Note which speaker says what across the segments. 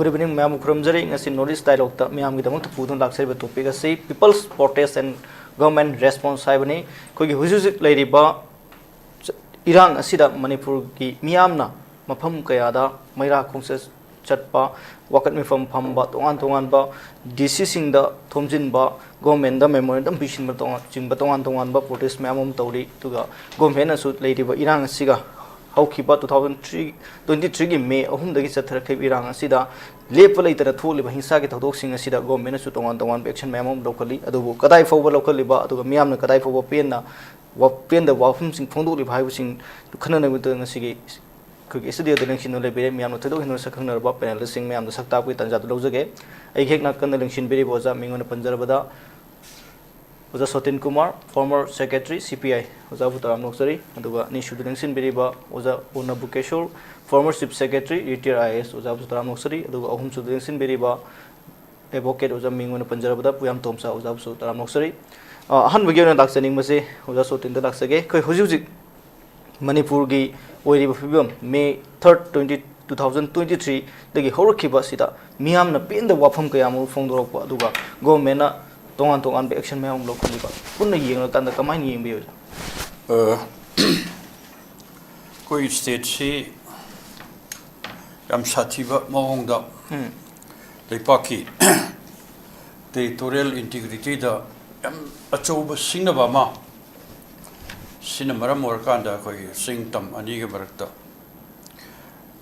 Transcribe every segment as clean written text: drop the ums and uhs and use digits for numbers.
Speaker 1: Good evening, ma'am. Kurumjari ngasi Northeast dialogue ta ma'am ki damang thupudun laksari topic asi people's protest and government response saibani koi ki hujuzik leiriba irang asida Manipur ki miyamna mafam kayada maira khongse chatpa wakat mifam phamba tongan ba DC singda thomjin ba government da memorandum bishin ba tongan jingba tongan ba protest ma'am tawri tuga government asu leiriba irang asiga haukiba 2023 gi May ahum dagi chathar khai irang asida lepa leitara tholiba hingsa gi thodok sing asida government asu tongan action ma'am lokali adubu kadai fawba lokali ba aduga miyamna kadai fawba penna wapenda wafum sing phongdoli bhaibu sing khana na buta ngasigi kuri studio de lengsin le bere miyamna thedok hinor sakhang ba panelist sing miyamna sakta pu tanja lojage ai khek na kan lengsin bere boza mingona panjarbada Oza SOTIN KUMAR, former secretary CPI, Oza Butaram Noksari, aduga ni shudu lengsin bere ba Oza NABAKISHORE, former chief secretary retired IAS Oza Butaram Noksari, aduga ahum shudu lengsin bere ba advocate Oza mingona panjarbada PUYAM TOMCHA Oza Butaram Noksari. Han bagi nak sening masih Oza SOTIN dah nak sege. Kau hujung Manipur gi oiri bafibam May 3rd 2023 lagi horror kiba sida miyam na pin da wafam kaya mo fong dorok pa duga government na tongan be action miyam lok liba punna yeng kan da kamai yeng be
Speaker 2: koi state si yam satiba mawong da lepaki territorial integrity da yam achauba singna ma sinamara morkanda koi singtam ani ge barakta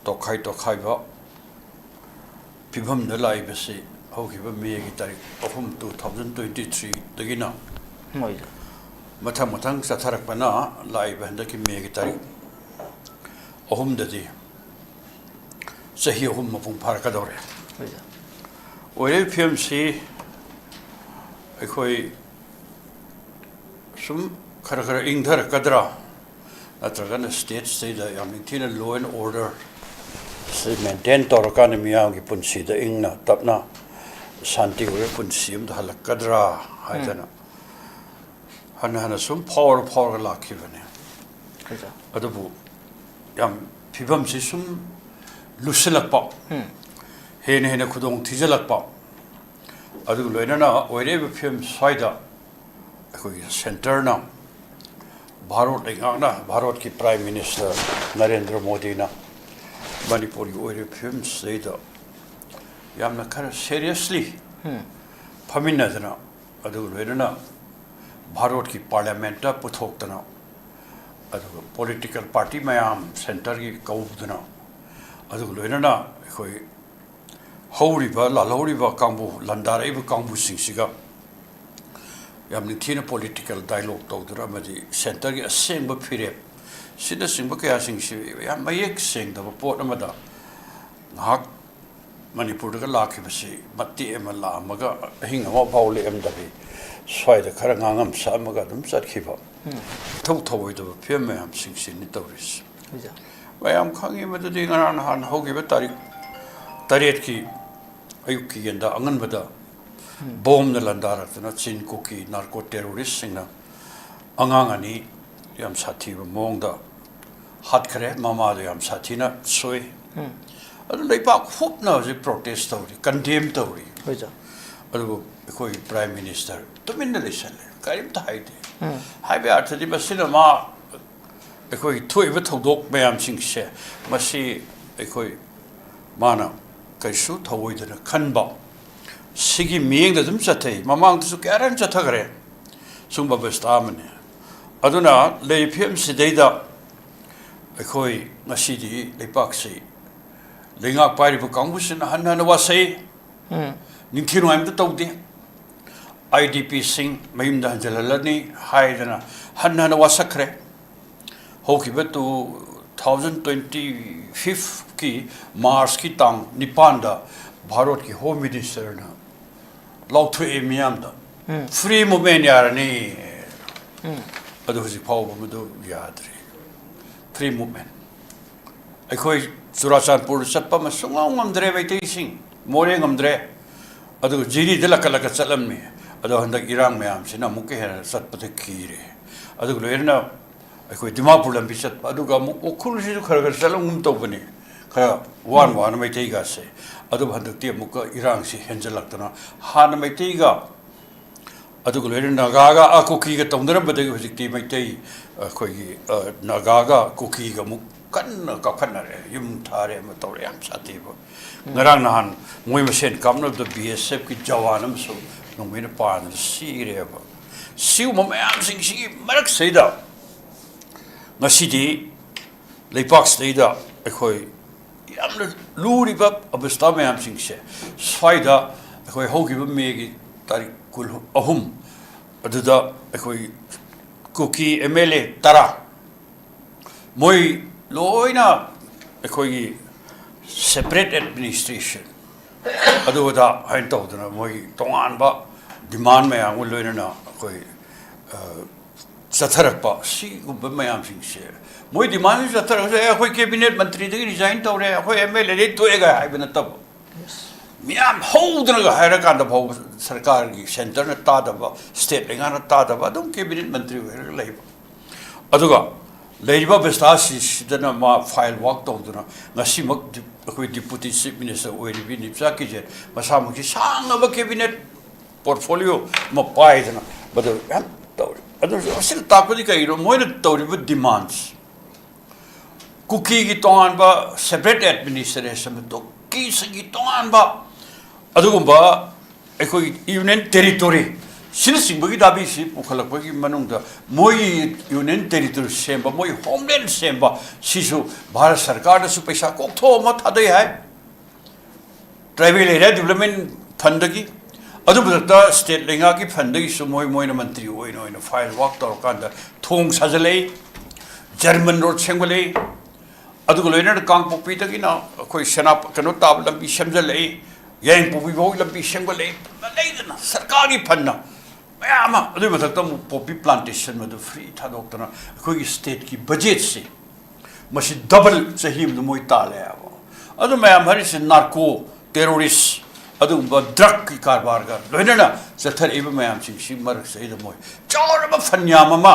Speaker 2: tokhai ba pibham da lai besi hokiba me gi tarik ahum 2023 dagina
Speaker 1: moi
Speaker 2: matang satharak bana lai ba handa ki me gi tarik ahum dadi sahi ahum mapung phar ka dore oire PMC akhoi sum khara ingdhar kadra natragan state da yamintina law and order se maintain torkan miyang ki punsi da ingna tapna shanti we punsi da halak kadra haidana hana sum power lakibane adabu yam pibam si sum lusilak pa hene khudong thijalak pa adu loinana oire be film saida koi center na Bharat ki Prime Minister Narendra Modi na Manipuri oire film saida yamna khara seriously phamina dana adu loinana Bharat ki parliament ta puthok dana adu political party mayam center ki kaubdana adu loinana koi Horiba laloriba kambu landaraiba kambu singsiga yamni thina political dialogue tawdra madi center gi asengba phire sida singba kaya singsi yam mayek seng da pot amada ngak manipur da lakhibasi matti emala amaga hinga ma pauli emdabi swaida khara ngangam sa amaga dum chatkhiba thok thoi da pheme am singsi ni tawris bayam khangi madadi ngaran han hogiba tarik taret ki ayuki yenda angan bada bomb na landara na chin cookie narco terrorist singna angang ani yam sathi ba mongda hat khare mama de yam sathi na soi adu leipa khup na ji protest tawri condemn tawri
Speaker 1: hoja
Speaker 2: adu koi prime minister tumin na lesal karim ta haide haibe arthadi basina ma koi thoi ba thodok mayam sing se masi koi mana kaishu thawoidana khanba sigi miyengda dum chathai mamang su karan chatha gare sumba bestamane aduna leiphem sideida akhoi ngasidi leipak si lengak pari bu kangbusin hanna wasai ninthinu aimda tawde IDP sing mayimda jalalani haidana hanna wasakre hokibetu 2025 ki March ki tang Nipanda Bharat ki Home Minister na Lauthu Emiyamda free movement yarani adu husi phaw madu yadri free movement akhoi Churachandpur satpa ma sungam ngamdre baitei sing more ngamdre adu jiri delakala chalammi adu handak irang mayam sina muke hera satpathe khire adu loerna akhoi Dimapur lambi chat aduga ukhul si khara salangum tawbani khara wan mai tei ga se adu bhanduk ti muka irang si henjalak han mai tei ga adu ko le naga ga akuki ga tongdara bade ga hojik ti mai tei khoi gi naga ga kuki ga muk kan ka khanna re yum thare ma tore am sati bo ngarang nahan moi masen kamna the BSF ki jawanam so nongme na pan si re ba siu ma am sing si marak seida ngasidi leipak seida khoi yamna luri ba absta ma am sing se swaida khoi hogi ba me gi tarik kul ahum aduda khoi kuki MLA tara moi loina khoi separate administration aduda hain to dana moi tongan ba demand ma yang loina na khoi satharak pa si gubba ma yam sing se moi demand satharak se khoi cabinet mantri de resign to re khoi MLA le to ega ai bana tab miam hodna ga haira kan da bhau sarkar gi center na ta da ba state lenga na ta da ba dum cabinet mantri we lai aduga leiba bestasi dana ma file work to duna ngasi mak khoi deputy chief minister we ri ni cha ki je masa mu ki sang ba cabinet portfolio ma pai dana ba do am to adu asil ta ko di kai ro moi na to ri demands kuki gi ton ba separate administration to ki sagi ton ba adugumba ekoi union territory sinasing bagi dabi si pukhalak bagi manungda moi union territory semba moi homeland semba sisu bharat sarkar da su paisa kok tho ma thadai hai tribal area development fund gi adubata state lenga ki fund gi su moi na mantri oi no file work tor kanda thong sajalei german road sengbalei adugoleina kang popi ta gi na koi senap kano tab lambi semjalei yang popi bo lambi sengbalei leidana sarkari fanna mayama adu mathakta popi plantation ma do free thadok tana koi state ki budget se masi double sahim no moi ta le adu mayam hari se narco terrorist adu drug ki karbar ga loina sathar eba mayam si mar se do moi chawra ba fanyama ma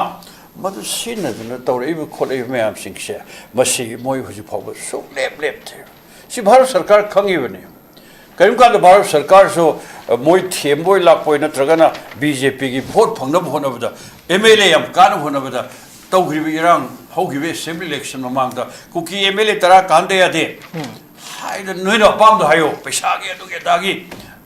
Speaker 2: madu sinna na tawre eba khole mayam sing se masi moi hoji phaw so lep the si bharat sarkar khangi bane karim ka bharat sarkar so moi them boy lak poi na tragana BJP ki vote phangna bhona bada MLA yam kan bhona bada tawgri bi rang hogi be assembly election mamang da kuki MLA tara kan de ya de hai da noi na pam da hayo paisa ge adu ge dagi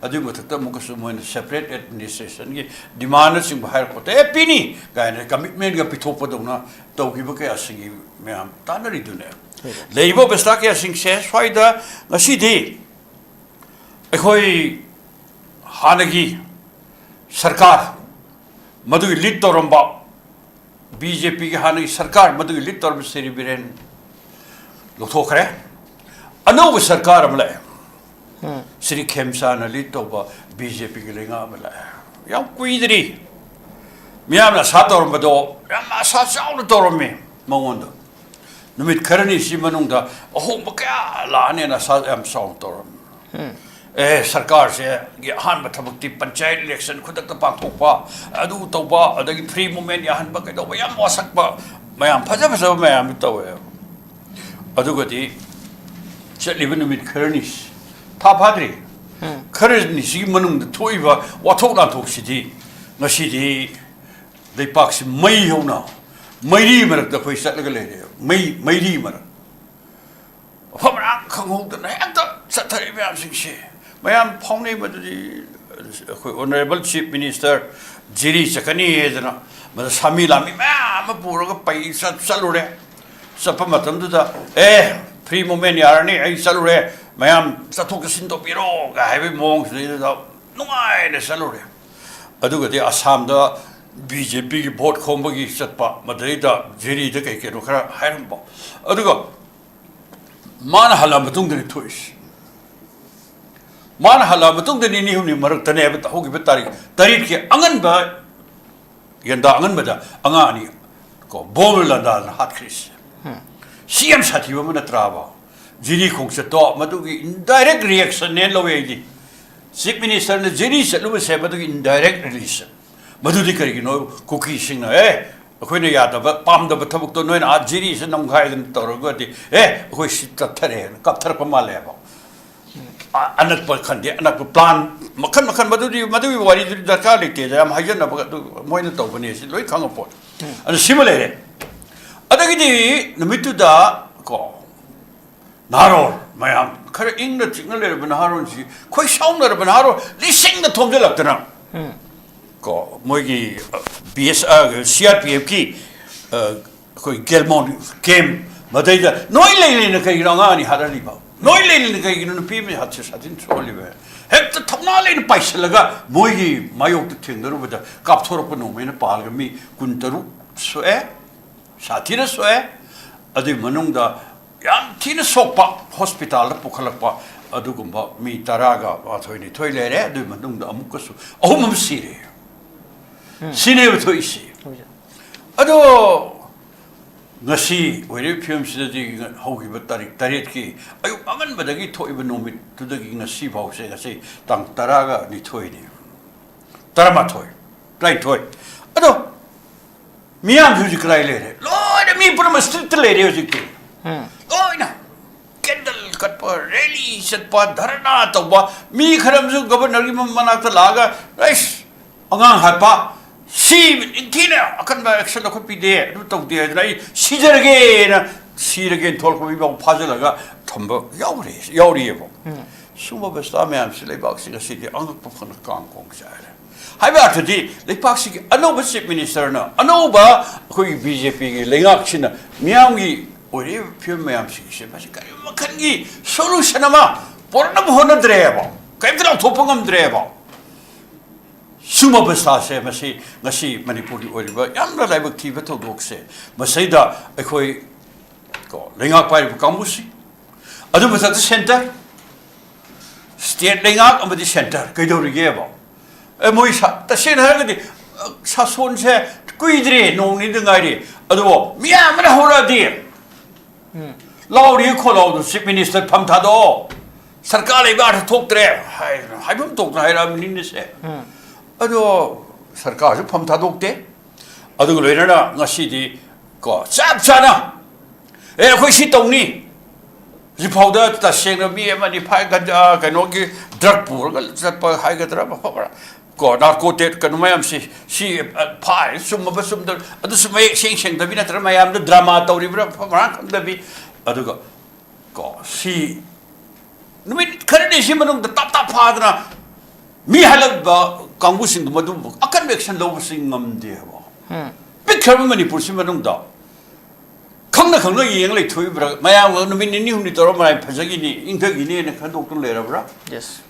Speaker 2: adu mathakta mukasu moi separate administration gi demand sing bahar ko te pini ga ne commitment ga pitho padona tawgi ba ka singi meam tanari dune leibo besta ke sing se swaida ngasi de ekhoi hanagi sarkar madu lead toramba BJP ki hanagi sarkar madu lead torb seri biren lothokre anov sarkar amla Sri Khemsa na lead toba BJP ki lenga amla yam kuidri miam na sa toramba do yam sa chaun torome mangondo numit kharani si manungda ahom bakya la ne na sa am saun torom sarkar se gi han ba thabakti panchayat election khudak ta pangthokpa adu toba adagi free movement ya han ba kai do yam wasak ba mayam phaja phaja mayam tawe adu gati chatliba numit kharnis tha phadri kharni si manung thoi ba wathok na thok sidi ngasi di leipak si mai hona mairi marak da khoi satlaga le mairi marak famra khangho da na ekta sathari mayam sing se mayam phone badudi khoi honorable chief minister jiri chakani edna ma sami lami ma pura ga pai sat salure sapa matam da free moment yarani ai salure mayam sathok sin do piro ga haibe mong se da nungai ne salure adu ga de assam da BJP ki vote khombagi satpa madai da jiri da kai ke no khara hairam ba aduga man hala matung de thois man hala matung de ni huni marak tane ba hogi ba tarik ke angan ba yanda angan ba da anga ani ko bol la dal hat khris CM sathi ba mana traba jiri khong se to madugi indirect reaction ne lowe di chief minister ne jiri se lu se madugi indirect relation madudi karigi no kuki sing na ꯑꯩꯈꯣꯏꯅ ꯌꯥꯗꯕ ꯄꯥꯝꯗꯕ ꯊꯕꯛꯇꯣ ꯅꯣꯏꯅ ꯖꯤꯔꯤꯁꯦ ꯅꯝꯈꯥꯏꯗꯅ ꯇꯧꯔꯒꯗꯤ ꯑꯩꯈꯣꯏ ꯁꯤ ꯆꯠꯊꯔꯦꯅ ꯀꯞꯊꯔꯛꯄ ꯃꯥꯜꯂꯦꯕ ꯑꯅꯛꯄ ꯈꯟꯗꯦ ꯑꯅꯛꯄ ꯄ꯭ꯂꯥꯟ ꯃꯈꯟ ꯃꯈꯟ ꯃꯗꯨꯒꯤ ꯋꯥꯔꯤꯗꯨꯗꯤ ꯗꯔꯀꯥꯔ ꯂꯩꯇꯦ ꯌꯥꯝ ꯍꯥꯏꯖꯅꯕ ꯑꯗꯨ ꯃꯣꯏꯅ ꯇꯧꯕꯅꯦ ꯁꯤ ꯂꯣꯏ ꯈꯪꯉ ꯄꯣꯠ ꯑꯗꯨ ꯁꯤꯃ ꯂꯩꯔꯦ ꯑꯗꯒꯤꯗꯤ ꯅꯨꯃꯤꯠꯇꯨꯗ ꯀꯣ ꯅꯍꯥꯔꯣꯜ ꯃꯌꯥꯝ ꯈꯔ ꯏꯪꯅ ꯆꯤꯛꯅ ꯂꯩꯔꯕ ꯅꯍꯥꯔꯣꯜꯁꯤ ꯑꯩꯈꯣꯏ ꯁꯥꯎꯅꯔꯕ ꯅꯍꯥꯔꯣꯜ ꯂꯤꯁꯤꯡꯗ ꯊꯣꯝꯖꯤꯜꯂꯛꯇꯅ ꯀꯣ ꯃꯣꯏꯒꯤ CRPFꯀꯤ ꯑꯩꯈꯣꯏ ꯒꯦꯜꯃꯣꯟ ꯀꯦꯝ ꯃꯗꯩꯗ ꯅꯣꯏ ꯂꯩꯅ ꯀꯩꯒꯤꯅꯣ ꯑꯉꯥꯡ ꯑꯅꯤ ꯍꯥꯠꯍꯜꯂꯤꯕ ꯅꯣꯏ ꯂꯩꯅ ꯀꯩꯒꯤꯅꯣ ꯅꯨꯄꯤ ꯑꯃ ꯁꯥꯊꯤꯟ ꯁꯣꯛꯍꯜꯂꯤꯕ ꯍꯦꯛꯇ ꯊꯧꯅꯥ ꯂꯩꯅ ꯄꯥꯏꯁꯤꯜꯂꯒ ꯃꯣꯏꯒꯤ ꯃꯥꯌꯣꯛꯇ ꯊꯦꯡꯅꯔꯨꯕꯗ ꯀꯥꯞꯊꯣꯔꯛꯄ ꯅꯣꯡꯃꯩꯅ ꯄꯥꯜꯂꯒ ꯃꯤ 23 ꯁꯣꯛꯑꯦ ꯁꯥꯊꯤꯅ ꯁꯣꯛꯑꯦ ꯑꯗꯨꯒꯤ ꯃꯅꯨꯡꯗ ꯌꯥꯝ ꯊꯤꯅ ꯁꯣꯛꯄ ꯍꯣꯁꯄꯤꯇꯥꯜꯗ ꯄꯨꯈꯠꯂꯛꯄ ꯑꯗꯨꯒꯨꯝꯕ ꯃꯤ 12 ꯂꯩꯔꯦ ꯑꯗꯨꯒꯤ ꯃꯅꯨꯡꯗ ꯑꯃꯨꯛꯀꯁꯨ 3 ꯑꯃ ꯁꯤꯔꯦ ꯁꯤꯅꯦꯕ ꯊꯣꯛꯏꯁꯤ ꯑꯗꯣ ꯉꯁꯤ ꯑꯣꯏꯔꯤꯕ ꯐꯤꯕꯝꯁꯤꯗꯗꯤ ꯍꯧꯈꯤꯕ ꯇꯥꯔꯤꯛ 8ꯀꯤ ꯑꯌꯨꯛ ꯑꯉꯟꯕꯗꯒꯤ ꯊꯣꯛꯏꯕ ꯅꯨꯃꯤꯠꯇꯨꯗꯒꯤ ꯉꯁꯤ ꯐꯥꯎꯁꯦ ꯉꯁꯤ ꯇꯥꯡ 12ꯅꯤ 19 ꯑꯗꯣ ꯃꯤꯌꯥꯝꯁꯨ ꯍꯧꯖꯤꯛ ꯀꯗꯥꯏ ꯂꯩꯔꯦ ꯂꯣꯏꯅ ꯃꯤ ꯄꯨꯝꯅꯃꯛ ꯁ꯭ꯇ꯭ꯔꯤꯠꯇ ꯂꯩꯔꯦ ꯍꯧꯖꯤꯛꯇꯤ ꯂꯣꯏꯅ ꯀꯦꯟꯗꯜ ꯀꯠꯄ ꯔꯦꯂꯤ ꯆꯠꯄ ꯙꯔꯅꯥ ꯇꯧꯕ ꯃꯤ ꯈꯔ ꯑꯃꯁꯨ ꯒꯕꯔꯅꯔꯒꯤ ꯃꯅꯥꯛꯇ ꯂꯥꯛꯑꯒ ꯑꯉꯥꯡ ꯍꯥꯠꯄ ꯁꯤ ꯏꯟꯊꯤꯅ ꯑꯀꯟꯕ ꯑꯦꯛꯁꯟ ꯂꯧꯈꯠꯄꯤꯗꯦ ꯑꯗꯨ ꯇꯧꯗꯦ ꯍꯥꯏꯗꯅ ꯑꯩ ꯁꯤꯖꯔꯒꯦꯅ ꯁꯤꯔꯒꯦꯅ ꯊꯣꯛꯂꯛꯄ ꯃꯤꯐꯥꯎ ꯐꯥꯖꯤꯜꯂꯒ ꯊꯝꯕ ꯌꯥꯎꯔꯤꯑꯕ ꯁꯨꯝꯕ ꯕꯦꯁꯇꯥ ꯃꯌꯥꯝꯁꯤ ꯂꯩꯕꯥꯛꯁꯤ ꯉꯁꯤꯗꯤ ꯑꯉꯛꯄ ꯐꯅ ꯀꯥꯡ ꯆꯥꯏꯔꯦ ꯍꯥꯏꯕ ꯑꯔꯊꯗꯤ ꯂꯩꯕꯥꯛꯁꯤꯒꯤ ꯑꯅꯧꯕ ꯆꯤꯞ ꯃꯤꯅꯤꯁꯇꯔꯅ ꯑꯅꯧꯕ ꯑꯩꯈꯣꯏꯒꯤ BJPꯒꯤ ꯂꯩꯉꯥꯛꯁꯤꯅ ꯃꯤꯌꯥꯝꯒꯤ ꯑꯣꯏꯔꯤꯕ ꯐꯤꯕꯝ ꯃꯌꯥꯝꯁꯤꯡꯁꯦ ꯃꯁꯤ ꯀꯔꯤ ꯃꯈꯜꯒꯤ ꯁꯣꯂꯨꯁꯟ ꯑꯃ ꯄꯨꯔꯛꯅꯕ ꯍꯣꯠꯅꯗ꯭ꯔꯦꯕ ꯀꯔꯤꯝꯇ ꯂꯧꯊꯣꯛꯄ ꯉꯝꯗ꯭ꯔꯦꯕ ꯁꯨꯝꯕ ꯕꯦꯁꯇꯥꯁꯦ ꯃꯁꯤ ꯉꯁꯤ ꯃꯅꯤꯄꯨꯔꯒꯤ ꯑꯣꯏꯔꯤꯕ ꯌꯥꯝꯅ ꯂꯥꯏꯕꯛ ꯊꯤꯕ ꯊꯧꯗꯣꯛꯁꯦ ꯃꯁꯤꯗ ꯑꯩꯈꯣꯏ ꯀꯣ ꯂꯩꯉꯥꯛ ꯄꯥꯏꯔꯤꯕ ꯀꯥꯡꯕꯨꯁꯤ ꯑꯗꯨ ꯃꯊꯛꯇ ꯁꯦꯟꯇꯔ ꯁ꯭ꯇꯦꯠ ꯂꯩꯉꯥꯛ ꯑꯃꯗꯤ ꯁꯦꯟꯇꯔ ꯀꯩꯗꯧꯔꯤꯒꯦꯕ ꯃꯣꯏ ꯇꯁꯦꯡꯅ ꯍꯥꯏꯔꯒꯗꯤ ꯁꯥꯁꯣꯟꯁꯦ ꯀꯨꯏꯗ꯭ꯔꯦ ꯅꯣꯡ ꯅꯤꯗ ꯉꯥꯏꯔꯤ ꯑꯗꯨꯕꯨ ꯃꯤꯌꯥꯝ ꯑꯃꯅ ꯍꯧꯔꯛꯑꯗꯤ ꯂꯥꯎꯔꯤ ꯈꯣꯜꯂꯥꯎꯗꯣ ꯆꯤꯞ ꯃꯤꯅꯤꯁꯇꯔ ꯐꯝ ꯊꯥꯗꯣꯛꯑꯣ ꯁꯔꯀꯥꯔ ꯂꯩꯕ ꯑꯥꯔꯊ ꯊꯣꯛꯇ꯭ꯔꯦ ꯍꯥꯏꯐꯝ ꯊꯣꯛꯇꯅ ꯍꯥꯏꯔꯛꯑꯕꯅꯤꯅꯁꯦ ꯑꯗꯣ ꯁꯔꯀꯥꯔꯁꯨ ꯐꯝ ꯊꯥꯗꯣꯛꯇꯦ ꯑꯗꯨꯒ ꯂꯣꯏꯅꯅ ꯉꯁꯤꯗꯤ ꯀꯣ ꯆꯞ ꯆꯥꯅ ꯑꯩꯈꯣꯏ ꯁꯤ ꯇꯧꯅꯤ ꯍꯧꯖꯤꯛꯐꯥꯎꯗ ꯇꯁꯦꯡꯅ ꯃꯤ ꯑꯃꯅꯤ ꯀꯩꯅꯣꯒꯤ ꯗ꯭ꯔꯒ ꯄꯨꯔꯒ ꯆꯠꯄ ꯍꯥꯏꯒꯗ꯭ꯔꯥ ꯃꯐꯝ ꯀꯣ ꯅꯥꯔꯀꯣꯇꯤꯛ ꯀꯩꯅꯣ ꯃꯌꯥꯝꯁꯤ ꯁꯤ ꯐꯥꯏ ꯆꯨꯝꯃꯕ ꯆꯨꯝꯗꯕ ꯑꯗꯨꯁꯨ ꯃꯌꯦꯛ ꯁꯦꯡꯗꯕꯤ ꯅꯠꯇ꯭ꯔꯒ ꯃꯌꯥꯝꯗ ꯗ꯭ꯔꯃꯥ ꯇꯧꯔꯤꯕ꯭ꯔꯥ ꯃꯔꯥꯡ ꯈꯪꯗꯕꯤ ꯑꯗꯨꯒ ꯀꯣ ꯁꯤ ꯅꯨꯃꯤꯠ ꯈꯔꯅꯤ ꯁꯤ ꯃꯅꯨꯡꯗ ꯇꯞ ꯐꯥꯗꯅ ꯃꯤ ꯍꯜꯂꯛꯄ ꯀꯥꯡꯕꯨꯁꯤꯡꯗꯨ ꯃꯗꯨ ꯑꯀꯟꯕ ꯑꯦꯛꯁꯟ ꯂꯧꯕꯁꯤ ꯉꯝꯗꯦꯕ ꯄꯤꯛꯈ꯭ꯔꯕ ꯃꯅꯤꯄꯨꯔꯁꯤ ꯃꯅꯨꯡꯗ ꯈꯪꯅ ꯌꯦꯡ ꯂꯩꯊꯣꯛꯏꯕ꯭ꯔꯥ ꯃꯌꯥꯝꯒ ꯅꯨꯃꯤꯠ 2-3 ꯇꯧꯔ ꯃꯔꯥꯏ ꯐꯖꯈꯤꯅꯤ ꯏꯪꯊꯈꯤꯅꯤꯅ ꯈꯟꯗꯣꯛꯇꯨꯅ ꯂꯩꯔꯕ꯭ꯔꯥ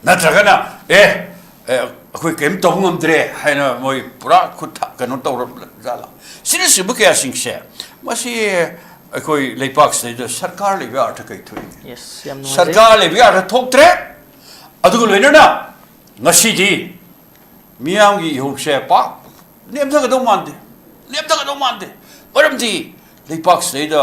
Speaker 2: ꯅꯠꯇ꯭ꯔꯒꯅ ꯑꯩꯈꯣꯏ ꯀꯔꯤꯝ ꯇꯧꯕ ꯉꯝꯗ꯭ꯔꯦ ꯍꯥꯏꯅ ꯃꯣꯏ ꯄꯨꯔꯥ ꯈꯨꯠ ꯀꯩꯅꯣ ꯇꯧꯔꯕꯖꯥꯠꯂꯥ ꯁꯤꯅꯆꯤꯡꯕ ꯀꯌꯥꯁꯤꯡꯁꯦ ꯃꯁꯤ ꯑꯩꯈꯣꯏ ꯂꯩꯕꯥꯛꯁꯤꯗꯩꯗ ꯁꯔꯀꯥꯔ ꯂꯩꯕ ꯑꯥꯔꯊ ꯀꯩ ꯊꯣꯛꯏ ꯁꯔꯀꯥꯔ ꯂꯩꯕ ꯑꯥꯔꯊ ꯊꯣꯛꯇ꯭ꯔꯦ ꯑꯗꯨꯒ ꯂꯣꯏꯅꯅ ꯉꯁꯤꯗꯤ ꯃꯤꯌꯥꯝꯒꯤ ꯏꯍꯧꯁꯦ ꯄꯥꯛ ꯅꯦꯝꯊꯒꯗꯧ ꯃꯥꯟꯗꯦ ꯃꯔꯝꯗꯤ ꯂꯩꯕꯥꯛꯁꯤꯗꯩꯗ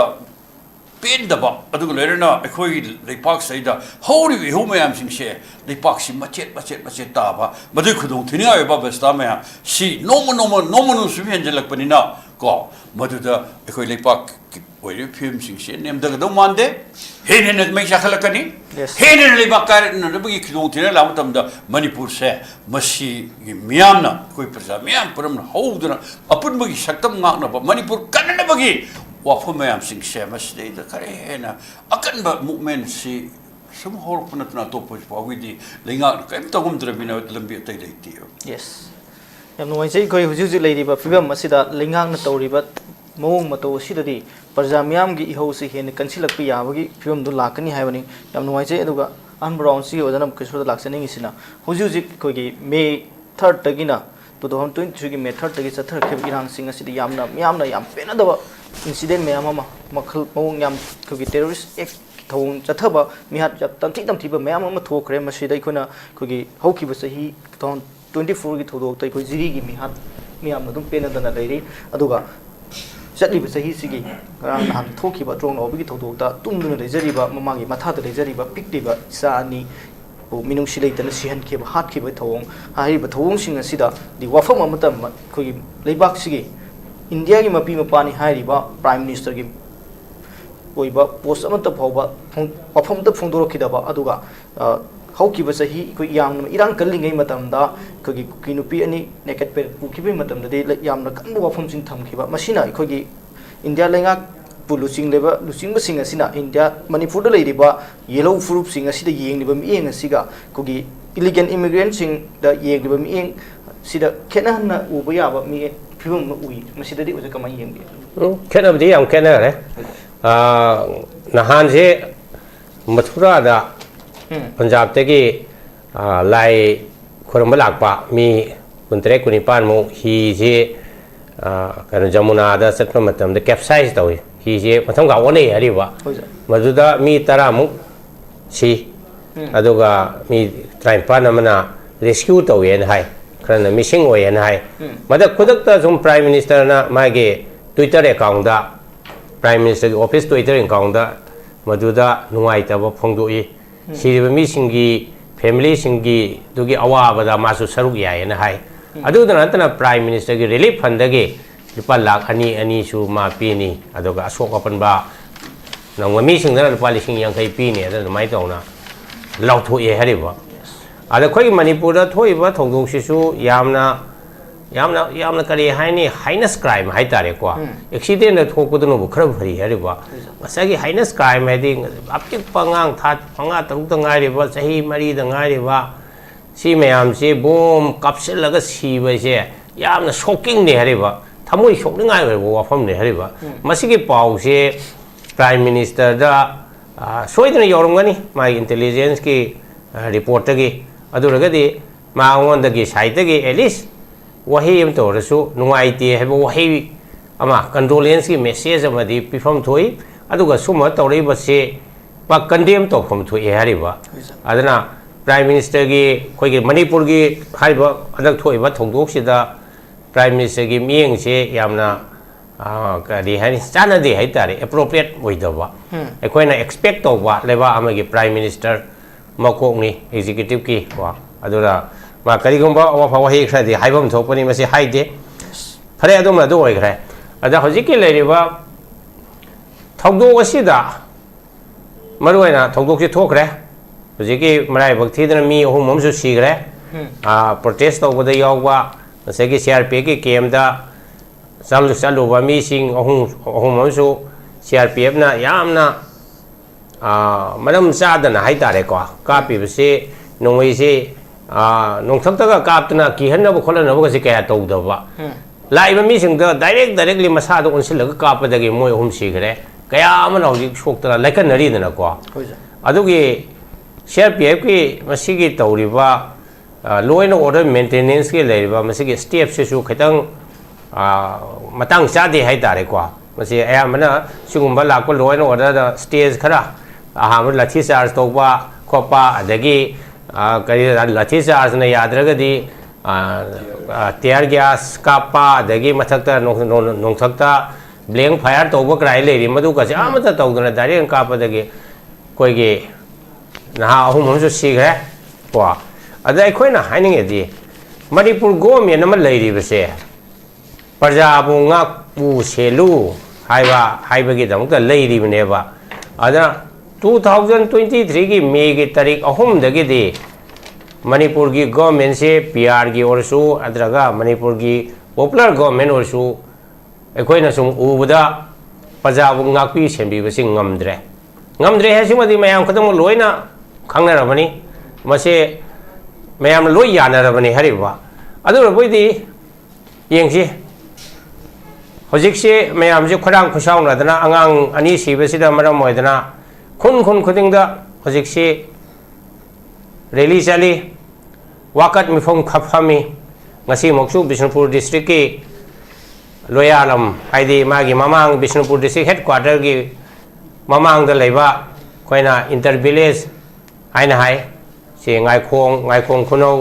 Speaker 2: ꯄꯦꯟꯗꯕ ꯑꯗꯨꯒ ꯂꯣꯏꯅꯅ ꯑꯩꯈꯣꯏꯒꯤ ꯂꯩꯕꯥꯛꯁꯤꯗꯩꯗ ꯍꯧꯔꯤꯕ ꯏꯍꯧ ꯃꯌꯥꯝꯁꯤꯡꯁꯦ ꯂꯩꯕꯥꯛꯁꯤ ꯃꯆꯦꯠ ꯇꯥꯕ ꯃꯗꯨꯒꯤ ꯈꯨꯗꯣꯡꯊꯤꯅꯤꯡꯉꯥꯏ ꯑꯣꯏꯕ ꯕꯦꯁꯇꯥ ꯃꯌꯥꯝ ꯁꯤ ꯅꯣꯡꯃ ꯁꯨꯝ ꯍꯦꯟꯖꯜꯂꯛꯄꯅꯤꯅ ꯀꯣ ꯃꯗꯨꯗ ꯑꯩꯈꯣꯏ ꯂꯩꯕꯥꯛꯀꯤ ꯑꯣꯏꯔꯤꯕ ꯐꯤꯕꯝꯁꯤꯡꯁꯦ ꯅꯦꯝꯊꯒꯗꯧ ꯃꯥꯟꯗꯦ ꯍꯦꯟꯅ ꯃꯩ ꯆꯥꯈꯠꯂꯛꯀꯅꯤ ꯍꯦꯟꯅ ꯂꯩꯕꯥꯛ ꯀꯥꯏꯔꯛꯅꯕꯒꯤ ꯈꯨꯗꯣꯡꯊꯤꯅꯤꯡꯉꯥꯏ ꯂꯥꯛꯄ ꯃꯇꯝꯗ ꯃꯅꯤꯄꯨꯔꯁꯦ ꯃꯁꯤꯒꯤ ꯃꯤꯌꯥꯝꯅ ꯑꯩꯈꯣꯏ ꯄ꯭ꯔꯖꯥ ꯃꯤꯌꯥꯝ ꯄꯨꯝꯅꯃꯛ ꯍꯧꯗꯨꯅ ꯑꯄꯨꯟꯕꯒꯤ ꯁꯛꯇꯝ ꯉꯥꯛꯅꯕ ꯃꯅꯤꯄꯨꯔ ꯀꯟꯅꯅꯕꯒꯤ ꯋꯥꯐꯝ ꯃꯌꯥꯝꯁꯤꯡꯁꯦ ꯃꯁꯤꯗꯩꯗ ꯈꯔ ꯍꯦꯟꯅ ꯑꯀꯟꯕ ꯃꯨꯞꯃꯦꯟꯁꯤ ꯁꯨꯝ ꯍꯧꯔꯛꯄ ꯅꯠꯇꯅ ꯑꯇꯣꯞꯄ ꯐꯥꯎꯒꯤꯗꯤ ꯂꯩꯉꯥꯛꯅ ꯀꯔꯤꯝ ꯇꯧꯉꯝꯗ꯭ꯔꯕꯅꯤꯅ ꯂꯝꯕꯤ ꯑꯇꯩ ꯂꯩꯇꯦꯕ
Speaker 1: ꯌꯥꯝ ꯅꯨꯡꯉꯥꯏꯖꯩ ꯑꯩꯈꯣꯏ ꯍꯧꯖꯤꯛ ꯂꯩꯔꯤꯕ ꯐꯤꯕꯝ ꯑꯁꯤꯗ ꯂꯩꯉꯥꯛꯅ ꯇꯧꯔꯤꯕ ꯃꯑꯣꯡ ꯃꯇꯧ ꯑꯁꯤꯗꯗꯤ ꯄ꯭ꯔꯖꯥ ꯃꯤꯌꯥꯝꯒꯤ ꯏꯍꯧꯁꯤ ꯍꯦꯟꯅ ꯀꯟꯁꯤꯜꯂꯛꯄ ꯌꯥꯕꯒꯤ ꯐꯤꯕꯝꯗꯨ ꯂꯥꯛꯀꯅꯤ ꯍꯥꯏꯕꯅꯤ ꯌꯥꯝ ꯅꯨꯡꯉꯥꯏꯖꯩ ꯑꯗꯨꯒ ꯑꯍꯥꯟꯕ ꯔꯥꯎꯟꯁꯤꯒꯤ ꯑꯣꯏꯅ ꯀꯩꯁꯨꯗ ꯂꯥꯛꯆꯅꯤꯡꯉꯤꯁꯤꯅ ꯍꯧꯖꯤꯛ ꯑꯩꯈꯣꯏꯒꯤ May 3ꯗꯒꯤꯅ 2023ꯒꯤ May 3ꯗꯒꯤ ꯆꯠꯊꯔꯛꯈꯤꯕ ꯏꯔꯥꯡꯁꯤꯡ ꯑꯁꯤꯗ ꯃꯤꯌꯥꯝꯅ ꯌꯥꯝ ꯄꯦꯟꯅꯗꯕ ꯏꯟꯁꯤꯗꯦꯟ ꯃꯌꯥꯝ ꯑꯃ ꯃꯑꯣꯡ ꯌꯥꯝ ꯑꯩꯈꯣꯏꯒꯤ ꯇꯦꯔꯣꯔꯤꯁ ꯑꯦꯛ ꯊꯧꯑꯣꯡ ꯆꯠꯊꯕ ꯃꯤꯍꯥꯠ ꯇꯝꯊꯤꯕ ꯃꯌꯥꯝ ꯑꯃ ꯊꯣꯛꯈ꯭ꯔꯦ ꯃꯁꯤꯗ ꯑꯩꯈꯣꯏꯅ ꯑꯩꯈꯣꯏꯒꯤ ꯍꯧꯈꯤꯕ ꯆꯍꯤ 2024ꯒꯤ ꯊꯧꯗꯣꯛꯇ ꯑꯩꯈꯣꯏ ꯖꯤꯔꯤꯒꯤ ꯃꯤꯍꯥꯠ ꯃꯤꯌꯥꯝꯅ ꯑꯗꯨꯝ ꯄꯦꯟꯅꯗꯅ ꯂꯩꯔꯤ ꯑꯗꯨꯒ ꯆꯠꯂꯤꯕ ꯆꯍꯤꯁꯤꯒꯤ ꯉꯔꯥꯡ ꯅꯍꯥꯟ ꯊꯣꯛꯈꯤꯕ ꯇ꯭ꯔꯣꯡꯅꯥꯎꯕꯒꯤ ꯊꯧꯗꯣꯛꯇ ꯇꯨꯝꯗꯨꯅ ꯂꯩꯖꯔꯤꯕ ꯃꯃꯥꯡꯒꯤ ꯃꯊꯥꯗ ꯂꯩꯖꯔꯤꯕ ꯄꯤꯛꯂꯤꯕ ꯏꯆꯥ ꯑꯅꯤ ꯃꯤꯅꯨꯡꯁꯤ ꯂꯩꯇꯅ ꯁꯤꯍꯟꯈꯤꯕ ꯍꯥꯠꯈꯤꯕ ꯊꯧꯑꯣꯡ ꯍꯥꯏꯔꯤꯕ ꯊꯧꯑꯣꯡꯁꯤꯡ ꯑꯁꯤꯗ ꯋꯥꯐꯝ ꯑꯃꯠꯇ ꯑꯩꯈꯣꯏꯒꯤ ꯂꯩꯕꯥꯛꯁꯤꯒꯤ India की मपी मपानी हाइरिबा प्राइम मिनिस्टर की ओइबा पोस्ट अमत फाउबा मफम त फोंदोरखिदबा अदुगा हौकिबा सही कोई यामन इरान कल्लिंगै मतमदा कोगी किनुपी अनि नेकेट पे पुखिबे मतमदे यामन कन्बो वफम सिंग थमखिबा मसिना कोगी इंडिया लेंगा पुलुसिंग लेबा लुसिंग बसिंग असिना इंडिया मणिपुर द लेरिबा येलो फ्रूप सिंग असिदा येंगलिबा मिएंग असिगा कोगी इलीगल इमिग्रेंट सिंग द येंगलिबा मिएंग सिदा खेनहना उबा याबा मि फिबम उई मसिददि उजे कमा येंगे
Speaker 3: खेनबदि याम खेनरे नहान से मथुरा दा पंजाब तगी लाई खुरम लाकपा मी कुंतरे कुनिपान मो ही जे कन जमुना दा सत्म मतम द कैप्साइज तवे ही जे मथम गा ओने हरिबा मजुदा मी तरा मु सी अदुगा मी ट्राइम्पान अमना रेस्क्यू तवे न हाय खरन मिसिंग ओय न हाय मद खुदक ता जुम प्राइम मिनिस्टर ना मागे Twitter account the prime minister की ऑफिस ट्विटर अकाउंट दा मदुदा नुवाइतबा फोंदोई सिरिबा मिसिंगी फैमिली सिंगी दुगी अवाबदा मासु सरुक याय न हाय अदुदा नतना प्राइम मिनिस्टर की रिलीफ फंड दगे लुपा लाख अनि अनि सु मा पीनी अदुगा अशोक अपनबा नंग मिसिंगना लुपा लिसिंग यांखै पीनी अदु माइ तौना लाउथोए हरिबा अदा खोइ मणिपुर दा थोइबा थौदोंसिसु यामना करी हाइनी हाइनेस क्राइम हाइ तारे को एक्सीडेंट थोकदनो खर भरी हरिबा मसागी हाइनेस क्राइम है अपि पंगांग था पंगा तरुक तंगाइरिबा सही मरी दंगाइरिबा सी मयाम से बोम कपसिलगा सीबसे यामना शॉकिंग ने हरिबा थमोइ शोकनिंगाइ होइबो वाफम ने हरिबा मसिगी पाउ से प्राइम मिनिस्टर दा सोइदना यौरमगनी मा इंटेलिजेंस की रिपोर्ट की अदुरगदी मांगोंदगी साइडगी एटलीस्ट वही हम तौरसु नुंगाइते है वही अमा कंडोलेंस की मेसेज अमदी पिफम थोई अदुगा सुम तौरैबसे पा कंडेम तौफम थोई हरिबा अदना प्राइम मिनिस्टर की खोई मणिपुर की हाइबा अदक थोइबा थौदोकसिदा प्राइम मिनिस्टर की मियंग से यामना करी है चानदे है तारे एप्रोप्रिएट ओइदबा एखोइना एक्सपेक्ट तौबा लेबा अमगी प्राइम मिनिस्टर मकोंगनी एग्जीक्यूटिव की वा अदुरा मा करिगुंबा अवाफा वही खरदि हाइबम थोपनी मसे हाइदे फरे अदुम दो ओइखरे अदा हजिकि लेरिबा थौदोक असिदा मरुइना थौदोकसि थोखरे हजिकि मराइ भक्तिदना मी अहुम हमसु सिगरे प्रोटेस्ट तौबदा यावबा मसेगी सीआरपी की केमदा चालुबा मीसिंग अहुम हमसु सीआरपीएफ ना यामना मरम चादना हाइतारेको कापिबसे नोंगैसे नोंथक्तगा कापतना किहन्नब खोलनबगसे कया तौदबा लाइबा मिसिंगदा डायरेक्टली मसादो उनसिलगा कापदगे मोय अहुम सिगरे कया अमन हौजिक सोक्तरा लाइकनरीदनाको अदुगी सीआरपीएफ की मसिगी तौरिबा लॉ एंड ऑर्डर मेंटेनेंस के लेरिबा मसिगी स्टेप सेसु खतंग मतंग चादे हाइतारेको मसे अयामना सिगुंबा लाको लॉ एंड ऑर्डर स्टेज खरा अहाम लाठी चार्ज तौबा खोपा अदगी करी लाठी चार्ज ने यादरगदी टियर गैस कापा अदगी मथक्ता नोंथक्ता ब्लैंक फायर तौबा क्राइ लेरि मदुकसे आमता तौदना डायरेक्ट कापदगी कोइगे नहा अहुम हमसु सिगरे को अदा अखोइना हाइनिंगेदि मणिपुर गवर्नमेंट अमा लेरिबसे प्रजाबु ngapu selu हाइबगी दमुक्ता लेरिबनेबा अदा 2023 की मे की तारीख अहुम दगी मणिपुर की गवर्नमेंट से पीआर की ओरसु अद्रगा मणिपुर की पॉपुलर गवर्नमेंट ओरसु अखोइना सुम उबदा प्रजाबु ngapi सेंबीबसे ngamdre है सिमदि मयाम खतम लोइना खंगनरबनी मसे मयाम लोइ यानरबनी हरिबा अदुरबोइदि येंगसि हजिकसे मयाम से खरांग खुसाउनदना अंगांग अनि सिबसिदा मरम मोइदना खुन खुदिंगदा हजिकसे रैली चली वाकत मिफम खफमी ngasi moksu बिष्णुपुर डिस्ट्रिक्ट की लोयालम हाइदि मागी ममांग बिष्णुपुर डिस्ट्रिक्ट हेडक्वार्टर की ममांग द लेबा खोइना इंटर विलेज हाइना हाइ से ngaikong खुनौ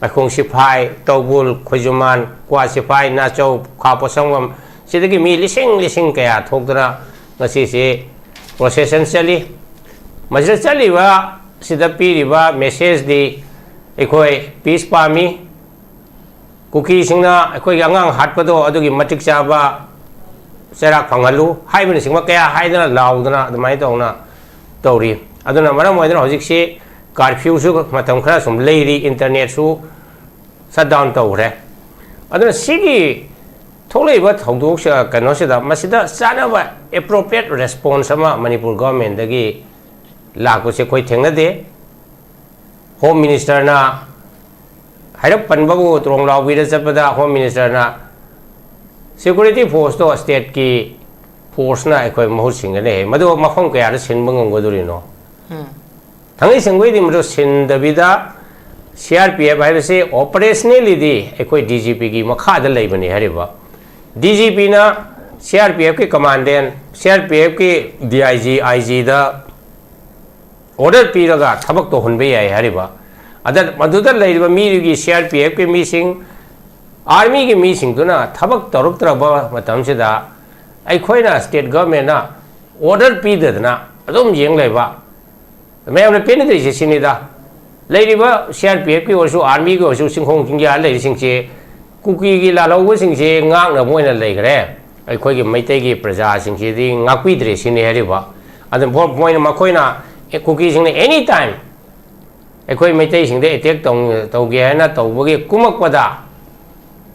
Speaker 3: ngaikong सिफाइ तौबुल खोजुमान क्वा सिफाइ नाचौ खापोसंगम सिदगी मी लिसिंग कया थोकदना ngasi से प्रोसेसन चली मजर चलीबा सिदा पीरिबा मेसेज दी एखोय पीस पामी कुकी सिंगना अखोई अंगांग हाटपदो अदुगी मटिक चाबा सेरा फंगलु हाइबन सिंगमा कया हाइदना लाउदना अदुमाइ तौना तौरी अदुना मरम मोइदना हजिकसे कर्फ्यू सु मतम खरा सुम लेरी इंटरनेट सु शट डाउन तौरे अदुना सिगी थोलेबा थौदोक से कनो से दा मसिदा चानाबा एप्रोप्रिएट रेस्पॉन्स अमा मणिपुर गवर्नमेंट दगी लाको से कोई थेंगना दे होम मिनिस्टर ना हाइरप पनबगु त्रोंगलाव बिदा चपदा होम मिनिस्टर ना सिक्योरिटी फोर्स तो स्टेट की फोर्स ना अखोई महु सिंगने मदो मफम कया द सिनबंग ngodurino थंगै सिंगै दि मदो सिनदबिदा सीआरपीएफ हाइबसे ऑपरेशनली दि अखोई डीजीपी की मखा द लेबने हरिबा डीजीपी ना सीआरपीएफ के कमांडेंट सीआरपीएफ के डीआईजी आईजी दा ऑर्डर पीरगा थबक तो हुनबे याय हरिबा अदर मदुदा लेरिबा मीरुगी सीआरपीएफ के मीसिंग आर्मी के मीसिंग दुना थबक तरुक्त्रबा मतम सेदा अखोइना स्टेट गवर्नमेंट ना ऑर्डर पीददना अदुम येंग लेबा मैम पेनद्री से सिनिदा लेरिबा सीआरपीएफ की ओरसु आर्मी की ओरसु सिंखों किंगिया लेरिसिंगसे कुकी की लालौबो सिंगसे ngang मोइना लेगरे अखोइ की मैतै की प्रजा सिंगसे दि ngakpidre सिनि हरिबा अदम point मखोइना cookie सिंगने any time अखोइ Meitei सिंगदे attack तौगे हैना तौबगे कुमकपदा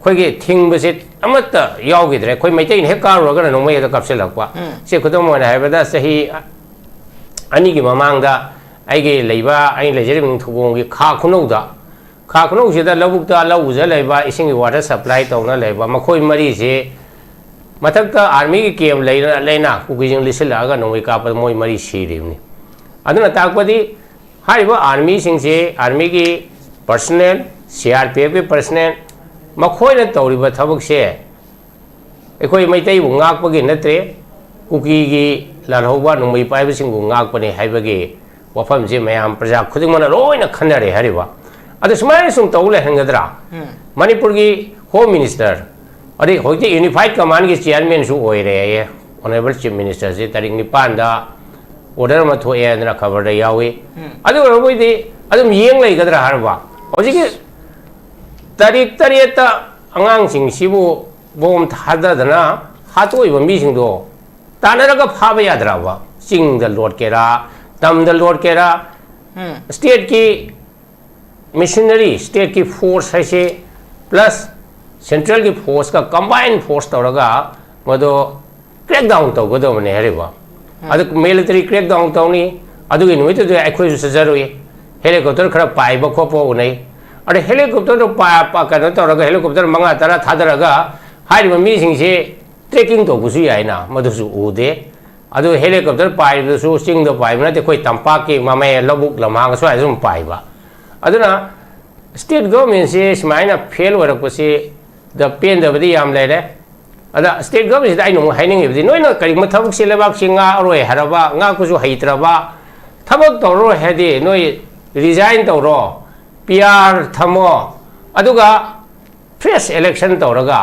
Speaker 3: खोगे थिंगबसे अमत यावगिद्रे खोइ मैतै ने कारुरगा नोमै द कपसेलकवा से खुदम मोना हैबदा सही अनि की ममांगदा आइगे लेबा आइ लेजरिम थुगोंगी खा खुनौसिदा लबुक्ता लौजा लेबा इसिंग वाटर सप्लाई तौना लेबा मखोइ मरी से मथक्ता आर्मी की केम लेना कुकिजिंग लिसिलागा नोमै काप मोइ मरी सिरिमनि अदुना ताकपदि हारिबा आर्मी सिंगसे आर्मी की पर्सनल सीआरपीएफ की पर्सनल मखोइना तौरिबा थबकसे अखोइ मैतै बु ngakpagi नत्रे कुकी की लालहौबा नोमै पाइबसिंगु ngakpani हाइबगे वफम जे मयाम प्रजा खुदिंगमना लोइना खनरे हरिबा अदु सुमाय सुम तौले हंगदरा मणिपुर की होम मिनिस्टर अरे होइते यूनिफाइड कमांड की चेयरमैन सु ओइरे ये ऑनरेबल चीफ मिनिस्टर से तारिख 9 दा ऑर्डर मा थोए ना खबर दा यावे अदु रोबोइदि अदुम येंग लेगदरा हरबा होजिकि तारीख 3 ता अंगांग सिंगसिबु बोम थाददना हातोइबा मिसिंगदो तानरगा फाबा यादराबा चिंग द लॉर्ड केरा तम द लॉर्ड केरा स्टेट की मिशनरी स्टेट की फोर्स है प्लस सेंट्रल की फोर्स का combine force तौरगा मदो crack down तौगदबने Hariba अदु मिलिटरी क्रैक डाउन तौनी अदुगी नुमितु दे अखोइसु सजरुई हेलीकॉप्टर खरा पाइबा खोपो उनै अरे हेलीकॉप्टर तो पा कनो तौरगा हेलीकॉप्टर मंगा तरा थादरगा हारिबा मीसिंगसे ट्रेकिंग तौबुसु याइना मदुसु उदे अदु हेलीकॉप्टर पाइबसु चिंग द पाइबना ते कोइ तंपा की ममे लबुक लमांग स्वाइ जुम पाइबा अदुना स्टेट गवर्नमेंट से स्माइना फेल होरकपसे द पेन दबदी याम लेरे अदा स्टेट गवर्नमेंट से आइनो हाइनिंगबदी नोइना करि मथबक से लेबाक सिंगा अरोय हरबा nga कुसु हैत्रबा थबक तौरो हेदि नोइ रिजाइन तौरो पीआर थमो अदुगा फ्रेश इलेक्शन तौरगा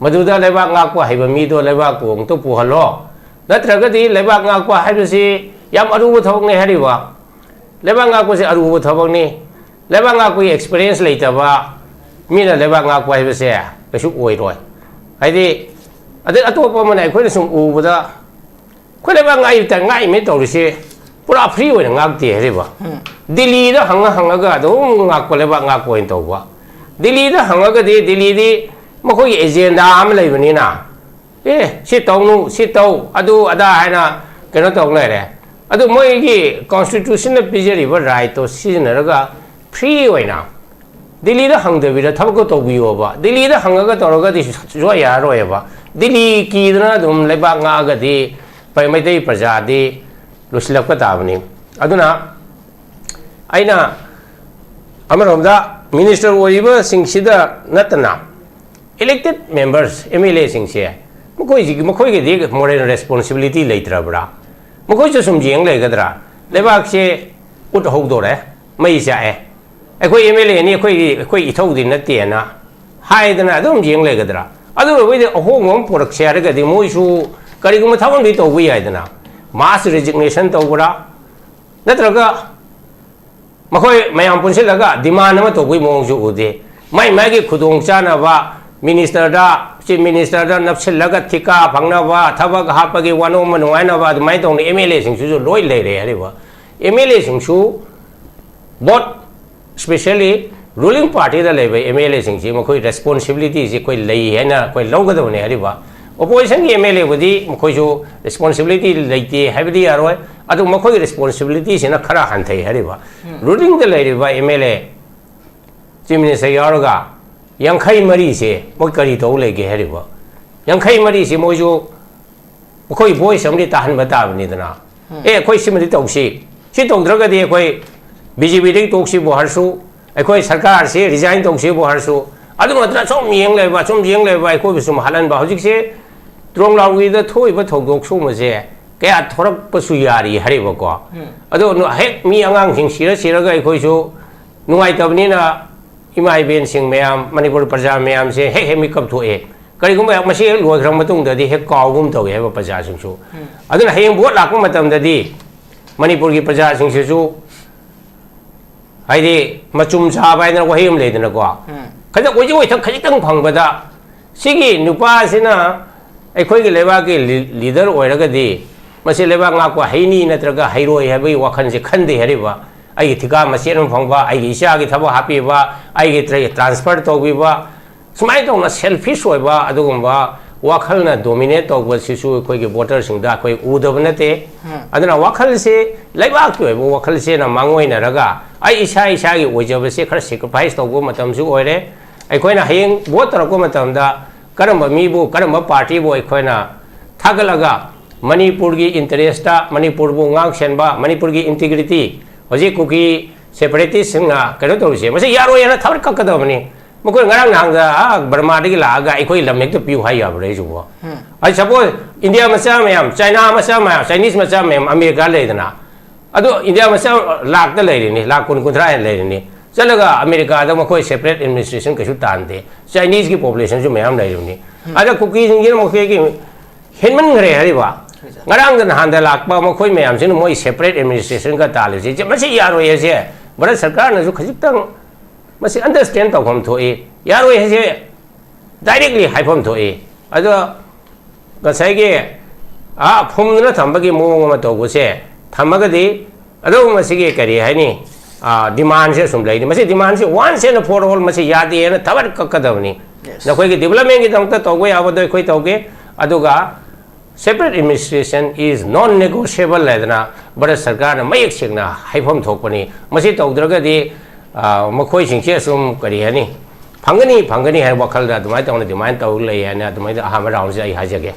Speaker 3: मदुदा लेबाक ngakpa हाइबा मीदो लेबाक पोंग तो पुहलो नत्रगदि लेबाक ngakpa हाइबसि याम अरुबो थबक ने हरिबा लेबाक ngakpa से अरुबो थबक ने लेबाक ngakpa एक्सपीरियंस लेतबा मीना लेबाक ngakpa हाइबसे कछु ओइरोय हाइदि अदे अतोप मने अखोइ सुम उबदा खोइ लेबाक ngai ta ngai me तौरिसे पूरा फ्री होय ngakते हरिबा दिल्ली दा हंगा दो ngakpa लेबाक ngakpa इन तौबा दिल्ली दा हंगा दि दिल्ली दि मखोइ एजेंडा आम लेबनिना ए सि तौनु सि तौ अदु अदा हाइना केनो तौ लेरे अदु मोइगी कॉन्स्टिट्यूशन ने पिजरिबा राइट तो सिजनरगा फ्री होइना दिल्ली दा हंगदबिरा थबको तौबियोबा दिल्ली दा हंगागा तौरगा दि जो यारोयबा दिल्ली कीदना दुम लेबा ngaगदि पैमैतै प्रजादि लुसलपका ताबनि अदुना आइना अमरोमदा मिनिस्टर ओइबा सिंगसिदा नतना इलेक्टेड मेंबर्स एमएलए सिंगसे मखोइगे दि मोरल रेस्पोंसिबिलिटी लेत्रबरा मखोइसु सुम जेंग लेगदरा लेबाक से उट हौदोरे मै जाए अखोइ एमएलए नि अखोइ इथौदि नतेना हाइदना अदुम जेंग लेगदरा अदु रोइदे अहोंगम पोरक शेरगदि मोइसु करिगुम थावन दि तौबि याइदना मास रेजिग्नेशन तौबरा नत्रगा मखोइ मयाम पुनसिलगा डिमांड अमा तौबि मोंगसु उदे mai mai gi khudong chana ba minister da chief minister da napsil laga thika phangna ba thabak hapagi wano manwai na ba mai tong MLA sing su loi le re ari ba MLA sing su both especially ruling party da le ba MLA sing ji ma khoi responsibility ji khoi lei hai na khoi log ga ne ari ba opposition ki MLA budi ma khoi jo responsibility leite hai bidi aroi adu ma khoi responsibility sina khara han thai ari ba ruling da le ba MLA chief minister yaroga Yankai Mari se, Mokari Dole Geheriva. Yankai Mari se Mojo Koi boy somebody Tahan Batab Nidana. A quite similar to she. She told Draga de Quay, BGB to Shibo Harsu, a quite Sarkar say, resigned to Shibo Harsu. I don't know some young level, some young level, I could be some Halan Bahuzik say, Drong out with the toy, but TOKCHOM say, Gat Torok Pasuyari, Harivaka. I don't know, heck me among things, Shiraga Kojo, no I Tabnina. Imai ben sing mayam Manipur Praja mayam se he mi kap thu e kari gum ma se loi khram matung da di he kaw gum to he ba praja sing su aduna heng bot lak matam da di Manipur gi praja sing su hai di machum cha bai na ko hem le dana ko khaja ko ji oi thak khaji tang phang ba da sigi nupa sina ai khoi gi leba gi leader oi ra ga di ma se leba nga ko heini na tra ga hairoi ha bai wakhan se khan de hari ba ai thika machine phangba ai isha gi thaba happy ba ai gi transfer to bi ba smai to na selfish oi ba adugumba wakhal na dominate to ba sisu koi gi voter sing da koi udab na te aduna wakhal se laibak to bo wakhal se na mangoi na raga ai isha gi ojab se khar sacrifice to go matam su oi re ai koi na heng voter ko matam da karamba mi bu karamba party bo ai koi na thagalaga Manipur gi interest ta Manipur bo ngang sen ba Manipur gi integrity Hoji kuki separatist na kano to se mase yaro yana thar ka ka da bani mo ko ngarang nang da Burma de la ga ikoi lamnek to piu hai ya bre ju bo ai suppose India masa mayam China masa mayam Chinese masa mayam America le dana ado India masa lak da le ni lak kun kun thra le ni chalaga America da mo ko separate administration ka su tan de Chinese ki population ju mayam le ni ada kuki jing mo ke ki henman ngare hari ba ngarang dan handa lak pa mo khoi mayam sin mo separate administration ka tal je masi yaro ye se bharat sarkar na ju khajik tang masi understand to khom tho e yaro ye se directly hai phom tho e ado ga sai ge a phom na thamba gi mo ma to go se thamaga di ado masi ge kari hai ni demand se sum lai ni masi demand se once and for all masi yadi na thabar ka kadam ni na khoi ge development gi dang ta to go ya ba do khoi to ge ado ga separate administration is non-negotiable ledna Bharat Sarkar na mayek singna haifam thokpani masi tawdraga di makhoi singche sum kari hani phangani hai wakhal da dumai tawna demand taw lei ana dumai da aham round se ai hajage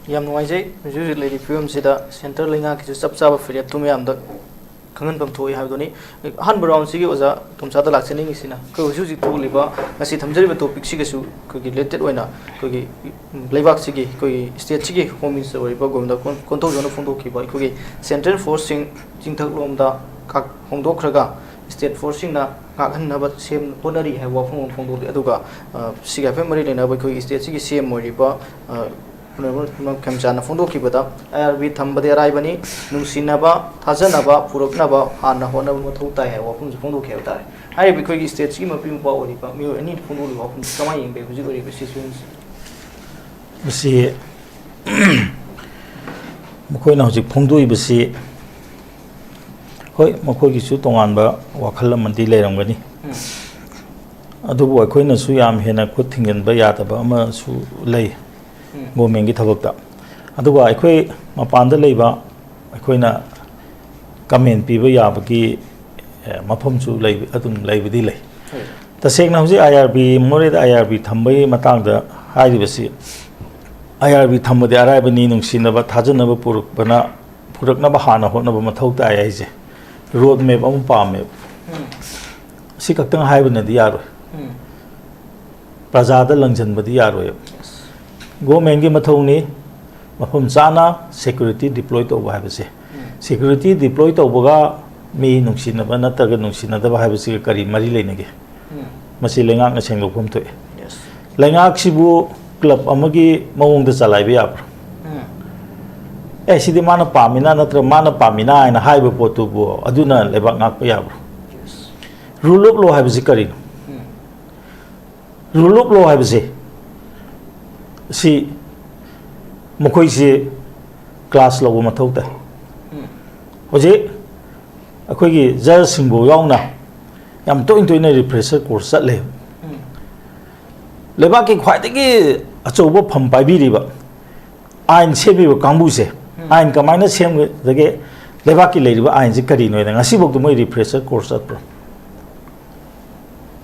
Speaker 1: yam noi jai ju lady PUYAM sida center lenga ki chap chap firiat tum yam da khangan bam thoi ha doni han brown si gi oza tumcha da laksani ngi sina ko ju ji tu liba ngasi thamjari ba topic si gesu ko gi related oina ko gi leibak si gi ko gi state si gi home minister ori ba gomda kon to jona phong do ki ba ko gi central forcing jingthak lom da ka hong do khraga state forcing na ka han na ba sem honari ha wa phong do aduga si ga family le na ba ko state si gi sem ori ba Kamchana Fundo Kibata, IRB Tambade Raibani, Nusinaba, Tazanaba, Puroknaba, Hana Hona Motota, Wapun Fundo Kelta. I because state scheme of Pimpa or any Fundo of Samayin, because you resistance.
Speaker 4: You see, Mokoina Pundu, you see, Hoi Mokoki Sutonamba, Wakalam and Delay Rangani. Adubo Koina Suyam Hena Kuting and Bayata Bama Su Lay. Government tabakta aduga aikoi mapanda leiba aikoina comment piba yabaki mafam chu lei adum leibidi lei tasengna hoji IRB more da IRB thambai matang da hairibasi IRB thamade araibani nungsinaba thajanaba purukbana puraknaba hana honaba mathau ta ai je road map am pame si kaktang haibana di yaro prajada langjanbadi yaro Government gi mathau ni mafum chana security deploy to ba habase security deploy to boga mi nungsina ba nataga nungsina da ba habase kari mari leinage masi lenga nga seng lokum to lenga sibu club amagi mawong da chalai bi ap sidi mana pamina natra mana pamina ina haiba potu bo aduna lebak ngak pa yab rule of law habase kari rule of law hai bse si mokoi si class lo ma thok ta hoje akhoi gi judge sing bo yaung na yam to into in refresher course sat le leba ki khwai de gi acho bo pham pai bi ri ba ain se bi ba kangbu se ain ka maina sem de ge leba ki le ri ba ain ji kari no da ngasi bok to moi refresher course sat pro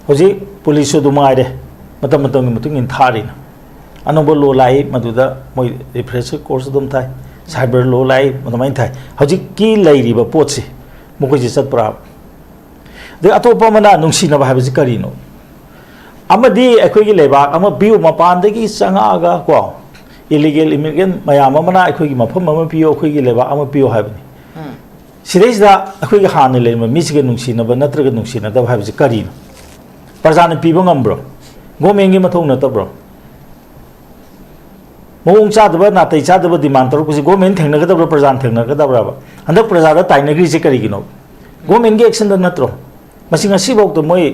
Speaker 4: hoje police do mai de matam matung in thari na anobo lo lai maduda moi refresher course dum thai cyber law lai matamai thai hoje ki lai ri ba pot se mokoi ji sat pra de atopa mana nungsi na ba ha ji kari no amadi akhoi gi leba ama biu mapan de gi sanga ga ko illegal immigrant mayam amana akhoi gi mafam ama piyo akhoi gi leba ama piyo ha bani sidais da akhoi gi han le ma mi sig nungsi na ba natra ga nungsi na da ha ji kari no parjana pibo ngambro gomen gi mathong na ta bro mong cha da ba na tai cha da ba demand tor ku si gomen thengna ga da bro parjan thengna ga da bra ba handak praja da tai na gri se kari gi no gomen gi action da natro masinga si bok to moi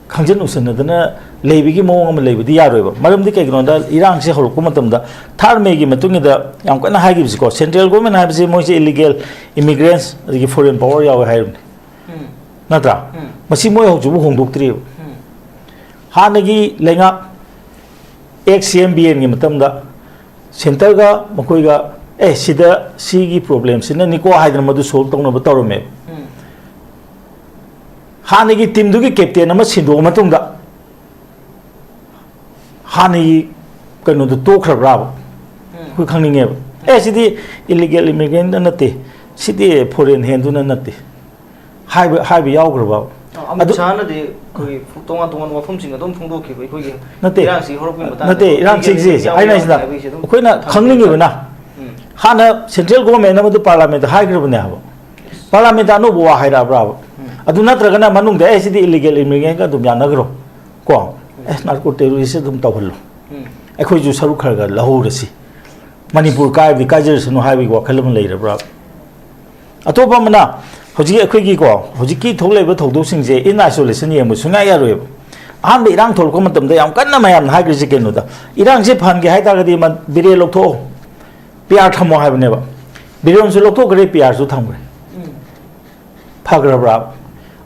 Speaker 4: khangjen usan na leibi gi mong am leibi di yaroi ba maram di kai gron da irang se hol ku matam da thar me gi matung da yam kana ha gi ko central government ha bi moi se illegal immigrants gi foreign power ya wa hai natra masi moi ho ju hong dok tri ha na gi lenga XCMBN gi matam da center ga makoi ga sida si gi problem sin ni ko ha da madu solve tong na ba tor me हाने की team दुगी captain अमा सिंदो मतुंग दा हाने की कनो दो टोखरब्रा कोई खंगनिंगे सिदी illegal immigrant नते सिदी foreign hand न नते हाइबे यावग्रबा
Speaker 1: अदु चाना दे कोई तोंगा तोंगा मफम सिंग अदुम फोंदोखि कोई
Speaker 4: नते
Speaker 1: इरांग सि हरपि मता
Speaker 4: नते इरांग सिंग से आइना सिदा कोइना खंगनिंगे बना हाना सेंट्रल गवर्नमेंट अमदु पार्लियामेंट हाइग्रबने हाबो पार्लियामेंट अनु बुवा हाइराब्रा अदु नत्रगना मनुंग दे एसिदी इलीगल इमिग्रेंट का दुम यानगरो को नार्को टेररिस्ट दुम तवहलो एखोय जु सरु खरगा लहोरसी मणिपुर काय बि काजर सनु हाबि को खलम लेरब्रा अतोपा मना होजि एखोय gi को होजि की थोलेबा थौदो सिंजे इन आइसोलेशन येम सुंगा यारोय आम इरांग थोलको मतम द याम कन्ना मयाम हाग्रि जे केनो दा इरांग जे फान गे हाइता गदि मन बिरे लोथो पियार थमो हाबनेबा बिरोन से लोथो गरे पियार सु थमग्रे फाग्रब्रा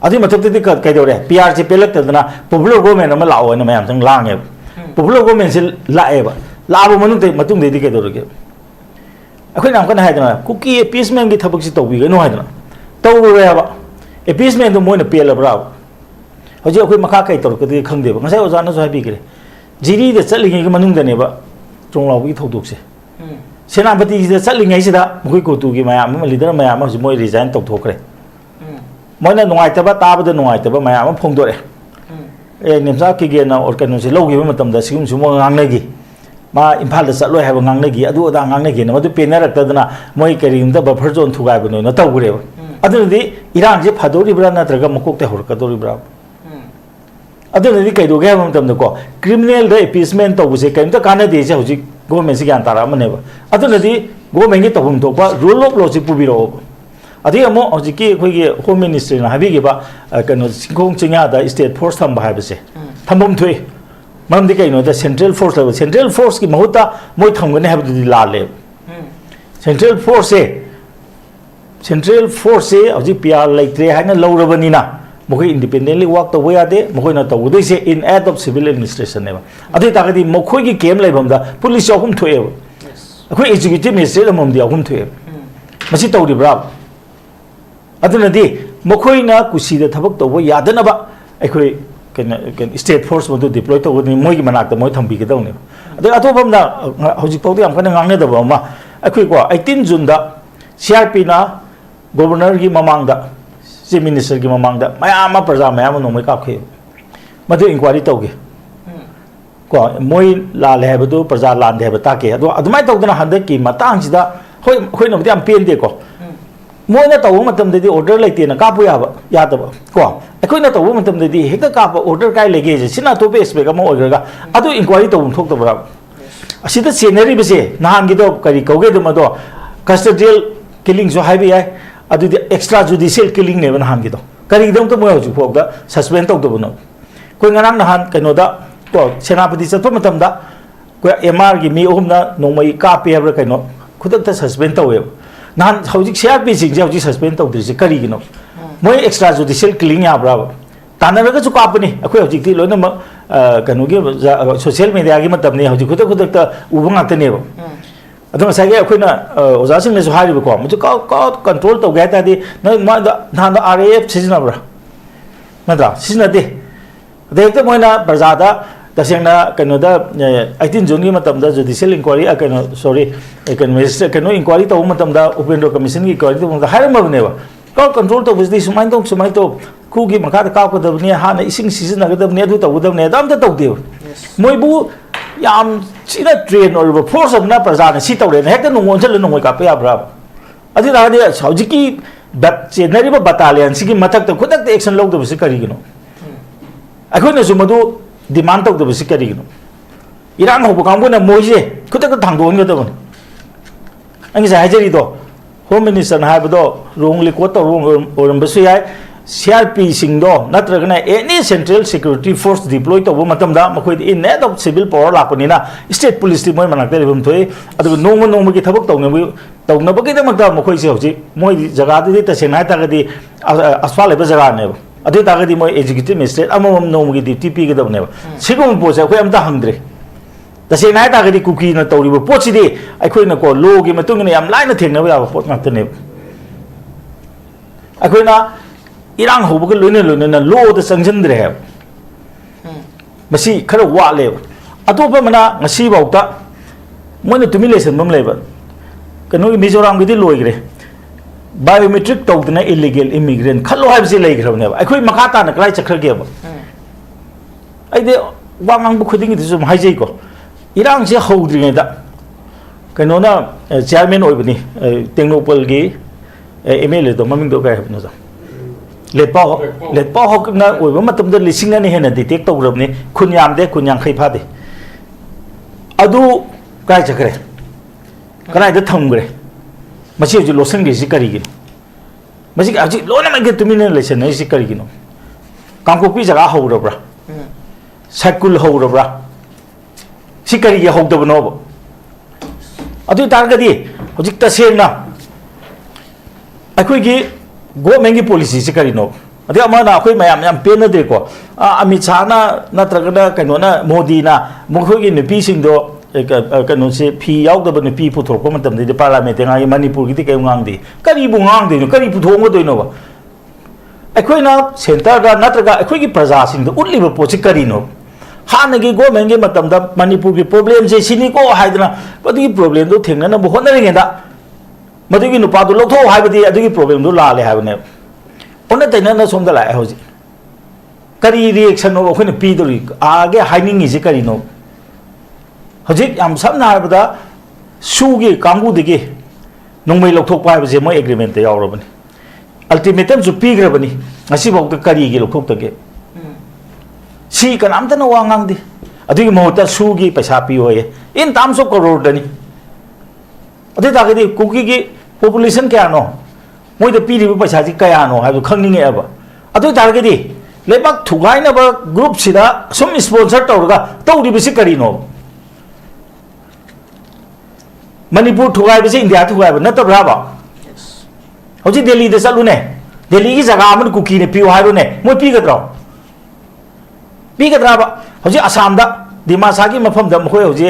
Speaker 4: अभी मतलब कईदौरे पीआर से पेलक्तना पॉपुलर गवर्नमेंट अमा लाओ ना मैम संग लांगे पॉपुलर गवर्नमेंट से लाएबा लाबो मनुंग कईदौरगे अखोय नाम कना हाइदना कुकी एपीसमेंट की थबक से तौबिगनो हाइदना तौरोरेबा एपीसमेंट दो मोइना पेलब्रा हजि अखोय मखा कई तौरकदि खंगदेबा ngasai ओजाना जो हाबिगरे जिरी दे चलिगे की मनुंग दनेबा चोंगलाबी थौदोकसे सेनापति से चलिगे सिदा मखोय कोतु की मयाम लीडर मयाम हजि मोय रिजाइन तौथोकरे मोना नुआइतबा ताबदा नुआइतबा मयाम फोंदोरे निमसा किगेना और कनो से लौगिबा मतमदा सिगुम सुमो ngangnagi मा इम्फाल दा चलो हाबा ngangnagi adu ada ngangnagi na madu penaraktadana moi karimda buffer zone thugai bano na tawgureba adunadi irang je phadoribra natraga mukokte horkadoribra adunadi kaidoge habam matamda ko criminal da appeasement tawbuse kaimta kana de je hoji government se gyan tara amaneba adunadi government gi tawum tokpa rule of law se pubiro अभी Amo हजिकी अखोगी home ministry ना हाबिगिबा कनो सिंगोंग चिंगा दा state force थंबा हाबसे थंबम Thuy मरमदि कइनो दा central force की महुता मोय थंगने हाबदि लाले central force से हजि पियार लाइत्रे हाइना लौरबनिना मखोय इंडिपेंडेंटली वर्क तव यादे मखोयना तवदि से in aid of civil administration नेबा अदि तागदि मखोयगी केम लाइबमदा पुलिस अहुम थुएब अखोय एग्जीक्यूटिव मिनिस्ट्री अममदि अहुम थुएब मसि तौदिब्रा अदुनदी मखोयना कुसीदा थबक तव यादनबा अखोय स्टेट फोर्स मदु डिप्लॉय तवनि मोयगी मनाक्ता मोय थंबिगदौने अदु अतोबमना हौजिक पौदि याम कना ngangnedaba ma अखोय को 18 जून दा सीआरपी ना गवर्नर की ममांगदा चीफ मिनिस्टर की ममांगदा मयाम प्रजा मयाम नोमै काखे मदु इंक्वायरी तौगे को मोय लाले हेबदु प्रजा लांदे हेब ताके अदु अदुमाय तौदना हंदक की मतांगसिदा होय होय नबदि याम पेंदे को मोयना तव मतमदि ऑर्डर लेतेना कापु यादब को अखोयना तव मतमदि हेक्ता काप ऑर्डर काय लेगे जे सिना तो एस्पेक्ट अमा ओइगरगा अदु इंक्वायरी तव थोक्तबरा असिदा सेनरी बसे नहान गिदो करी कौगे दमदो कस्टडियल किलिंग जो हाइबे याय अदुदि एक्स्ट्रा जुडिशियल किलिंग नेबन नहान गिदो करी दम तो मोय हजु फोगदा सस्पेंड तौदबनो कोई ngarang nahan kainoda ko senapati chatpa matamda ko MR gi mi ohumna nongmai ka pe habra kaino khudakta suspend tawe nahan hojik CRP sing je hojik suspend tawdri se kari gino moi extrajudicial killing ya bra tanaraga chu kapani akhoi hojik ti loina ma kaino gi social media gi matamni hojik khudakta ubu ngakta ne ba adong sa ge akhoi oja sing ne su hari ko mu ka control taw ga ta di na ma na RAF sijna bra na da sijna de देखते Moina प्रजादा तसेंगना कनोदा 18 जून की मतमदा judicial inquiry कनो sorry कनो inquiry तो मतमदा Upendra commission की inquiry तो higher मबनेबा का control तो बिजली सुमाइन तो कू की मखा का कदबनी हाना इसिंग सीजन नगदबनी अदु तौदबनी अदम त तौदेव मोइबु याम सिना ट्रेन और फोर्स ऑफ ना प्रजा ने सी तौरे हेक्ट नोंगोन चल नोंगोय का पे आब्रा अदि रादे हौजिकी चेनरी बटालियन सिगी मथक त खुदक एक्शन लौदबसे करिगिनो अखोना जुमदु डिमांड तौदबसे करिगिनो इरांग होब कांगुना मोइजे खुदक थांगदोनगदबन अंगी हाइजरी दो होम मिनिस्टर हाइबदो रोंगली कोट ओरमबसु याय CRP सिंगदो नत्रगना any central security force deploy तौब मतमदा मखोय in aid of civil power लापनिना स्टेट पुलिस टी मोय मनाकते रिबम थोय अदु नोंग की थबक तौनबगी दमकदा मखोय से होजि मोय जगह दि तसेना तागदि अस्फाल लेब जगह ने अदु तागदि मोय एग्जीक्यूटिव मजिस्ट्रेट अमम नोंग की ड्यूटी पीगदबने सिगम पोसे अखोय अमता हंगद्रे तसेना तागदि कुकी न तौरिब पोचिदि अखोयना को लो की मतुंगने याम लाइना थेंगनब याब पोत ngakne अखोयना इरांग होबग लोइने लोइने लो द संजंद्रे है मसी खर वाले अतोप मना ngasi बाउता मोने तुमि लेसन मम लेबा कनो मिजोराम गिदि लोइग्रे बायोमेट्रिक तौदना इलीगल इमिग्रेंट खलो हाइबसे लेग्रबने अखोय मखाता न क्राइ चखरगे आइदे वांगांग खुदिंग दिसु हाइजै को इरांग से हौद्रिङैदा कनोना चेयरमैन ओइबनी टेक्नोपल गी MLA दो ममिंग दो काय हबनो जा लेटपाव हकना ओइबा मतम द लिसिंग ने हेना डिटेक्ट तौरबने खुन्याम दे खुन्यां खै फादे अदु काय चखरे कनाय द थमग्रे मसी जु लोसन गे सि करिगिन मसी अजि लोना मगे तुमिने लेसन नै सि करिगिनो कांकोपी जगा हौरब्रा साइकुल हौरब्रा सि करिगे हौदबनो अदु तारगदि हजिक तसेना अखोइगी गवर्नमेंट की पॉलिसी से करिनो अदे अमना अखोइ मयाम याम पेन दे को अमित शाह ना नत्रगना कनोना मोदी ना मखोइगी नुपी सिंगदो कनो से फी याउदब नुपी पुथोरप मतम दे पार्लियामेंट ngai manipur gi के ngang करी बुंगांग दे करी पुथोंग दोइनो अखोइना सेंटर दा नत्रगा अखोइगी प्रजा सिंगदो उटलिब पोचि करिनो हानगी गवर्नमेंट के मतम दा मणिपुर की प्रॉब्लम से सिनी को हाइदना पदि प्रॉब्लम दो थेंगना होनरिगेदा मदुगी नुपादु लौथो हाइबदी अदुगी प्रॉब्लम दो लाले हाइबने ओन तैना सोमदा लाए होजि करी रिएक्शन नो अखोइना पीदोरी आगे हाइनिंग इजे करिनो होजि याम सबना हाइबदा सुगी कांगुदिगी नोंमै लौथोकपा हाइबजे मोय एग्रीमेंट ते यावरबनी अल्टीमेटम जु पीग्रबनी ngasi bawta करिगी लौथोकतगे सी कनामतना वांगांगदि अदुगी महता सुगी पैसा पियोये इन टर्म्स ऑफ करोड़ दनी अदे तागदि कुकी की पॉपुलेशन क्या नो मोइद पीरिबो पैसा जी कया नो हाबो खंगनिंगे अब अदु तागदि लेबाक थुगाइनबा ग्रुप सिदा सम स्पॉन्सर तौरगा तौरिबसि करिनो मणिपुर थुगाइबसि इंडिया थुगाइबा नतब्राबा हौजि दिल्ली दे चलुने दिल्ली की जगह अमन कुकी ने पियो हाइरोने मोइ पीगद्राबा हौजि आसाम दा दिमासा की मफम द मखोय हौजि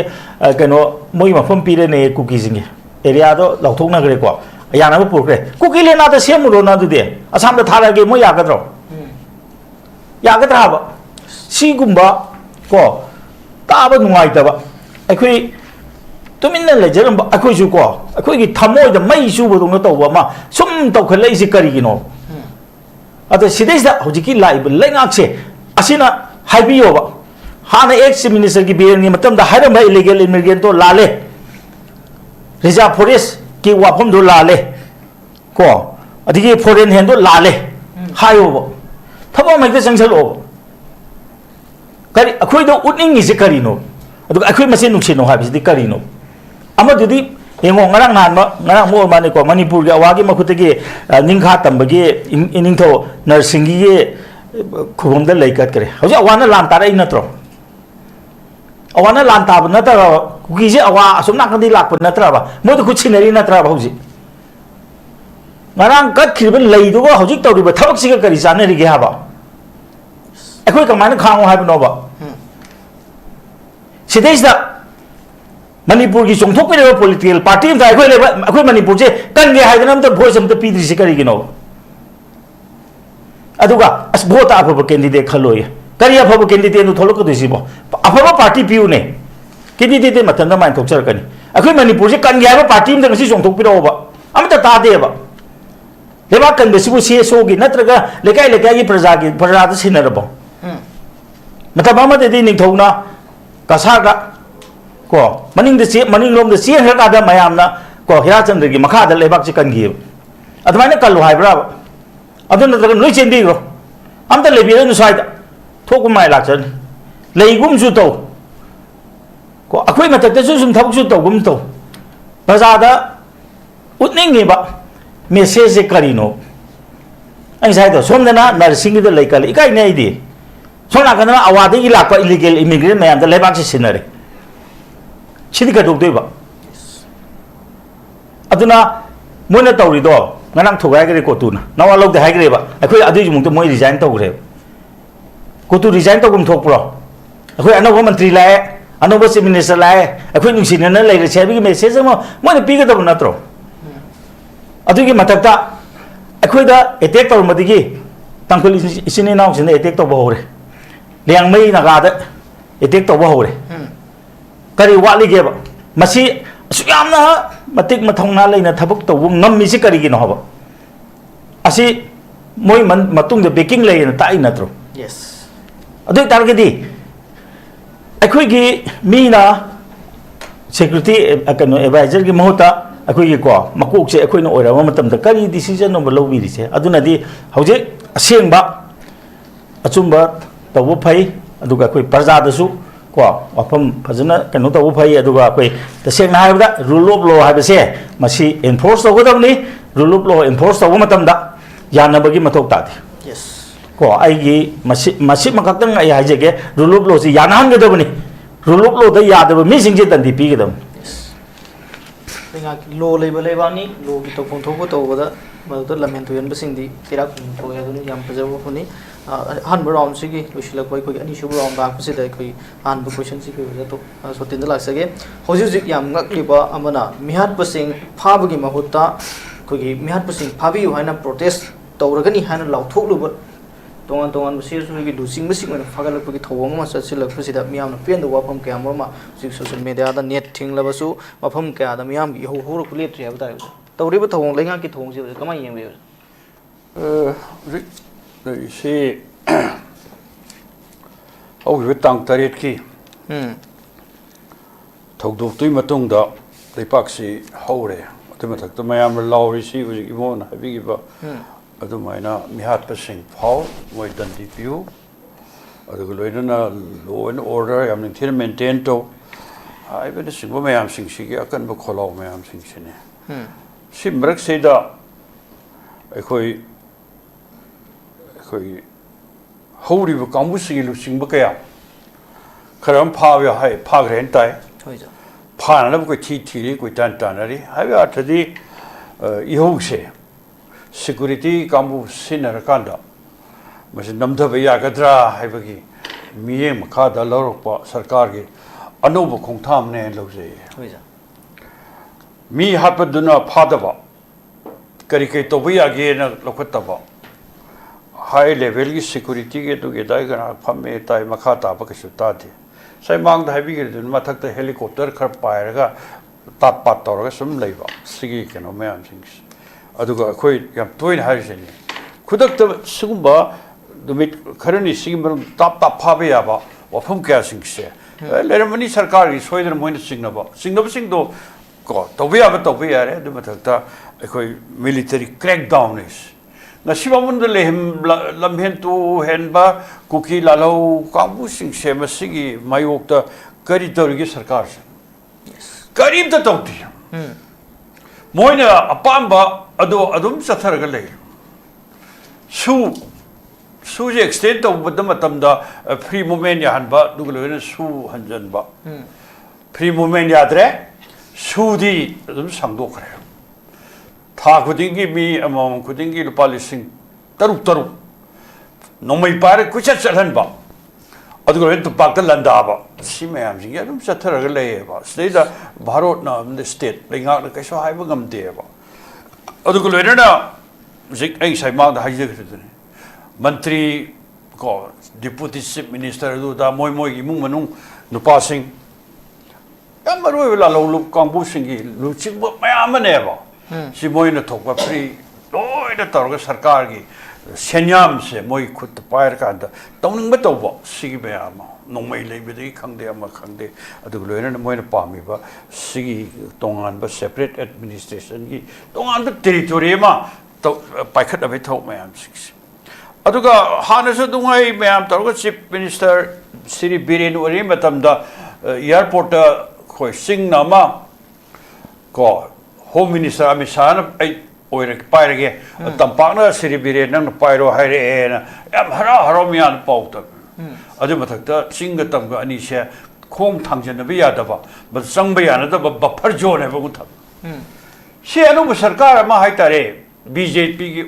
Speaker 4: कनो मोइ मफम पीरेने कुकी सिंगे एरिया दो लौथोकनाग्रे को यानाबो पुरख्रे कुकी लेना द सेमुरो ना दुदे आसाम द थारागे मोइ यागद्राबा सिगुम्बा को ताबा नुंगाइतबा अखोइ तुमिन्ना लेजरम अखोइसु को अखोइगी थमोय द मई सुबदोंग तौबा मा सुम तौखलैसि करिगिनो अत सिदैसा हौजिकी लाइब लेंगाक्से असिना हाइबियोबा हाना एक्स मिनिस्टर की बियरनी मतम द हाइरम इलीगल इमिग्रेंट तो लाले रिजर्व फॉरेस्ट की वाफम दो लाले को अदिगी फॉरेन हैंड दो लाले हायोबो थबो मैते संगसलो करी अखोइ दो उटनिंग इसे करिनो अदु अखोइ मसे नुक्सिनो हाबिसदि करिनो अमदुदि येंगो ngarang mo mane ko manipur ga wagi makhutegi ningkha tambagi iningtho narsingi ge खुबम द लेकत करे हजे अवाना लान तारे नत्रो अवाना लान ताब नतरा कुकी जे अवा असम नाकदी लाप नतराबा मोद कुछ सिनरी नतराबा हजे ngarang kat khirben leidu go hojik tawriba thabak siga kari janari ge haba ekoi kamana khango haibu no ba sidaisda manipur gi chongthok pe political party da ekoi leba ekoi manipur je kan ge haidana am ta voice am ta pidri sikari gi no aduga as vote aphaba candidate khaloi kari aphaba candidate nu tholok du sibo aphaba party piu ne candidate matanda man thokchar kani ekoi manipur je kan ge haiba party am da ngasi chongthok pi ro ba am ta ta de ba लेबा कन बेसिबु CSO गी नत्रगा लेकाई लेकाई की प्रजा the सिनरबो मतलब अमदे दि निथौना कसागा को मनिंग the C मनिंग loam the सी हका the मयामना को हिराचंद्र गी मखा द लेबाक च कन गी अदमाने कल्लु हाइब्रा अदु नत्रगा लोइ चेंदी रो अम द लेबि नु साइड थोकु माइ लाचन लेगुम जु तो को अखोइ मत त सुम थबक सु तो गुम तो प्रजा द उतनिंग बा मेसेज से करीनो आई साइड तो सोमदना नर्सिंग द लेकल इकाई नै दि सोना कना अवादे इ लाप इलीगल इमिग्रेंट मयाम द लेबाक से सिनरे छिदि का दोक देबा अदुना मोना तौरी दो ngana thogai gre kotuna nawa lok de haigre ba akhoi adu jumung to moi resign to gre kotu resign to gum thok pro akhoi anoba mantri lae anoba chief minister lae akhoi nungsin na lai re chebi message mo moi pi ga do na tro अदुगी मतकता अखोइदा attack तौर मदिगी तंखुल Isini now सिने attack तौब होरे लेंगमई नगाद attack तौब होरे करी वाली गेब मसी असुयामना मतिक मथौना लेना थबक तौब ngममिसि करिगिनो हबो असि मोय मतुंग दे बेकिंग लेना ताइ नत्रो
Speaker 1: यस
Speaker 4: अदु तारगेदी अखोइगी मीना सिक्युरिटी कनो एडवाइजर की महता अखोई को मकोक से अखोई न ओरा मतम द करी डिसीजन नो लौबी रिसे अदुनदी हौजे असेंबा अचुंबा तबो फई अदुगा अखोई प्रजा दसु को वफम फजना कनो तबो फई अदुगा अखोई तसेंग हाइबदा रूल ऑफ लॉ हाइबसे मसी एनफोर्स तौगदबनी रूल ऑफ लॉ एनफोर्स तौब मतम दा यानबगी मथोक तादे
Speaker 1: यस
Speaker 4: को आइगी मसी मकतंग आई हाइजेगे रूल ऑफ लॉ से यानहनगदबनी रूल ऑफ लॉ द यादब मी सिंजे तंदी पीगदम
Speaker 1: लो लेबानी लो की तो फोंथोको तौबदा मदद लमेन तो यनबसिंदी तेरा को यादुनी याम फजब फुनी हन राउंड सिगी लोसिलक कोई कोई अनि सुब राउंड बाक पसिदा कोई आन बु क्वेश्चन सि कोई तो सोतिन लासगे होजुजिक याम ngakliba amana मिहात पसिंग फाबगी महुता कोई मिहात पसिंग फाबी हाइना प्रोटेस्ट तौरगनी हाइना लाउथोकलुब तोंगान तोंगान बसिरसुगी लुसिंग बसिंग मन फागलकपगी थौवंग मा ससिलकपसिदा मियामना पेन द वाफम कयाम मा जिक सोशल मीडिया दा नेट थिंगलबसु मफम कया दा मियाम गी हो कुलेट्रि हबदा तौरिब थौवंग लेंगा की थौवंग जे कमाय येंबे
Speaker 2: से हौबे तांग तरेट की थौदोक्तुई मतुंग दा लेपाकसि हौरे अतु मथक्ता मयाम लाउरिसि उजि इमोन हाबिगिबा अदुमाइना मिहात पसिंग फाउ मोय दंदी पिउ अदुग लोइना लॉ एंड ऑर्डर याम निथिर मेंटेन तो आइबने सिंगो मयाम सिंगसिगे अकन ब खोलाव मयाम सिंगसिने सिमरक सेदा अखोई हौरिब कांबुसिगे लुसिंग बकया खरम फावे हाय फाग्रेन ताई
Speaker 1: होइजा
Speaker 2: फाना कोई थी कोई तान तानरी हाय अर्थदि इहौसे सिक्योरिटी कांबु सिनरकांदा मसे नमधब यागद्रा हाइबगी मिये मखादा लौरपा सरकार के अनोब खोंथामने लौजे
Speaker 1: होइजा
Speaker 2: मी हापदुना फादबा करी कई तोबी आगे न लखतबा हाई लेवल की सिक्योरिटी के तो गेदाई गना फमे ताई मखा ताबा के सुता थे सै मांग दा हाइबी के दुन मथक त हेलीकॉप्टर खर पायरगा ताप पात तौरगा सुम लैबा सिगी केनो मयाम सिंग अदुगा अखोई याम तोइन हारिसेनी खुदक त सुगुंबा दुमित खरनी सिगिम ताप ताप फाबे याबा वफम क्या सिंगसे लेरमनी सरकार की सोइदर मोइन सिंगनबा सिंगदो को तोबे यारे दु मथकता अखोई मिलिटरी क्रैक डाउन इस नसिबामुंद लेहम लमहेन तो हेनबा कुकी लालो कांबु सिंगसे मसिगी मायोक्ता करी तौरगी सरकार से करीब त तौती मोइना अपांबा अदो अदुम चथरगा ले सूजे एक्सटेंड तो फ्री मूवमेंट याहनबा दुगलोइन सू हंजनबा फ्री मूवमेंट यादरे सूदी अदुम संगदोखरे था खुदिंगी मी अमम खुदिंगी लुपा लिसिंग तरुक तरुक नोमई पारे कुछ चलहनबा अदुगलोइन तो पाक लंदाबा सी मयाम सिंग अदुम चथरग लेबा स्टेज भारत ना स्टेट लेंगा कैसो हाइबा गमदेबा अदुगलोइन ना जिक ऐ साइमा दा हाइजगदने मंत्री को डिप्टी चीफ मिनिस्टर दा मोय मोय की मुंग मनुंग नुपा सिंह याम मरोय ला लो कांगबु सिंगी लुचिब मयाम नेबा सी मोय न थोक फ्री लोय द तौर सरकार की सेन्याम से मोय खुद पायर का तौनिंग बतौबा सिगी मयाम नोंमै लेबदि खंगदे अमा खंगदे अदु लोयन मोय न पामीबा सिगी तोंगान ब सेपरेट एडमिनिस्ट्रेशन की तोंगान द टेरिटोरी मा तो पाइखत अबे थोक मयाम सिक्स अदुगा हानस दुंगाई मयाम तौर चीफ मिनिस्टर श्री बीरेन ओरी मतमदा एयरपोर्ट खोय सिंग नामा को होम मिनिस्टर अमित शाह आई ओइर पाइरगे तंपाकना श्री बीरेन नंग पाइरो हाइरे याम हरा हरो मियान पाउत अदु मथकता सिंग तमगा अनि से खोम थांजन बि यादबा ब संग यानदब बफर जोन है बगु थब से अनु सरकार मा हाइतारे बीजेपी की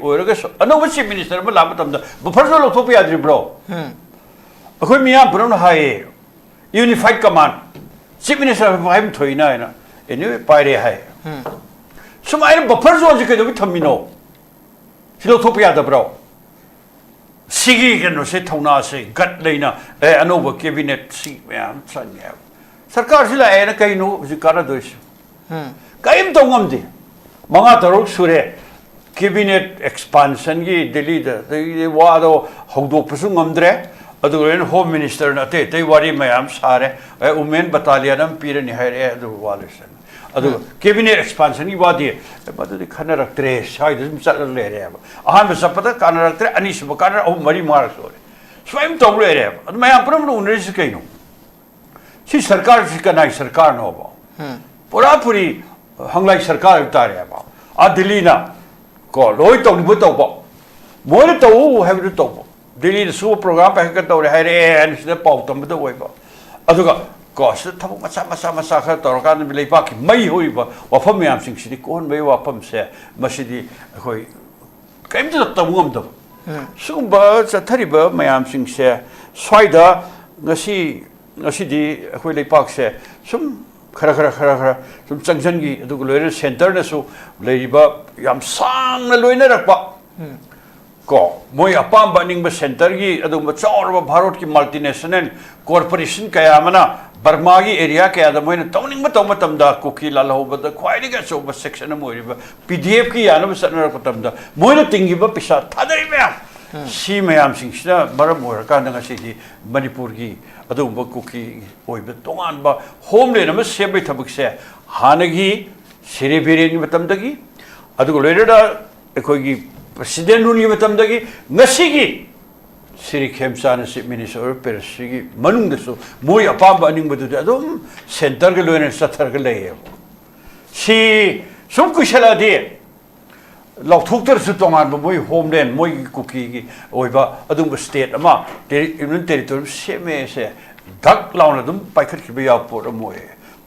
Speaker 2: अनौब चीफ मिनिस्टर में लाभ बफर जो लौथोप याद्रिब्रो अखोई मियां पुरन हाय यूनिफाइड कमांड चीफ मिनिस्टर हाइम थोइना है ना एनी पाइरे हाय सुमाइर बफर जोन जे कदो थमिनो लौथोप यादब्रो सिगी कनो से थौना से गट लेना ए अनौब कैबिनेट सी म्याम सन्या सरकार सिला एना कइनो जिकारा दोइस काइम तोंगमदे मंगा तरुक सुरे कैबिनेट एक्सपांशन की दिल्ली वादो हौदोपसु ngमद्रे अदुगरेन होम मिनिस्टर न ते वारी मयाम सारे वुमेन बटालियन हम पीरनि हायरे अदु वालेसन अदु कैबिनेट एक्सपांशन की वादी बदुदि खनरक्त्रे साइदम चल लेरे अहान सपदा कानरक्त्रे अनिसब कानर अहु मरी मार सोरे स्वयं तौलेरे अदु मयाम पुरम उनरिस कइनो सी सरकार सिकनाई सरकार नोबो पूरा पूरी हंगलाई सरकार उतारे बा आ दिल्ली ना को लोई तो निबो तो बो मोर तो हैव तो बो दिल्ली सु प्रोग्राम पे का तो है रे एन से पाउ तो मदो वय बो अदुगा को से थब मसा खा तो का ले पा की मई होई बो वफम याम सिंग सिदी कोन बे वफम से मसिदी कोई कैम तो तमुम दो सुम बा चथरी बा मयाम सिंग से स्वाइदा ngasi अखोई ले पाक से सुम खरा सुम चंगजनगी अदुग लोयर सेंटर ने सु लेबा याम सांग लोइना रखबा को मोय अपाम बनिंग ब सेंटर की अदुग चौरब भारत की मल्टीनेशनल कॉर्पोरेशन कया मना बर्मा की एरिया कया द मोय तौनिंग तम तमदा कुकी लालहोब द ख्वाइदि ग सोब सेक्शन मोरिबा पीडीएफ की यानब सनर पतमदा मोय तिंगी ब पिसा थादरी मैम सी मैम सिंगसिना मरम होर का ngasi मणिपुर की अदुब कुकी ओइब तोंगान बा होमलेन म सेबै थबक से हानगी सिरेबिरेनि मतमदगी अदुग लोइरदा एखोगी प्रेसिडेंट रुनी मतमदगी ngasiगी श्री खेमचान चीफ मिनिस्टर पेरसिगी मनुंगदसु मोय अपाम अनिंग बदु अदुम सेंटर के लोइने सथर के लेय सी सुम कुशलादि लौथोक्तर सु तोंगान मोय होमलैंड मोय कुकी की ओइबा अदुम स्टेट अमा यूनियन टेरिटोरी सेमे से धक लाउन अदुम पाइखत की बिया पोर मोय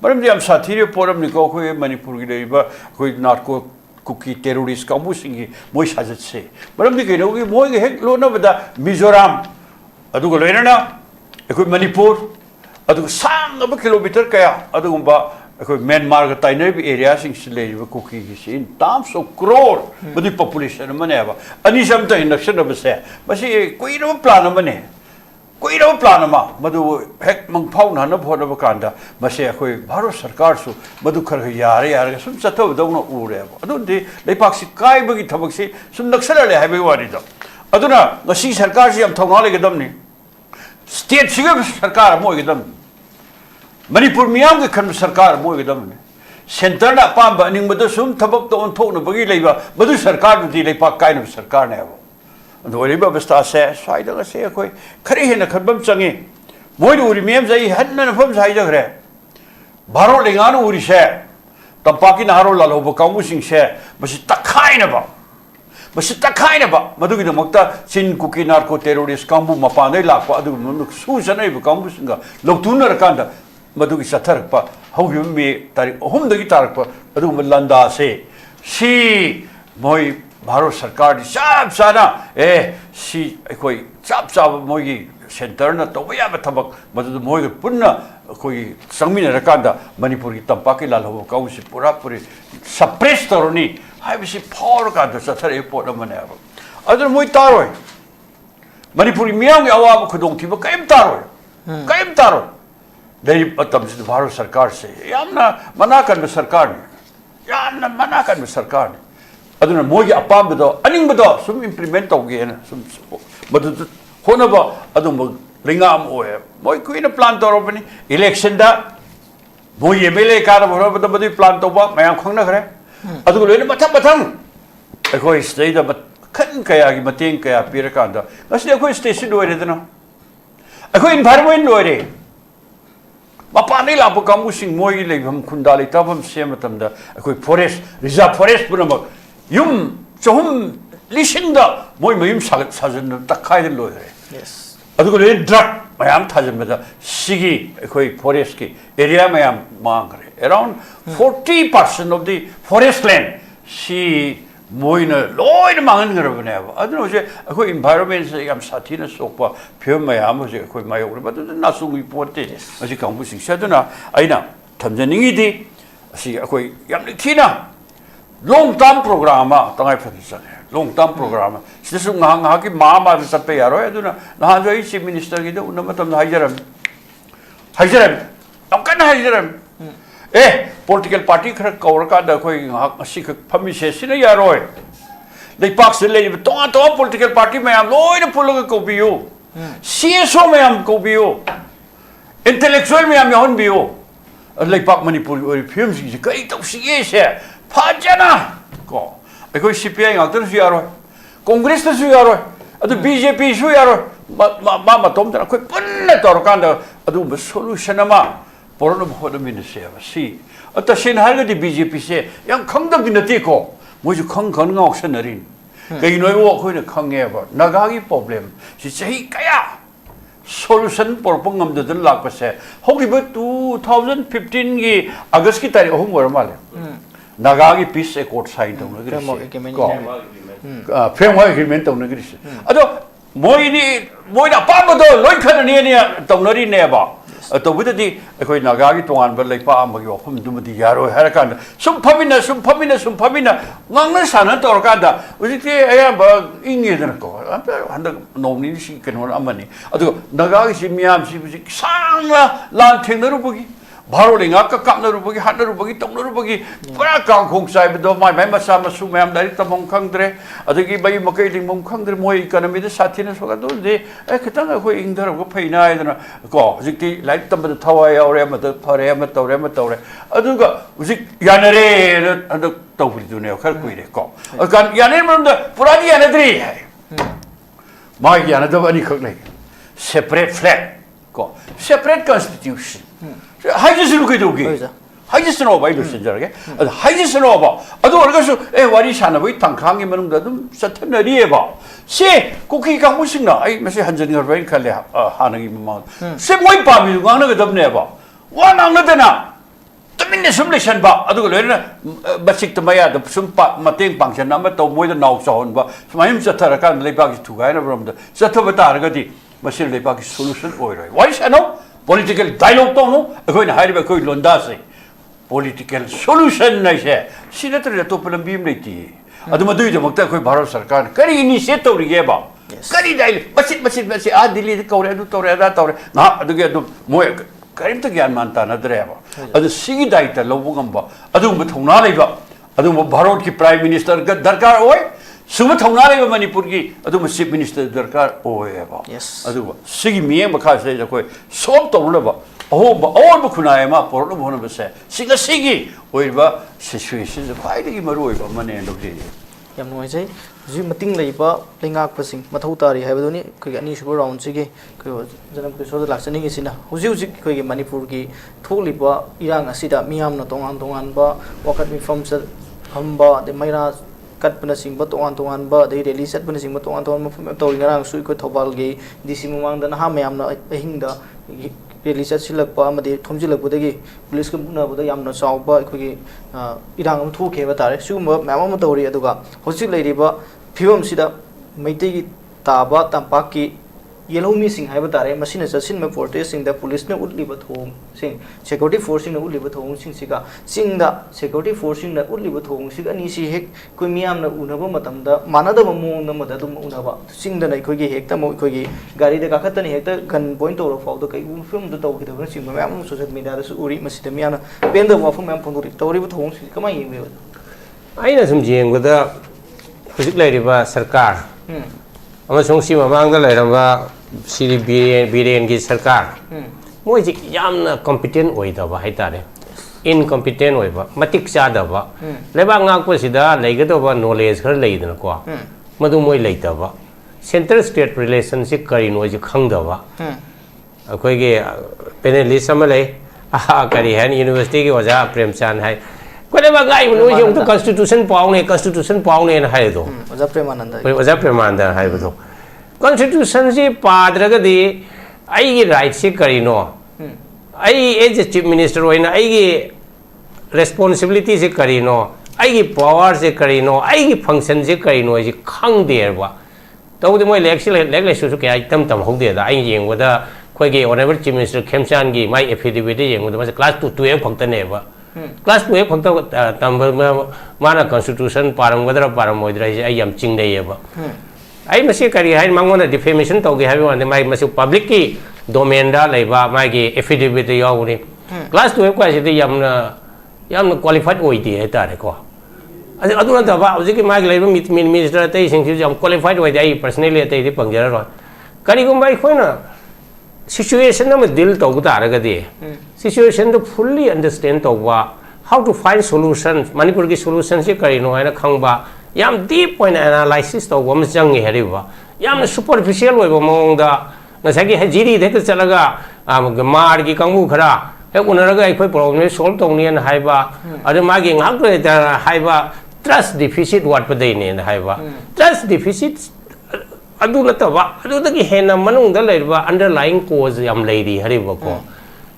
Speaker 2: मरम दिम साथीरे पोरम निको खोय मणिपुर की लेबा कोई नार्को कुकी टेररिस्ट कांबु सिंगी मोय साजत से मरम दि केनो की मोय हेक लोना बदा मिजोराम अदुग लोइना एकोय मणिपुर अदुग सांग अब किलोमीटर कया अदुगुंबा अखोई म्यांमार का ताइनर एरिया सिंग से लेब कुकी की इन टर्म्स ऑफ क्रोर बदी पॉपुलेशन मनेबा अनि सम त इंडक्शन बसे बसी कोई रो प्लान मने कोई रो प्लान मा मदु हेक मंगफाउ ना भोनब कांदा बसे अखोई भारत सरकार सु मदु खर यारे सुम चथब दौन उरे अदुदि लेपाक सि काइबगी थबक सि सुम नक्सलले हाइबे वारी द अदुना ngasi सरकार सि हम थौना लेगदमनि स्टेट सिग सरकार मोइगदम मणिपुर मियाम के खन सरकार मोइगदम सेंटर ना पाम बनिंग बदु सुम थबक तो ओनथोक न बगी लेबा बदु सरकार दि लेपा काइन सरकार ने दोरिबा अवस्था से स्वाइदग से कोई खरी हेन खबम चंगे मोइ उरि मियाम जई हन्न नफम साइ जगरे भारो लेगान उरि से तंपाकी नारो लालो बकामु सिंग से बसी तखाइन बा masi takai na ba madu kita makta sin kuki narco terrorist kambu mapane lakpa adu manu susana ibu kambu singa loktuna rakanda madu ki sathar pa hogi me tarik hum dagi tarik pa adu landa se si moi bharo sarkar di sab sana si koi sab moi center na to ya bathabak madu moi punna koi sangmina rakanda manipur ki tampa ki lal ho kau si pura puri suppress toroni hai bisi power ka da sathar airport amane aba adar moi taroi manipur miyang awa khudong thiba kaim taroi dari patam si bharo sarkar se yamna mana kan sarkar yamna mana kan sarkar aduna moi apam bedo aning bedo sum implement toge na sum madu hona ba adum lingam oe moi kuina plan torobani election da moi MLA ka da boro bedo bedo plan to ba mayam khangna khare adu loina matham akoi state da kan kaya gi mateng kaya pira da ngasi akoi station loire dana akoi environment loire mapani la kamu sing moi le ham khundali tabam sematam da akoi forest reserve forest puna ma yum chohum lishinda moi mayum sajan ta khai loire
Speaker 1: yes
Speaker 2: adugo le drug mayam thajameda sigi akoi forest ki area mayam mangre around 40% of the forest land si moina loina mangan garabane adno je akoi environment se yam sathina sokpa pyom mayam je akoi mayok ba na sungi pote asi kambu sing saduna aina thamjaningi di asi akoi yam thina long term program tangai phadisa long term program sisu nga ki ma sape yaro aduna na jo chief minister gi de unamatam haijaram amkan haijaram political party khara kawr ka da khoi asi phami se sina yaroi dei pak se le to political party mayam loina pulga ko biyo CSO mayam ko biyo intellectual mayam yon biyo lei pak manipur ori film si kai to si se phajana ko ekoi CPI ngakter su yaroi congress su yaroi adu BJP su yaroi ma tom da khoi punna tor kan da adu solution ma porno bhoda minse si ata sin harga di BJP se yang khangdab dinati ko moju khang ngok sanarin kai noi wo khoi na khange ba nagagi problem si chahi kaya solution porpongam da lak pa se hogi ba 2015 gi august ki tarikh hum war male nagagi peace accord sign dong na framework agreement dong na gris ado moina pa ba do loi khan ne dong nari ne ba to budadi akoi nagagi tongan ba leipa amagi ofum dumadi yaro harakan sum phamina ngangna sana tor kada ujiti aya ba inge dan ko handa nomni si kenol amani adu nagagi si miam si sangla lan thengnaru bugi bharo lenga ka kapnaru bugi hatnaru bugi tongnaru bugi pura kang khong sai do mai masa masu mayam dari tamong khangdre adagi bai makai ding mong khangdre moi economy de sathina soga do de khitang ko ingdar ko phaina idana ko jikti light tam da thawai aure ma da phare ma tawre aduga jik yanare adu tawri du ne khar kuire ko kan yanare mam da purani yanadri mai yanada ani khak lai separate flag ko separate constitution 하이지스로 그도기 하이지스로 봐 이럴 senjara 하이지스로 봐 아도 얼가서 와리 사나보이 당강이 mënung다 좀 사태너리에 봐 시 고기 강무식나 아이 마시 한전이 얼바인 칼레 하나기 뭐 세 모이 밤이 가는 거 덥네 봐 와나는데나 때문에 숨레션 봐 아도 그래나 바식 때마야 좀 마땡 방션 남아 또 모이도 나오서 봐 스마임 사타라간 레바기 투가이나 그럼다 사타부터 알거디 마실 레바기 솔루션 오이라 와이 사노 political dialogue to no akoi na hairiba koi londa se political solution na se sinatra to problem bim nei ti adu madu je makta koi bharat sarkar kari initiative ri ge ba kari dai basit a delhi ko re adu to re da to re na adu ge adu moy karim to gyan manta na dre ba adu sigi dai ta lobu gam ba adu mo thona lei ba adu mo bharat ki prime minister ga darkar oi suma thona lei ba manipur ki adu mo chief minister darkar oi ba adu sigi miye ma kha se koi sob to lo ba all ba kunai ma por lo bona ba se sigi oi ba situation je khai gi maru oi ba mane ndo ji
Speaker 1: yam noi jai ji mating lei ba lengak pasing mathau tari hai badoni koi ani super round sigi koi janam ko so lak chani gi sina huji koi gi manipur gi tholi ba irang asida miyam na tongan ba wakat mi from hamba de maira ꯀꯠꯄꯅ ꯆꯤꯡꯕ ꯇꯣꯉꯥꯟ ꯇꯣꯉꯥꯟꯕ ꯑꯗꯩ rally ꯆꯠꯄꯅ ꯆꯤꯡꯕ ꯇꯣꯉꯥꯟ ꯇꯣꯉꯥꯟꯕ ꯃꯐꯝ ꯇꯧꯔꯤ ꯉꯔꯥꯡꯁꯨ ꯑꯩꯈꯣꯏ ꯊꯧꯕꯥꯜꯒꯤ ꯗꯤꯁꯤ ꯃꯃꯥꯡꯗ ꯅꯍꯥ ꯃꯌꯥꯝꯅ ꯑꯍꯤꯡꯗ ꯔꯦꯂꯤ ꯆꯠꯁꯤꯜꯂꯛꯄ ꯑꯃꯗꯤ ꯊꯣꯝꯖꯤꯜꯂꯛꯄꯗꯒꯤ ꯄꯨꯂꯤꯁꯀ ꯃꯨꯛꯅꯕꯗ ꯌꯥꯝꯅ ꯆꯥꯎꯕ ꯑꯩꯈꯣꯏꯒꯤ ꯏꯔꯥꯡ ꯑꯃ ꯊꯣꯛꯈꯤ ꯍꯥꯏꯕ ꯇꯥꯔꯦ ꯁꯤꯒꯨꯝꯕ ꯃꯌꯥꯝ ꯑꯃ ꯇꯧꯔꯤ ꯑꯗꯨꯒ ꯍꯧꯖꯤꯛ ꯂꯩꯔꯤꯕ ꯐꯤꯕꯝꯁꯤꯗ ꯃꯩꯇꯩꯒꯤ ꯇꯥꯕ ꯇꯝꯄꯥꯛꯀꯤ ꯌꯦꯜꯍꯧꯃꯤꯁꯤꯡ ꯍꯥꯏꯕ ꯇꯥꯔꯦ ꯃꯁꯤꯅ ꯆꯠꯁꯤꯟꯕ ꯄ꯭ꯔꯣꯇꯦꯁꯁꯤꯡꯗ ꯄꯨꯂꯤꯁꯅ ꯎꯠꯂꯤꯕ ꯊꯧꯑꯣꯡꯁꯤꯡ ꯁꯦꯀ꯭ꯌꯨꯔꯤꯇꯤ ꯐꯣꯔꯁꯁꯤꯡꯅ ꯎꯠꯂꯤꯕ ꯊꯧꯑꯣꯡꯁꯤꯡꯁꯤꯒ ꯆꯤꯡꯗ ꯁꯦꯀ꯭ꯌꯨꯔꯤꯇꯤ ꯐꯣꯔꯁꯁꯤꯡꯅ ꯎꯠꯂꯤꯕ ꯊꯧꯑꯣꯡꯁꯤꯒ ꯑꯅꯤꯁꯤ ꯍꯦꯛ ꯑꯩꯈꯣꯏ ꯃꯤꯌꯥꯝꯅ ꯎꯅꯕ ꯃꯇꯝꯗ ꯃꯥꯟꯅꯗꯕ ꯃꯑꯣꯡ ꯑꯃꯗ ꯑꯗꯨꯝ ꯎꯅꯕ ꯆꯤꯡꯗꯅ ꯑꯩꯈꯣꯏꯒꯤ ꯍꯦꯛꯇ ꯑꯃꯨꯛ ꯑꯩꯈꯣꯏꯒꯤ ꯒꯥꯔꯤꯗ ꯀꯥꯈꯠꯇꯅ ꯍꯦꯛꯇ ꯒꯟ ꯄꯣꯏꯟ ꯇꯧꯔ ꯐꯥꯎꯗ ꯀꯩꯒꯨꯝꯕ ꯐꯤꯕꯝꯗ ꯇꯧꯈꯤꯗꯕꯅꯆꯤꯡꯕ ꯃꯌꯥꯝ ꯑꯃ ꯁꯣꯁꯤꯌꯦꯜ ꯃꯤꯗꯤꯌꯥꯗꯁꯨ ꯎꯔꯤ ꯃꯁꯤꯗ ꯃꯤꯌꯥꯝꯅ ꯄꯦꯟꯗꯕ ꯋꯥꯐꯝ ꯃꯌꯥꯝ ꯐꯣꯡꯗꯣꯛꯏ ꯇꯧꯔꯤꯕ ꯊꯧꯑꯣꯡꯁꯤꯡꯁꯤ ꯀꯃꯥꯏꯅ ꯌꯦꯡꯕꯤꯕ
Speaker 3: ꯑꯩꯅ ꯁꯨꯝ ꯌꯦꯡꯕꯗ ꯍꯧꯖꯤꯛ ꯂꯩꯔꯤꯕ ꯁꯔꯀꯥꯔ ꯑꯃꯁꯨꯡ ꯁꯤ ꯃꯃꯥꯡꯗ ꯂꯩꯔꯝꯕ ꯁꯤꯗꯤ ꯕꯤꯔꯦꯟꯒꯤ ꯁꯔꯀꯥꯔ ꯃꯣꯏꯁꯤ ꯌꯥꯝꯅ ꯀꯝꯄꯤꯇꯦꯟ ꯑꯣꯏꯗꯕ ꯍꯥꯏꯇꯥꯔꯦ ꯏꯟꯀꯝꯄꯤꯇꯦꯟ ꯑꯣꯏꯕ ꯃꯇꯤꯛ ꯆꯥꯗꯕ ꯂꯩꯕꯥꯛ ꯉꯥꯛꯄꯁꯤꯗ ꯂꯩꯒꯗꯕ ꯅꯣꯂꯦꯖ ꯈꯔ ꯂꯩꯗꯅꯀꯣ ꯃꯗꯨ ꯃꯣꯏ ꯂꯩꯇꯕ ꯁꯦꯟꯇꯔ ꯁ꯭ꯇꯦꯠ ꯔꯤꯂꯦꯁꯟꯁꯤ ꯀꯔꯤꯅꯣꯁꯤ ꯈꯪꯗꯕ ꯑꯩꯈꯣꯏꯒꯤ ꯄꯦꯅꯦꯂꯤꯁ ꯑꯃ ꯂꯩ ꯀꯔꯤ ꯍꯥꯏꯅꯤ ꯌꯨꯅꯤꯚꯔꯁꯤꯇꯤꯒꯤ ꯑꯣꯖꯥ ꯄ꯭ꯔꯦꯝꯆꯥꯟ ꯍꯥꯏ ꯂꯩꯕꯥꯛ ꯉꯥꯛꯏꯕ ꯅꯣꯏꯁꯤ ꯑꯃꯨꯛꯇ ꯀꯟꯁꯇꯤꯇ꯭ꯌꯨꯁꯟ ꯄꯥꯎꯅꯦꯅ ꯍꯥꯏꯗꯣ
Speaker 1: ꯑꯣꯖꯥ ꯄ꯭ꯔꯦꯃꯥꯅꯟꯗ
Speaker 3: ꯑꯣꯖꯥ ꯄ꯭ꯔꯦꯃꯥꯅꯟꯗ ꯍꯥꯏꯕꯗꯣ ꯀꯟꯁꯇꯤꯇ꯭ꯌꯨꯁꯟꯁꯤ ꯄꯥꯗ꯭ꯔꯒꯗꯤ ꯑꯩꯒꯤ ꯔꯥꯏꯠꯁꯤ ꯀꯔꯤꯅꯣ ꯑꯩ ꯑꯦꯖ ꯑꯦ ꯆꯤꯐ ꯃꯤꯅꯤꯁꯇꯔ ꯑꯣꯏꯅ ꯑꯩꯒꯤ ꯔꯦꯁꯄꯣꯟꯁꯤꯕꯤꯂꯤꯇꯤꯁꯤ ꯀꯔꯤꯅꯣ ꯑꯩꯒꯤ ꯄꯋꯥꯔꯁꯤ ꯀꯔꯤꯅꯣ ꯑꯩꯒꯤ ꯐꯪꯁꯟꯁꯤ ꯀꯔꯤꯅꯣ ꯍꯥꯏꯁꯤ ꯈꯪꯗꯦꯕ ꯇꯧꯕꯗꯤ ꯃꯣꯏ ꯂꯥꯏꯔꯤꯛ ꯂꯥꯏꯁꯨꯁꯨ ꯀꯌꯥ ꯏꯇꯝ ꯇꯝꯍꯧꯗꯦꯗ ꯑꯩꯅ ꯌꯦꯡꯕꯗ ꯑꯩꯈꯣꯏꯒꯤ ꯑꯣꯅꯔꯦꯕꯜ ꯆꯤꯐ ꯃꯤꯅꯤꯁꯇꯔ ꯈꯦꯝꯆꯥꯟꯒꯤ ꯃꯥꯏ ꯑꯦꯐꯤꯗꯦꯕꯤꯠꯇ ꯌꯦꯡꯕꯗ ꯃꯥꯁꯦ ꯀ꯭ꯂꯥꯁ 12 ꯈꯛꯇꯅꯦꯕ ꯀ꯭ꯂꯥꯁ 12 ꯈꯛꯇ ꯇꯝꯕ ꯃꯥꯅ ꯀꯟꯁꯇꯤꯇ꯭ꯌꯨꯁꯟ ꯄꯥꯔꯝꯒꯗ꯭ꯔꯥ ꯄꯥꯔꯝꯃꯣꯏꯗ꯭ꯔꯥ ꯍꯥꯏꯁꯦ ꯑꯩ ꯌꯥꯝ ꯆꯤꯡꯅꯩꯌꯦꯕ ꯑꯩ ꯃꯁꯤ ꯀꯔꯤ ꯍꯥꯏꯅꯤ ꯃꯉꯣꯟꯗ ꯗꯤꯐꯦꯃꯦꯁꯟ ꯇꯧꯒꯦ ꯍꯥꯏꯕ ꯋꯥꯅꯤ ꯃꯥꯒꯤ ꯃꯁꯤ ꯄꯕ꯭ꯂꯤꯛꯀꯤ ꯗꯣꯃꯦꯟꯗ ꯂꯩꯕ ꯃꯥꯒꯤ ꯑꯦꯐꯤꯗꯦꯕꯤꯠꯇ ꯌꯥꯎꯕꯅꯤ ꯀ꯭ꯂꯥꯁ 12 ꯀꯥꯏꯁꯤꯗꯤ ꯌꯥꯝꯅ ꯀ꯭ꯋꯥꯂꯤꯐꯥꯏꯠ ꯑꯣꯏꯗꯦ ꯍꯥꯏꯇꯥꯔꯦꯀꯣ ꯑꯗꯨ ꯅꯠꯇꯕ ꯍꯧꯖꯤꯛꯀꯤ ꯃꯥꯒꯤ ꯂꯩꯔꯤꯕ ꯃꯤꯅꯤꯁꯇꯔ ꯑꯇꯩꯁꯤꯡꯁꯤꯁꯨ ꯌꯥꯝ ꯀ꯭ꯋꯥꯂꯤꯐꯥꯏꯠ ꯑꯣꯏꯗꯦ ꯑꯩ ꯄꯔꯁꯅꯦꯂꯤ ꯑꯇꯩꯗꯤ ꯄꯪꯖꯔꯔꯣꯏ ꯀꯔꯤꯒꯨꯝꯕ ꯑꯩꯈꯣꯏꯅ situation ama deal taugu taragadi situation to fully understand tauwa how to find solutions manipur ki solutions se kari no aina khangba yam deep point analysis tauwa ma changi hariba yam superficial oiba mong da ngasagi hajiri de chalaga mar ki kangbu khara he unaraga ai khoi problem solve tawni an haiba adu magi ngak da haiba trust deficit what padai ne haiba trust deficit adu nataba adu dagi hena manung da leiba underlying cause yam leidi hariba ko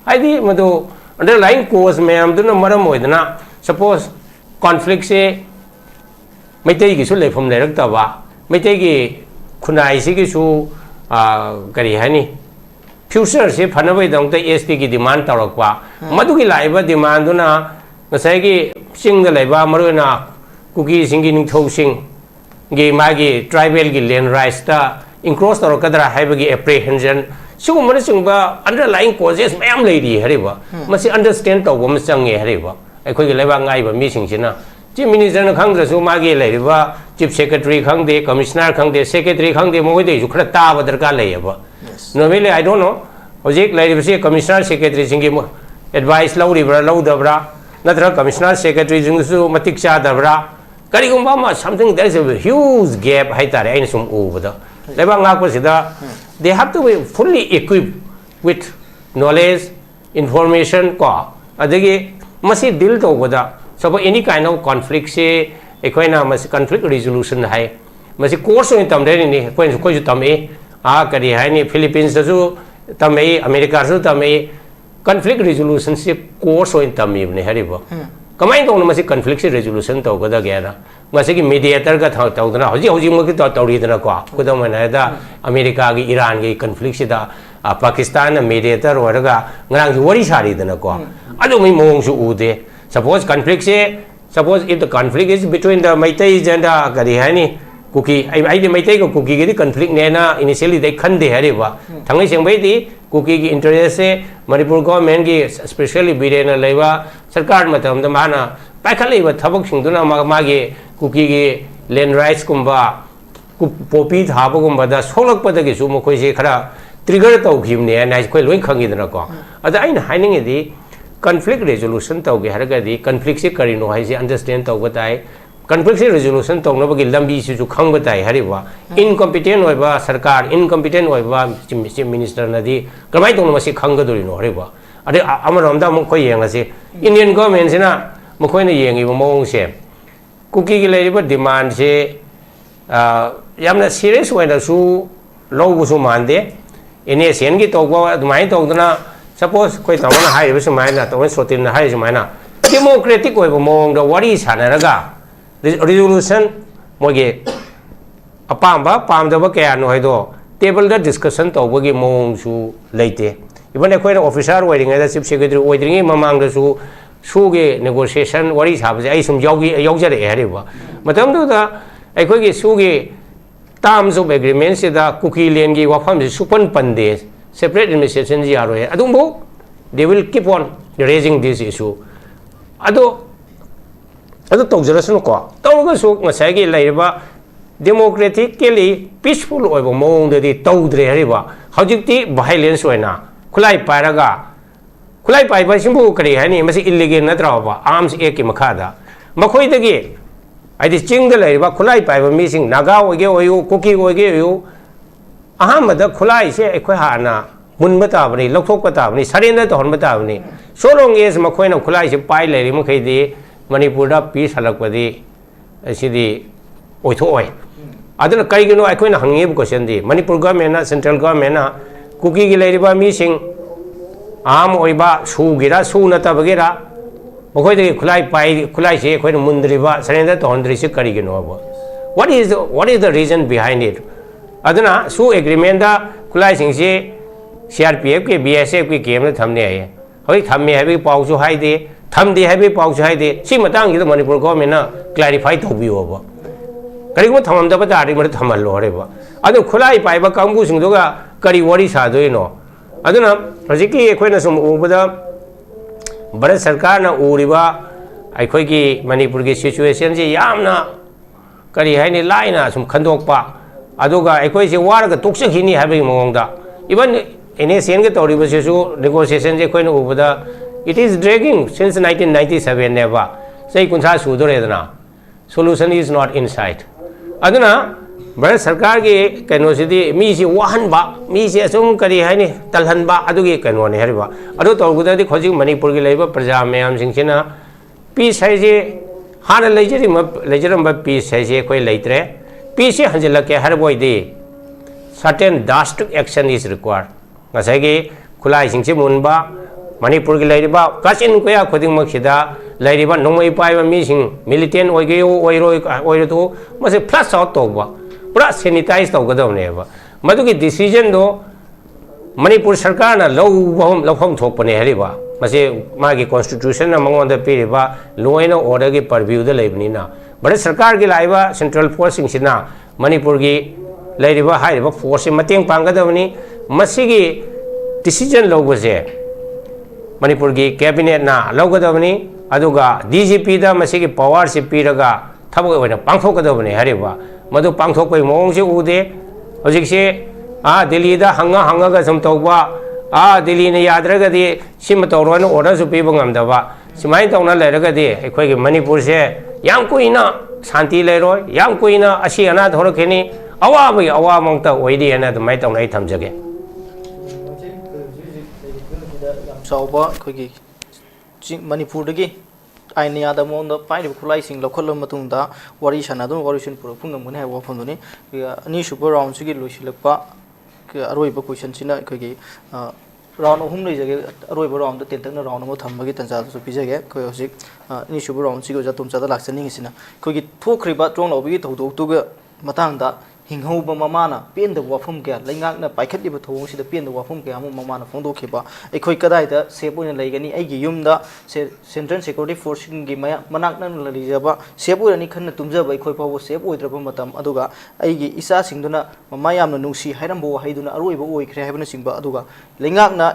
Speaker 3: haidi madu underlying cause me am duna maram oidana suppose conflict se maitai gi su lephom lerak taba maitai gi khunai si gi su kari hani future se phanabai dang ta ST gi demand tarakwa madu gi laiba demand duna ngasai gi sing da leiba maruna kuki singi ning thau sing gi magi tribal gi land rights ta encroach tor kadra haibagi apprehension sugumana singba underlying causes mayam leidi hariba masi understand to gom change hariba akhoi gi leba ngai ba mi singsina chief minister na khangdra su magi leiba chief secretary khangde commissioner khangde secretary khangde moi dei ju khara ta ba darka leiba normally I don't know hojik leiba se commissioner secretary singi advice lauribra laudabra natra commissioner secretary jing su matik cha dabra something there is a huge gap haitare in some over the they have to be fully equipped with knowledge information ko adagi masi deal to goda so any kind of conflict se ekoina masi conflict resolution hai masi course in tamre ni ko ju tame kari hai ni Philippines su tame America su tame conflict resolution se course in tame ne haribo kamai to masi conflict resolution to goda gera masi mediator ka thau dana hoji mo ki tawri dana ko kodam na da America gi Iran gi conflict sida Pakistan mediator waraga ngrang ji wari sari dana ko adu mai mong su ude suppose if the conflict is between the Maitai and kari hani kuki ai de Maitai ko kuki gi conflict ne na initially they khande hariba thangai sengbai di kuki gi interest se manipur government gi especially birena leiba sarkar matam da mana pakhali ba thabak singduna magi kuki gi land rights kumba popi thaba kumba da solak pada gi su mokoi se khara trigger taw khimne na khoi loi khangi dana ko ada aina haining di conflict resolution taw ge haraga di conflict se karino hai se understand taw batai conflict resolution taw na bagi lambi su ju khang batai hariba incompetent oiba sarkar incompetent oiba chief minister na di kamai tong ma se khang ga dorino hariba ade amarom da mo khoi yeng ase Indian government sina mo khoi na yeng ibo mong se Kuki की लेरिबा demand से यामना serious होइना सु लौबसु मानदे इने सेन की तौबा अदुमाइन तौदना suppose कोई तमना highway सुमाइना तौन सोतिन high सुमाइना democratic होइबो मोंग the वारी सानरगा रिजोल्यूशन मोगे अपाम्बा पामदबा कया नो हाइदो टेबल दा डिस्कशन तौबगी मोंग सु लेते इबन अखोइना ऑफिसर होइरिंगा दा चीफ सेक्रेटरी होइरिंगी ममांग दा सुगे नेगोशिएशन वारी साबसे आई सुम यावजरे हरेबा मतमदुदा अखोइगी सुगे टर्म्स ऑफ एग्रीमेंट से दा कुकी लेन की वाफम से सुपन पंदे सेपरेट एडमिनिस्ट्रेशन जी आरो है अदुमबो they will keep on raising this issue अदो तौजरसनु को तौरगसु ngसाइगी लेरिबा डेमोक्रेटिकली पीसफुल ओइबो मोंगदि तौद्रे हरिबा हौजिकति वायलेंस ओइना खुलाई पारगा खुलाई पाइबा सिंबु करी हनी मसी इल्लीगल नत्राबा आर्म्स एक की मखादा मखोइदगी आइदि चिंग द लेरिबा खुलाई पाइबा मीसिंग नागा ओइगे ओयु कुकी ओइगे ओयु अहमद खुलाई से अखोइ हाना मुनबा ताबनी लौथोकपा ताबनी सरेंडर तहनबा ताबनी सोलोंग एज मखोइना खुलाई से पाइ लेरि मखैदि मणिपुर दा पीस हलकपदि असिदि ओइथोय अदुना करिगिनो अखोइना हंगेब क्वेश्चन दि Manipur government central government Kuki की लेरिबा मीसिंग आम ओइबा सुगिरा सु नतबगिरा मखोइदि खुलाई पाइ खुलाई से अखोइना मुंद्रिबा सरेंडर तहनद्रि से करिगिनो अब what is the reason behind it अदुना सु एग्रीमेंट दा खुलाई सिंग से CRPF के BSF के केम थमने आए हई थमे हाइबे पाउसु हाइदे थमदे हाइबे पाउसु हाइदे सी मतांग द मणिपुर गवर्नमेंट ना क्लैरिफाई तौबियो अब करिगो थममदबा तारि मर थमल्लो हरेबा अदु खुलाई पाइबा कांगु सिंगदोगा करी वरी सादोइनो अदुना हजिकी अखोइना सुम उबदा भारत सरकार ना उरिबा अखोइगी मणिपुर की सिचुएशन जे यामना करी हाइनि लाइना सुम खंदोकपा अदुगा अखोइ से वारगा तोक्सखिनि हाइबे मोंगदा इवन NACN के तौरिबसेसु नेगोशिएशन जे अखोइना उबदा इट इज ड्रैगिंग सिंस 1997 नेबा सही कुंसा सुदोरेदना solution is not in sight अदुना Bharat सरकार की कनोसिदी मी से वाहनबा मी से असुम करी हाइनि तलहनबा अदुगी कनोने हरिबा अदु तौगुददि खोजि मणिपुर की लेबा प्रजा मयाम सिंगसिना पीस हाइजे हाना लेजरम पीस हाइजे कोई लेत्रे पीस से हंजलके हरबोइदि certain drastic action is required ngसाइगी खुलाई सिंगसे मुनबा मणिपुर की लेरिबा कासिन कोया खुदिंगमखिदा लेरिबा नोंमै पाइबा मिसिंग मिलिटेंट ओइगेयो ओइरतो मसे फ्लश आउट तौबा पूरा सैनिटाइज तौगदबनेबा मदुगी डिसीजन दो मणिपुर सरकार ना लौफम थोकपने हरिबा मसे मागी कॉन्स्टिट्यूशन ना मंगोंदा पिरिबा लॉ एंड ऑर्डर की परव्यू द लेबनिना भारत सरकार की लाइबा सेंट्रल फोर्स सिंगसिना मणिपुर की लेरिबा हाइरिबा फोर्स से मतेंग पांगदबनी मसिगी डिसीजन लौबसे मणिपुर की कैबिनेट ना लौगदबनी अदुगा DGP दा मसिगी पावर से पीरगा थबक ओइना पांगथोकदबने हरिबा मदु पांगथोकपै मोंग से उदे हजिक से दिल्ली दा हंगा सम तौबा दिल्ली ने याद्रगदि सिम तौरोन ऑर्डर सु पीब ngamdaba सिमाइन तौना लेरगदि अखोइगी मणिपुर से याम कुइना शांति लेरोय याम कुइना असि अना धोरखिनी अवाबगी अवामंगता ओइदि एना दमाइ तौनाइ थमजगे
Speaker 1: चौबा अखोइगी मणिपुरदगी आइन यादमोंद पाइब खुलाइसिंग लौखलम मतुंगदा वारी सानादुन वारिसन पुरफुंगमने हाय वाफमदुनि अनि सुपर राउंड सिगी लोइसिलकपा अरोइबा क्वेश्चन सिना अखोइगी राउंड अहुम लेजगे अरोइबा राउंड द तेंतंगना राउंड अमो थमबगी तंजादसु पिजगे अखोइ हजिक अनि सुपर राउंड सिगी जा तुमचादा लाक्सनिंगिसिना अखोइगी थोख्रिबा ट्रोंग लौबिगी थौदोक्तुगा मतांगदा हिंगौब ममाना पेंद वाफम क्या लेंगाकना पाइखत्लिबा थोंगसिदा पेंद वाफम क्या अमो ममाना फोंदोखिबा अखोइ कदाइदा सेफ ओइना लेगनी आइगी युमदा सेंट्रल सिक्योरिटी फोर्सिंग मया मनाकना ललिजबा सेफ ओइरनी खन्ना तुमजबा अखोइ पावो सेफ ओइद्रबा मतम अदुगा आइगी इसा सिंगदुना ममा यामना नुंसी हाइरमबो हाइदुना अरोइबा ओइख्रे हाइबना सिंगबा अदुगा लेंगाकना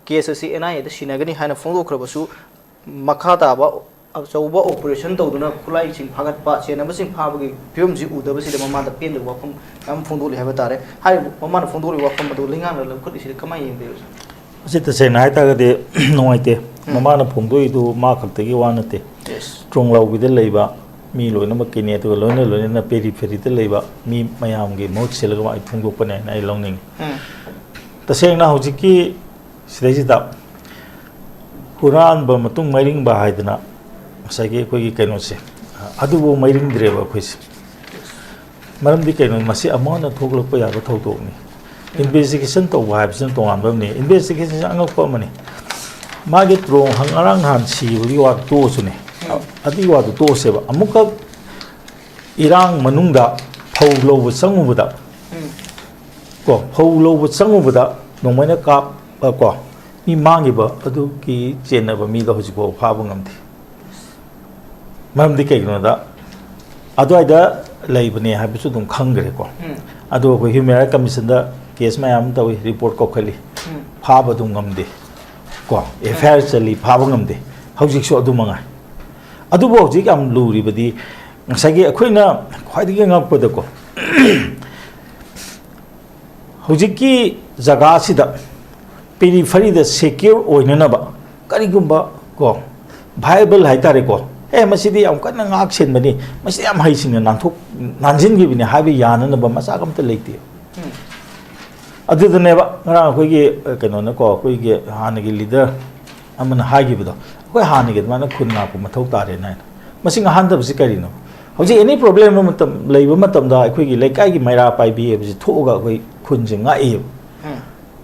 Speaker 1: केस असि NIA दा सिनागनी हाइना फोंदोख्रबसु मखाताबा अचौबा ऑपरेशन तौदुना खुलाई सिंग फागतपा सेनबसिंग फाबगी फिल्मजी उदबसिदा ममादा पेंद वाफम काम फोंदोलि हाइबा तारे हाइ ममाना फोंदोलि वाफम अदु लेंगाना लखुदिसिदा कमाय येंबेस
Speaker 4: असे तसेना हाइतागदे नोंगाइते ममाना फोंदोइदु मा खक्तगी वानते स्ट्रोंग लाउबिदे लेबा मी लोइनमक किने तो लोइना पेरीफेरीते लेबा मी मयामगे मोक सेलगा आई फोंदोकपने नाइ लौनिंग तसेना हुजिकी सिदैजिदा हुरान ब मतुंग मैरिंग बा हाइदना सगे कोई कैनो से adubo mairing dreba khis maram di kaino masi amona thoglok pa yaba thoktok ni investigation to wahab sin to ambam ni investigation angak pa mani magi tro hangarang han si uri wa to sune adi wa to seba amuka irang manungda phau lo sangu buda ko phau lo sangu buda nongmaina kap ko mi mangi ba adu ki chena ba mi da hoji ko phaba ngamti maram di kaino da adwaida laibane habisu dum khangre ko adu ko human rights commission da case mayam tawi report ko khali phaba dum ngamde ko FIR chali phaba ngamde hojik so adu manga adu bo hojik am luri badi ngasagi akhoina khwaidi ngak pada ko hojik ki jaga sida periphery da secure oina ba kari gumba ko viable haitare ko masidi am kana ngak sen bani masidi am haising na nanthok nanjin gi bini habi yana na ba masa kam ta leiti adu da ne ba ngara ko gi keno na ko gi han gi leader amana ha gi bido ko han gi mana khun na ko mathau tare na masing han da bisi kari no hoji any problem matam leiba matam da ko gi leikai gi maira pai bi bisi thoga ko khun jing nga e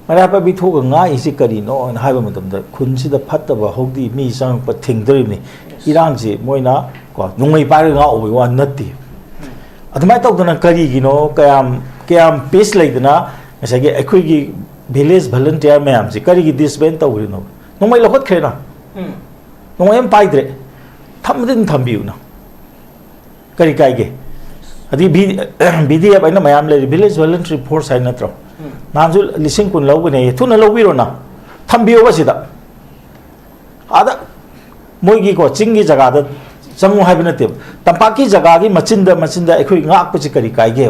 Speaker 4: maira pai bi thoga nga isi kari no na haiba matam da khun si da phatta ba hogdi mi sang pa thingdri ni irangji moina ko nungmai pai nga obi wa natti admai tawdana kari gi no kayam peace laidana asage ekhui gi village volunteer mayam ji kari gi disband tawri no nungmai lokot khena nungmai am pai dre thamdin thambiu na kari kai ge adi BDF aina mayam le village voluntary force aina tro namju lising kun logu ne thuna lobiro na thambiu wa sida ada moigi ko chingi jaga da changu haibna te tampaki jaga gi machinda ekhoi ngak pu chi kari kai ge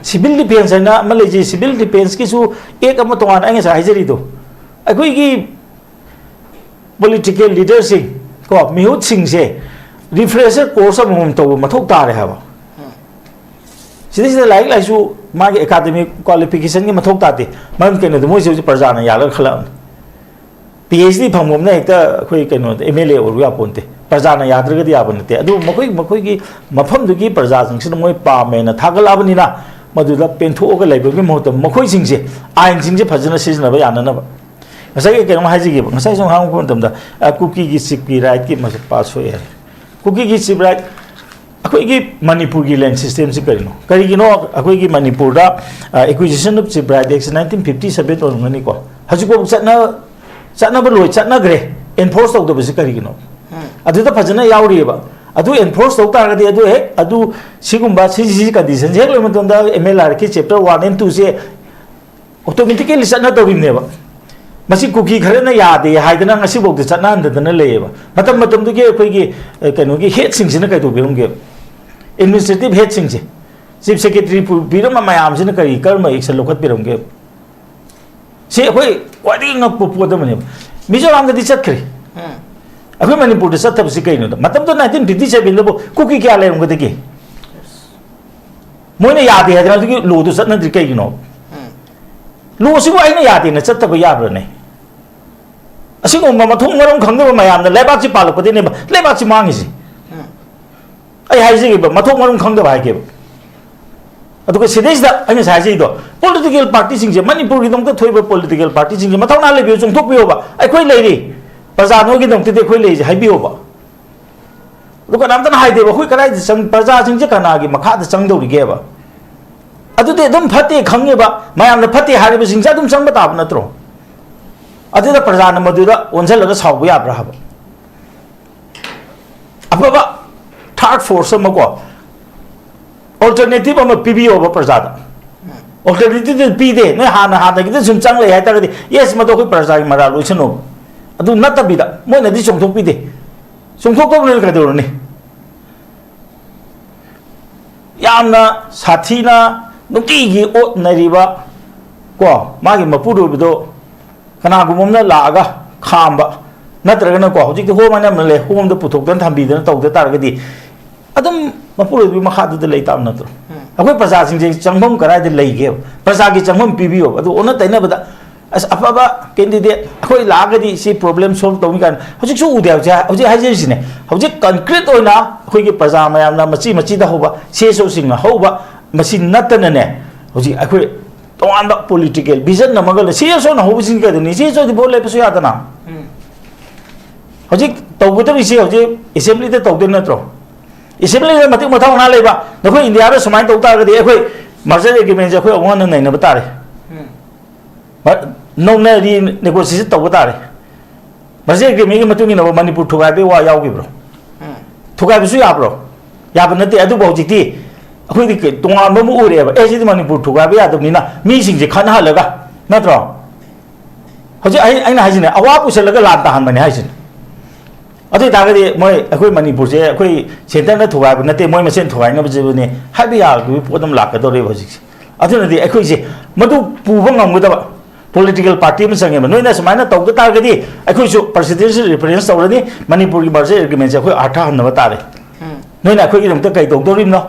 Speaker 4: civil defense na maleji civil defense ki su ek am tongan ange sa hajeri do ekhoi gi political leadership ko mihut sing se refresher course am to mathok tare ha ba sida like like su magi academic qualification gi mathok ta te man ke ne mo se praja na ya la khala PhD phangom na ekta khoi keno MLA or ya ponte praja na yadra ga ya bonte adu makoi gi mafam du gi praja sing sin moi pa me na thagala bani na madu da pentho ga laiba gi mohta makoi sing je ain sing je phajana sijna ba yana na ba ngasai ke ma haji gi ngasai song hang ko tam da cookie gi sikpi right ki ma pa so ya cookie gi sip right akoi gi manipur gi land system si karino kari gi no akoi gi manipur da acquisition of sip right 1957 on ngani ko haji ko chana ba loi chana gre enforce to the kari gino adu da phajana yauri ba adu enforce to ta ga adu he adu sigumba CCC condition je lo maton da MLR ki chapter 1 and 2 se automatically chana to bim ne ba masi cookie khare na ya de haidana ngasi bok de chana andana le ba matam du ge koi gi kanu gi head sing sina kai to birum ge administrative head sing je chief secretary birum ma mayam sina kari karma action lokhat birum ge se koi kwadi ngak pu da mane mizoram da dichat khre akoi manipur da satab si kai no matam to 1957 lo cookie kya le ngode ge moine ya de ha da lo du sat na dir kai no lo si ko ai na ya de na chat ta ba ya bra ne asi ko ma thong marom khang da mayam da lebak chi palak padi ne ba lebak chi mangi si ai hai ji ba ma thong marom khang da ba ke adu ko sidesh da ani sa ji do political party sing je manipur gi dom ka thoi ba political party sing je ma thong na le bi chung thok bi ba ai khoi lei ri praja no gi dom te khoi lei je hai bi ba adu ko nam tan hai de ba khoi karai sang praja sing je kana gi makha da chang do ri ge ba adu de dum phate khang ge ba mayam da phate ha ri ba sing ja dum sang ba ta ba na tro adu da praja na madu da onjal ga saw ya bra ha ba apa ba third force ma ko alternative ama PBO ba praja da alternative pide ne hana gi sum chang le hai ta gi yes ma to khoi praja gi mara lo chno adu nata bida mo na di chong thok pide chong thok ko ne ka do ne yamna sathina nuki gi ot na riba ko ma gi mapuru bido kana gumom na la ga khamba natraga na ko hojik ho ma na le hom da puthok dan thambi da taw da tar ga di adam mapuru bi ma khadu da lei tam na tro akoi praja sing je changbom karai de lei ge praja gi changbom PBO adu ona taina bada as afaba candidate khoi lagadi si problem solve tawmi kan hojik su udya ja hojik haje sine hojik concrete oina khoi gi praja mayam na machi machi da hoba se so sing hoba machine natana ne hojik akhoi toan ba political vision na magal se so na hoba sing ka ni se so di bol le pasu yada na hojik tawbuta bi se hojik assembly te tawde na tro assembly le matik mathau na le ba na khoi india ba samai tawta ga di akhoi merger agreement ja khoi awon na na batare no na di negotiation tawba tare merger agreement gi matung ina manipur thugai be wa yaw gi bro thugai bisu ya bro ya ba nate adu bau jikti akhoi di ke tonga ba mu ure ba e ji manipur thugai be ya do mina mi sing ji khana halaga na tro hoji ai na hajine awa pu selaga la ta han mani hajine adu ta ga di moi akhoi manipur je akhoi center na thugai ba nate moi masen thugai na ba ji ne habi ya gi podam la ka do re hoji adu na di akhoi je madu pu ba ngam ga ba political party में संगे में नोइना समाना तौग तारगदी अखोइसु presidential reference तौरनी Manipur की merger agreement से अखोइ आठा हनबा तारे नोइना अखोइ की दमत कई तौदोरिम no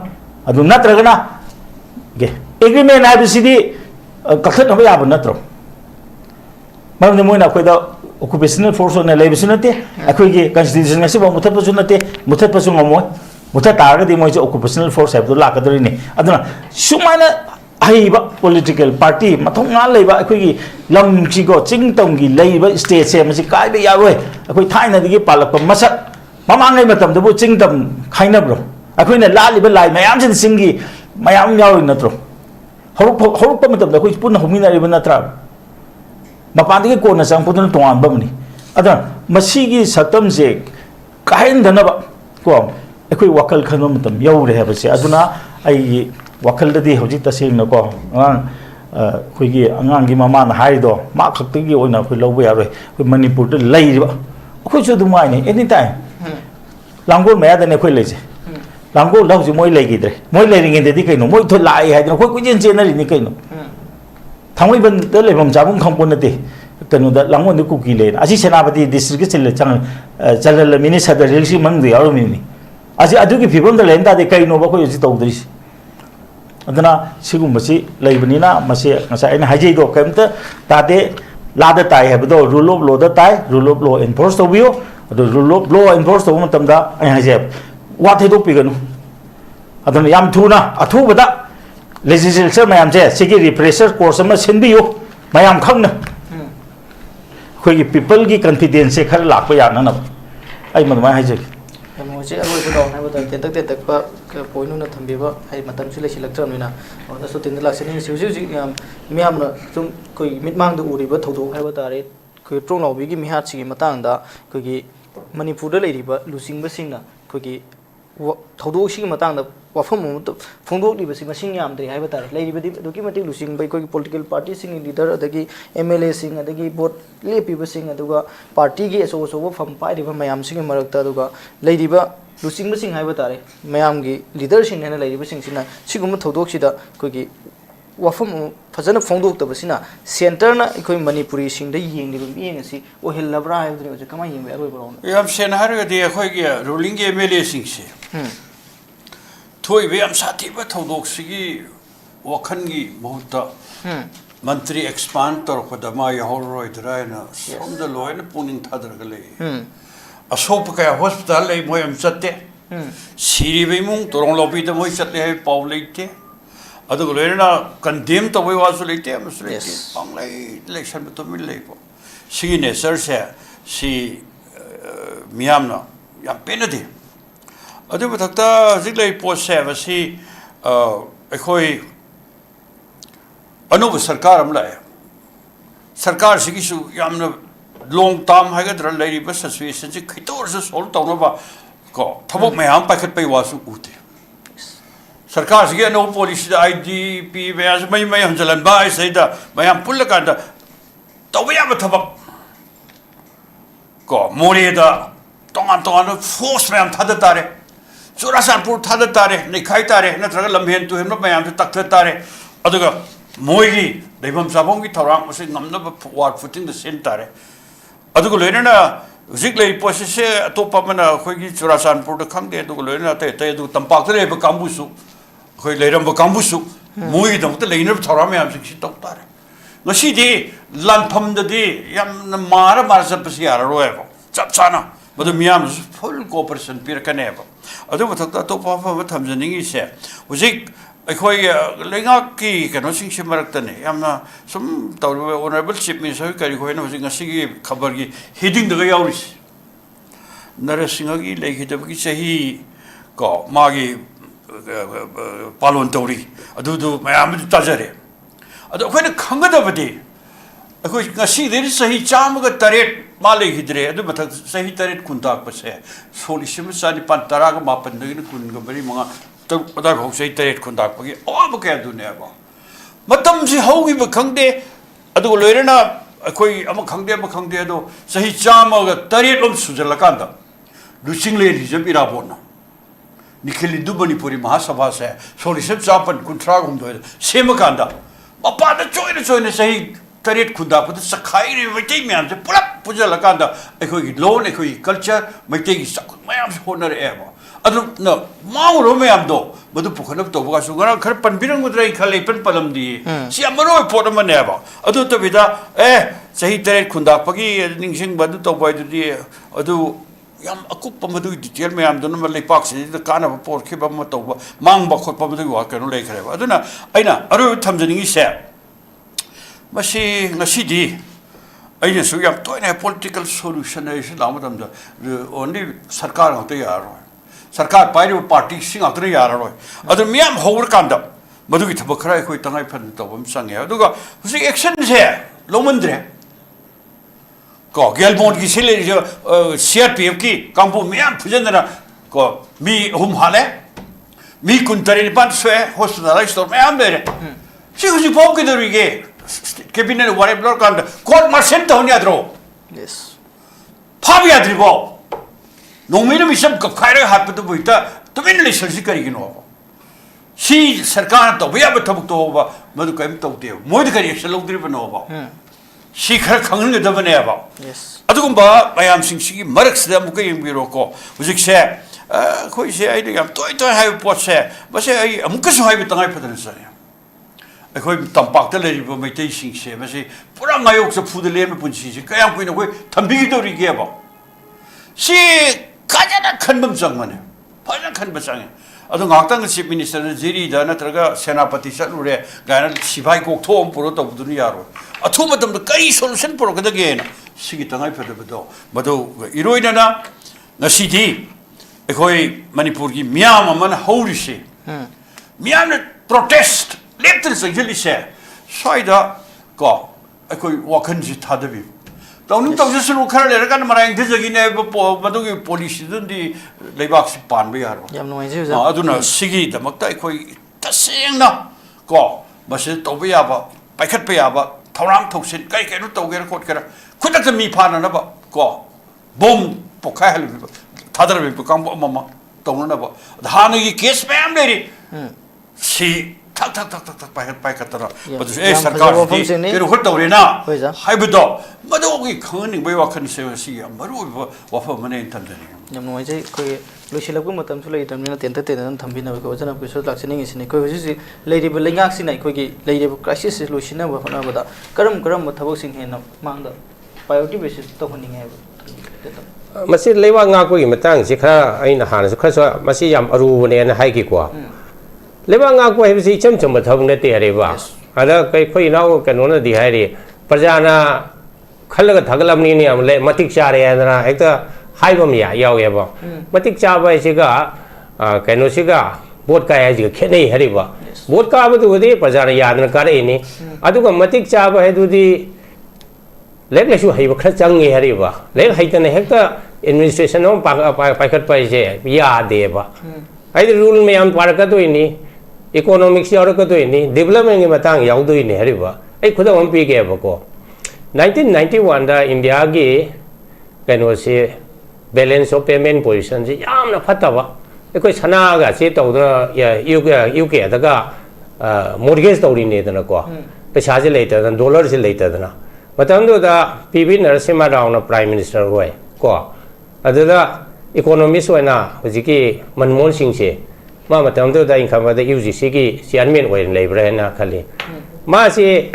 Speaker 4: अदु नत्रगना गे agreement हाबिसिदी कखत नबा याब नत्रो मरने मोइना अखोइ दा occupational force ने लेबिसु नते अखोइ की constitution से बा मुथत पसु नते मुथत पसु ngमोय मुथत तारगदी मोइ से occupational force है तो लाकदरिनी अदुना सुमाना हाइबा political party मथोंगा लेबा अखोइगी लमचिगो चिंगतंगी लेबा स्टेट से मसि काइबे यारोय अखोइ थाइना दिगी पालक मसक ममांगै मतम दबु चिंगतम खाइनब्रो अखोइना लालिबा लाइ मयाम सिन सिंगी मयाम यारोय नत्रो हरुप मतम अखोइ पुन हुमिनारिबा नत्रा मपादिगी कोना संपुदन तोंगान बमनी अदा मसिगी सतम से काइन धनबा को अखोइ वकल खनम मतम यौरे हेबसे अदुना आई वखलददी हौजिक तसेंग नको अखोइगी अंगांगी ममान हाइदो मा खक्तगी ओइना अखोइ लौबा यारोय अखोइ Manipur the लैरिबा अखोइसु दुमाइने any time Langol मयादने अखोइ लेजे लांगोल लौजि मोइ लेगिद्रे मोइ लेरिंगेदि कैनो मोइ थो लाई हाइदन अखोइ कुजेन चेनरिनि कैनो थांमैबन द लेबम जाबुं खंपोनते कैनो द लांगोल द कुकी लेन अजि सेनापति डिस्ट्रिक्ट चले चंग चलल मिनि सदर रिलसि मंग दे यारोमिनि अजि अदुगी फिबम द लेन तादे कैनो बखोइ अजि तौदरिसि अदना सिगुमबसी लेबनिना मसे ngasa हाइजे दो केमत तादे लादा ताई हेबदो रूल ऑफ लॉ दा ताई रूल ऑफ लॉ एनफोर्स तोबियो अदो रूल ऑफ लॉ एनफोर्स तो मतमदा हाइजे वाथे दो पिगनु अदन याम थुना अथुबदा लेजिस्लेचर मयाम जे सिगी रिप्रेसर कोर्स म सिनबियो मयाम खंगना खोगी पीपल की कॉन्फिडेंस से खर लाप याना न आई मदमा हाइजे
Speaker 1: मोचे अगोय बुदौ हाय बदल तेतक तेतक पा पोइनु न थंबेबा हाय मतम सु लेसिलक्त्रनोइना और सोतिन लाक्सनि सिउसिउ मियाम न तुम कोई मिटमांग द उरिबा थौदो हाय बतारे कोई ट्रोंगलाउबी की मिहात सिगी मतंग दा कोई मणिपुर द लेरिबा लुसिंग बसिंगना कोई थौदो सिगी मतंग दा वफम फोंदोकलिबसि मसिंग यामद्रे हाय बतारे लेरिबदि दुकी मति लुसिंग बै कोई पॉलिटिकल पार्टी सिंग लीडर अदगी एमएलए सिंग अदगी वोट लेपिबा सिंग अदुगा पार्टी की असो असो फम पाइरिबा मयाम सिंग मरकता अदुगा लेरिबा लुसिंग बसिंग हाय बतारे मयाम की लीडर सिंग ने लेरिबा सिंग सिना सिगुम थौदोकसिदा कोई वफम फजन फोंदोकतबसिना सेंटर ना कोई मणिपुरी सिंग द येंगिबा मियंगसि ओहिलबरा हायबदि ओजे कमा येंबे अरोय बरोन
Speaker 2: याम सेन हारगदि अखोइ के रूलिंग एमएलए सिंग से थोइबे याम साथीबा थौदोकसिगी वखनगी बहुत मंत्री एक्सपांड तौरपदा मा यहौरोइदरायना सोमद लोयन पुनिंग थादरगले असोप कया हॉस्पिटल ले मोयम चते सिरिबे मुंग तोरंग लोबीदा मोय चते है पाव लेते अदुग लोयना कंडेम तबय वासु लेते मसले पांगले इलेक्शन में तो मिल लेबो सिगी नेचर से सी मियामना याम पेनदे अदु बथक्ता जिक ले पोस्ट से वसी अखोई अनुभव सरकार हम लाए सरकार सिगिसु यामना लॉन्ग टर्म हाइगद्र लेरिबा सिचुएशन से खितोर से सोल्व तौनबा को थबक मयाम पाखत पे वासु उते सरकार सिगे नो पॉलिसी आईडीपी बेस मई हमजलन बा सैदा मयाम पुल्ल कांदा तौबया थबक को मोरेदा तोंगान तोंगान फोर्स मयाम थाद तारे चुराचानपुर थाद तारे निखाई तारे नत्रगा लमहेन तुहेम मयाम से तख्त तारे अदुगा मोइगी दैबम चाबों की थौरांग मसे नमनब वार फुटिंग द सेन तारे अदुगा लोइना जिक ले पोसे अतोपा मना खोगी चुराचानपुर द खंगदे अदुगा लोइना ते ते अदु तंपाक ले ब कांबुसु खोई लेरम ब कांबुसु मोइ दमत लेइनब थौरा मयाम से तौ तारे ngasi di lanpham da di yam na mara mara sa pasiara roevo chap chana madu miyam full cooperation pir kaneva adu bathak ta to pa pa thamjaningi se hujik akhoi lenga ki kano sing simarak tane yamna sum tawre honorable chief minister kari khoina hujik ngasi gi khabar gi heading da yauris narasingha gi lekhidab gi sahi ko magi palon tawri adu du mayam tajare adu akhoi khangadabadi akhoi ngasi der sahi chamaga taret male hidre adu bathak sahi taret kuntak pase solisim sani pan taraga mapan dagin kun ga bari manga to pada ho sahi taret kuntak pagi ob ka du ne ba matam si hogi ba khangde adu loirena akhoi ama khangde adu sahi chamaga taret lom sujalakanda lusingle rijab irabona nikhili dubani puri mahasabha se solisim chapan kuntra gum do semakanda mapada choina sahi taret khunda put sakhai ri waitai myam se pulap pujala kanda ekhoi lone ekhoi culture maitai gi sak mayam honor eba adu no mauro myam do madu pukhanap to ba su gara khar panbirang mudrai khale pen palam di si amaro pot man eba adu to bida sahi taret khunda pagi ningsing badu to bai di adu yam akuk pamadu detail myam do no le pak si da kana por khiba ma to ba mang ba khot pamadu wa kanu le khare aduna aina aru thamjani se Masih ngasi di, aja suyam tu ini political solution ini lama dalam dah, only sarkar hote yaro, sarkar payah parti sing hote yaro, ada miam hawur kanda, madu kita berkerai koi tangai pen tu bamsang ya, tu kan, usi action saya, lomandre, kau gelbon kisile CRPF ki, kampung miam pujan dana, kau mi hale, mi kuntari pan swe hospitalized or miam bere, si usi pop kita rige. Cabinet whatever kan court martial to nya dro
Speaker 1: yes
Speaker 2: phabi adribo nomina misam ka khaire hat to buita to min le sarji kari gino si sarkar to bya ba thabuk to ba madu kaim to te moi de kari shalok dri bano ba si khar khang ne da bane ba
Speaker 1: yes
Speaker 2: adugum ba bayam sing si marx da mu ka yim biro ko ujik se khoi se ai de yam toy hai pot se ba se ai amuk so hai bi tangai padan sa akhoi tampak ta le ribo mai tai sing se mase pura ngayok sa phude le me punsi se kayam kuina khoi thambi do ri ge ba si kajana khanbam changmane phajana khanba chang adu ngaktang chief minister jiri da na traga senapati salure gaina sibai kok thom puro to buduni yaro athu madam da kai solution puro ga ge na sigi tangai phada bado bado iroina na ngasi di akhoi manipur gi miyam man hauri se miyam protest lepten sangjali se soida ko akoi wakan ji thadabi tawnu tawjusru khar le kan marang de jagi ne bo madugi police dundi leibak si pan be yaro
Speaker 1: yam noi ji
Speaker 2: aduna sigi damakta akoi tasengna ko base to be yaba paikhat pe yaba thauram thoksin kai kai nu tawger kot kara khudak mi phana na ba ko bom pokhai hal thadar be kam mama tawna na ba dhanagi case me am le si tak paikhat tara badu sarkar di keru hot tawre na haibudo madu gi khani bai wakhan se si maru wa fa mane tandani
Speaker 1: yam noi ji koi loisilak bu matam su lei tamna tenta thambina ko jana ko so laksini isini ko ji leiri bu lengak sinai ko gi leiri bu crisis loisina ba phana bada karam thabok sing hena mangda priority basis to honing hai
Speaker 3: masi leiwa nga ko gi matang si khara aina hana su khasa masi yam aru ne na hai ki kwa lewa nga ko he si cham thab ne te re ba ala kai khoi naw ka no na di hai re prajana khalaga thaglam ni am le matik cha re na ekta hai bam ya yaw ye ba matik cha ba si ga ka no si ga bot ka ya ji khe nei hari ba bot ka ba du de prajana ya na ka re ni adu ga matik cha ba he du di le le su hai ba khra chang nge hari ba le hai ta ne hekta administration no pa khat pa je ya de ba ai rule me am par ka do ni economics yaw ka do ni development nge matang yaw do ni hari ba ai khuda am pi ge ba ko 1991 da india ge kano se balance of payment position ji yam na phata ba ekoi sana ga se to da ya uk da ga mortgage to ri ne da na ko paisa je le ta da dollar je le ta da na matam do da pv narasimha rao na prime minister hoi ko adada economist hoi na hoji ki manmohan singh se ma matam do da income da ugc ki chairman hoi le bra na khali ma se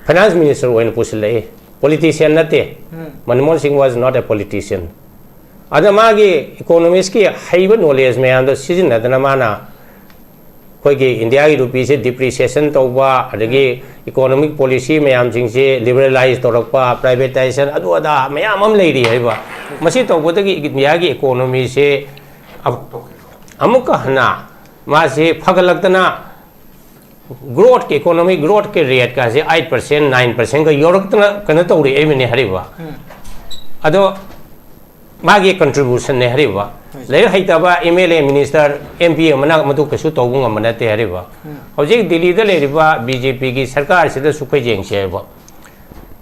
Speaker 3: finance minister oin pusilai politician nate Manmohan Singh was not a politician ada magi economist ki haiba knowledge me ando season adana mana koi ki India ki rupee se depreciation tawba adagi economic policy me am jing se liberalize torakpa privatization adu ada me am leiri haiba masi tawba ta ki India ki economy se amuka hana ma se phagalaktana growth के economic growth के rate का से 8% 9% का Europe तना कने तो उड़ी M ने हरिबा अदो मागे contribution ने हरिबा ले हाइताबा एमएलए मिनिस्टर एमपी मना मदु कसु तौबुंग मनते हरिबा हौजे दिल्ली द लेरिबा बीजेपी की सरकार से द सुखै जेंगसेबा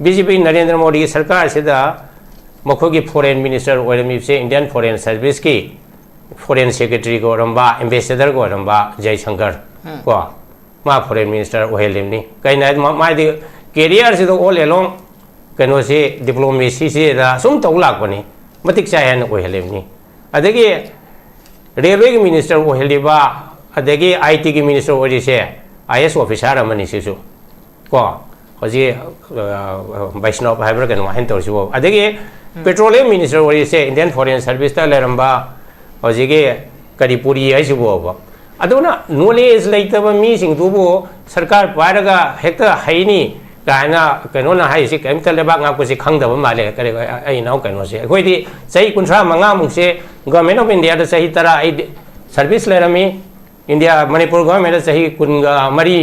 Speaker 3: बीजेपी नरेंद्र मोदी की सरकार से द मखो की फॉरेन मिनिस्टर ओरमी से इंडियन फॉरेन सर्विस की फॉरेन सेक्रेटरी को रंबा एम्बेसडर को रंबा जयशंकर को मा फॉरेन मिनिस्टर ओहेलिमनी कइना मादि कैरियर से तो ऑल एलोंग कनो से डिप्लोमेसी से दा सुम तौ लाकबनी मतिक चायन ओहेलिमनी अदगी रेलवे की मिनिस्टर ओहेलिबा अदगी आईटी की मिनिस्टर ओरिसे आईएएस ऑफिसर अमनी सिसु को हजी वैष्णव हाइब्र कनो हन तोसिबो अदगी पेट्रोलियम मिनिस्टर ओरिसे इंडियन फॉरेन सर्विस ता लेरंबा हजीगे करीपुरी आइसिबो अदुना नॉलेज लेतबा मी सिंग दुबो सरकार पारगा हेक्ता हाइनी काना कनोना हाइसि केमता लेबा nga कुसि खंगदबा माले करे ai नाउ कनो से कोइदि सही कुंथ्रा मंगा मुसे गवर्नमेंट ऑफ इंडिया द सही तरह आई service Laramie India Manipur government सही कुनगा मरी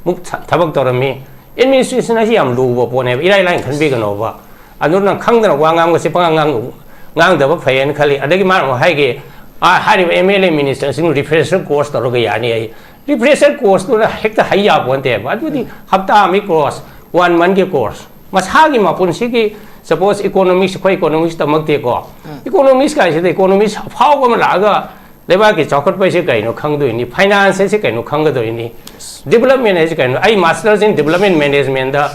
Speaker 3: मुक थबक तोरमी एडमिनिस्ट्रेशन अहि हम लुबो पोने इराइ line खनबि गनोबा अदुना खंगदना वांगाम गसे पंगांग ngang fayan khali adagi mar haige hari MLA minister sing refresher course toroga yani ai refresher course to hekta haya ponte ba adu hafta mi course 1 month ke course masagi mapun sigi suppose economics ko economics tamak te ko economics ka se economics phau ko ma laga leba ke chokot paise kai no khang do ni finance se kai no khang do ni development se kai no ai masters in development management da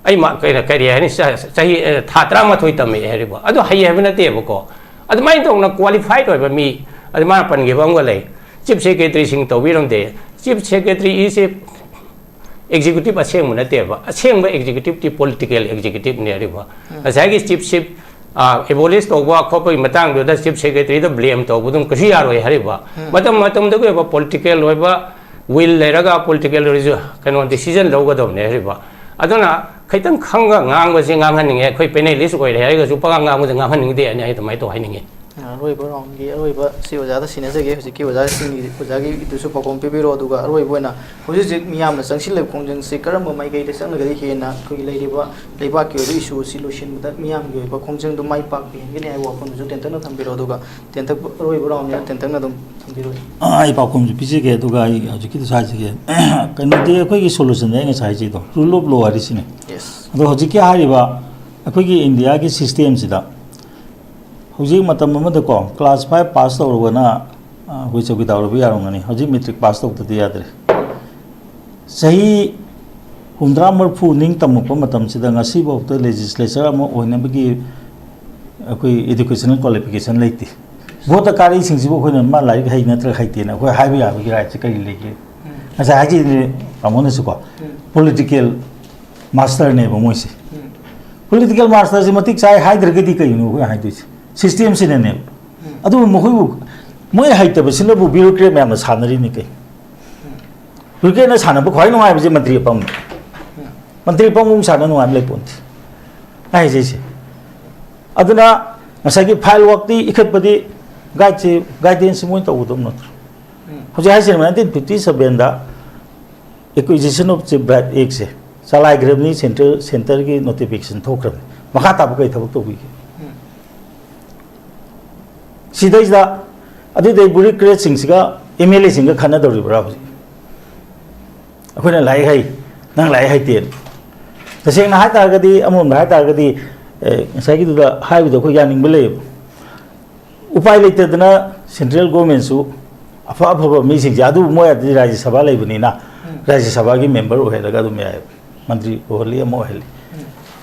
Speaker 3: ai ma kai career ni sahi thatra ma thoi tam he ba adu hai have na te ko adu mai tong na qualified oi ba mi adu ma pan ge bang le chief secretary sing to bi rom de chief secretary is a executive aseng mu na te ba aseng ba executive ti political executive ne ri ba asagi chief abolish to ba ko pai matang do da chief secretary da blame to budum kashi yar oi hari ba matam da ko ba political oi ba will le raga political kano decision lo ga do ne ri ba aduna khaitam khanga ngang ba se ngang han ninge khoi PANELIST ko re ga su pa ngang mu ngang han ning de ani ai to mai to hai ninge
Speaker 1: roi ba rong gi roi ba si oja da sine se ge si ki oja sing ni oja gi tu su pakom pe biro du ga roi bo na hoji ji miyam na sangsil le khongjang se karam mai ge de sang ga ri he na ko lai ri ba lai ba ki ri issue solution da miyam ge ba khongjang du mai pak pe ge ne ai wa kon ju ten tan tham biro du ga ten tak roi bo rong ya ten tak na dum tham biro
Speaker 4: ai pa kom ju pisi ge du ga ai ju ki sa ji ge kan de ko gi solution ne ngai sai ji do rule of law ari sine
Speaker 1: yes
Speaker 4: ado hoji ki hari ba ko gi India gi system si da hoji matam ma da ko class 5 pass to ro na hui choki da ro bi arong ani hoji matric pass to ta ya dre sahi humdra mar phu ning tam ko matam si da ngasi bo to legislature ma oina bi koi educational qualification leiti bota kari sing si bo khoi ma lai hai na tra khai te na khoi hai bi ya bi right kai le ge asa ha ji amone su ko political master ne bo moi si political master si matik sai hai dre ge di kai no khoi hai du system si ne adu mo khoi bu moi hai ta ba sin bu bureaucrat ma na sanari ni kai bureaucrat na sana bu khoi no ai bi mantri pam sana no am le pon ai je si aduna ngasagi file work ti ikhat padi guidance mo to udum not hoje hai se 1957 da acquisition of chip bride ek se salai grabni center ki notification thokram makha ta bu kai thabuk to bi sidai da adu de bureaucrat sing siga MLA sing ga khana dori bra hoje akhona lai hai nang lai hai ten taseng na hai ta ga di amom na hai ta ga di sai ki da hai bi da ko yaning bele upai le te dana central government su afa afa mi sing jadu mo ya di rajya sabha lai bani na rajya sabha ki member ho hela ga du me mantri ho li mo heli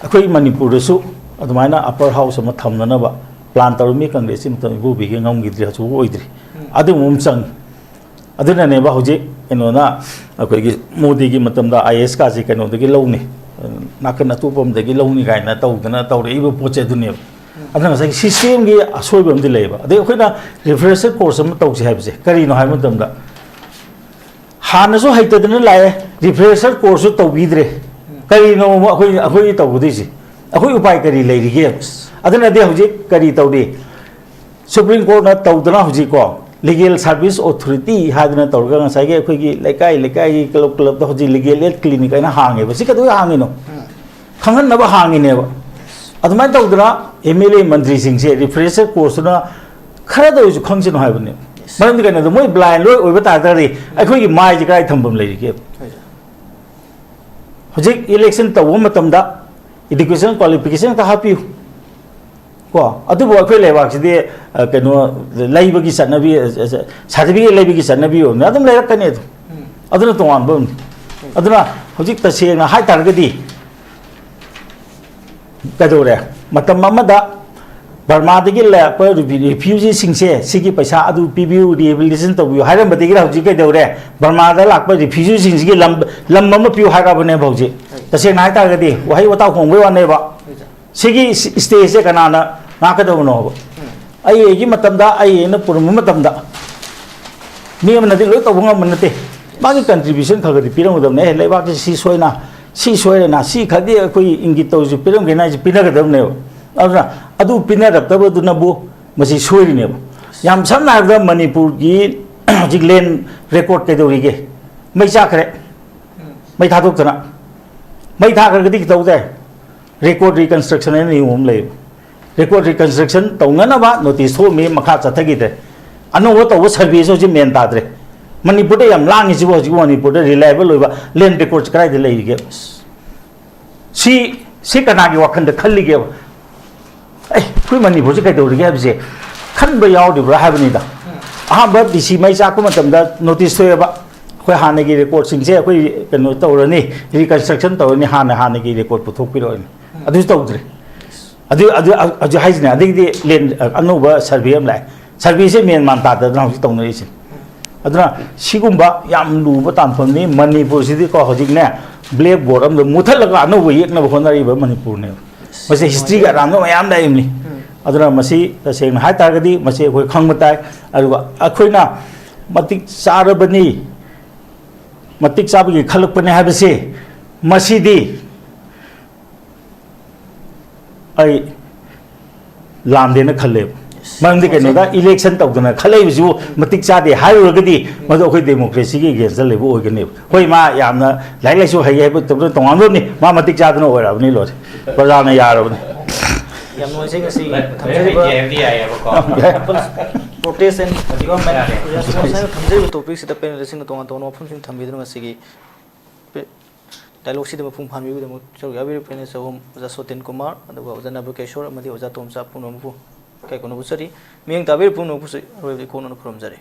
Speaker 4: akhoi manipur su adumaina upper house ma thamna na ba plan taru mi congress mi tam bu bi ge ngam gi dri chu oidri adu mum chang aduna ne ba hoje eno na akhoi gi modi gi matam da IS ka ji kano de gi lo ni नाकन अतोपम दगी लौनी गायना तौदना तौरेइबो पोचे दुने अदना सै system गी असोइबम दि लेबा अदे अखोइना refresher course अम तौसे हाइबसे करिनो hymn तमदा हानसो हाइतदना लाए refresher course तौबीद्रे करिनो अखोइ अखोइ तौबदिसि अखोइ उपाय करि लेरिगे अदना दे हौजे करि तौदे सुप्रीम कोर्ट ना तौदना हौजे को लीगल सर्विस अथॉरिटी हादना तौरगा ngsaige अखोइ गी लेकाई लेकाई क्लब क्लब तो हौजे लीगल एड क्लिनिक आइना हांगे बसि कदो हांगिनो खंगन नबा हांगिनेबा अदुमाय तौदना एमएलए मंत्री सिंह से रिफ्रेशर कोर्स ना खरा दो खंगसिनो हाइबने मरम कने मोय ब्लाइंड लोय ओइबा तादरी अखोइ गी माइ जी काय थंबम लेरिगे हौजे इलेक्शन तौ मतमदा एजुकेशन क्वालिफिकेशन का हापियु को अदुबो अखोइ लेबाक्सिदि कनो लैबगी सनबी सर्टिफिकेट लैबगी सनबी हो अदुम लेरकने अदुना तोवान बम अदुना हौजिक तसेंगना हाइ तारगदी कदोरे मतम अमदा बर्मादगी लाप रिफ्यूजी सिंसे सिगी पैसा अदु पीबीयू रिहेबिलिटेशन तौबियु हाइरमबदगी हौजिक कदोरे बर्मादा लाप रिफ्यूजी सिंगी लम अम पियु हाइराबने भौजे तसेंगना हाइ तारगदी वहाइ वता होंगबे वानेबा सिगी स्टेज से कनाना नाकदवनो अयेगी मतमदा अयेना पुरम मतमदा मी अमनदि लोय तौबंगा मनते मागी कंट्रीब्यूशन खगदि पिरंगदमने हे लेबाक सी सोयना सी खदि अखोइ इंगी तौजु पिरंगेना जि पिनगदमने अदुना अदु पिनरक्तबदुनबु मसि सोयरिने याम समना हाबदा मणिपुर गी जिक लैंड रेकॉर्ड कैदौरिगे मै चाखरे मै थादोक्तना मै थाखरगदि तौदे रेकॉर्ड रिकंस्ट्रक्शन ने नियम ले रेकॉर्ड रिकंस्ट्रक्शन तौननबा नोटिस हो मे मखा चथगिदे अनोबो तौबो सर्विस हो जि मेन ताद्रे मणिपुर दे याम लांगी जिबो जि मणिपुर दे रिलायबल होइबा लैंड रेकॉर्ड कराइ दे लेरिगे सी कनागी वखन दे खल्लिगे ए कुइ मणिपुर से कैदौरिगे हबसे खनबा यावदिब्रा हाबनिदा अहाबा डीसी मै चाकु मतमदा नोटिस होयबा अखोइ हानगी रेकॉर्ड सिंसे अखोइ कनो तौरनी रिकंस्ट्रक्शन तौरनी हानगी रेकॉर्ड पुथोकपिरोनि अदु तौद्रे अदु हाइजने अदिगदि लेन अनोबा सर्वे अम लाइ सर्वे से मेन मान तादना हौजि तौनरिसि अदुना सिगुम्बा याम लुबा तानफमनि मणिपुर सिदि को हौजिकने ब्लैक बोर्ड अम मुथलगा अनोबा येकनबा होनरिबा मणिपुर ने मसे हिस्ट्री गा रामनो मयाम लाइमनि अदुना मसी तसेंग हाइ तागदि मसे अखोइ खंगमताय अदुगा अखोइना मतिक चारबनि मतिक चाबगी खलकपने हाबसे मसीदी आई लामदेना खले मरमदि कनोदा इलेक्शन तौदना खलेबिसु मतिक चादे हाइरगदि मदो अखोइ डेमोक्रेसी की अगेंस्ट लेबो ओइगने होय मा यामना लाइक लाइसु हाइ हाइबो तब तोंगामनि मा मतिक चादना ओइराबनि लोर प्रजाना यारबनि
Speaker 1: याम नोइसे गसी थमजेबा प्रोटेस्ट एंड गवर्नमेंट रेस्पॉन्स थमजेबा टॉपिक सिदा पेनलिस्ट तोंगा तोंगा मफमसिन थमबिदना गसिगी डायलॉग सिदा मफुम फामिबुदम चौ याबि पेनलिस्ट होम ओजा सोतिन कुमार अदुगा ओजा नाबकेश्वर अमदि ओजा तोमचा पुनमपु कैकोनो बुसरी मियंग ताबेर पुनमपु रोबि कोनो पुरमजरे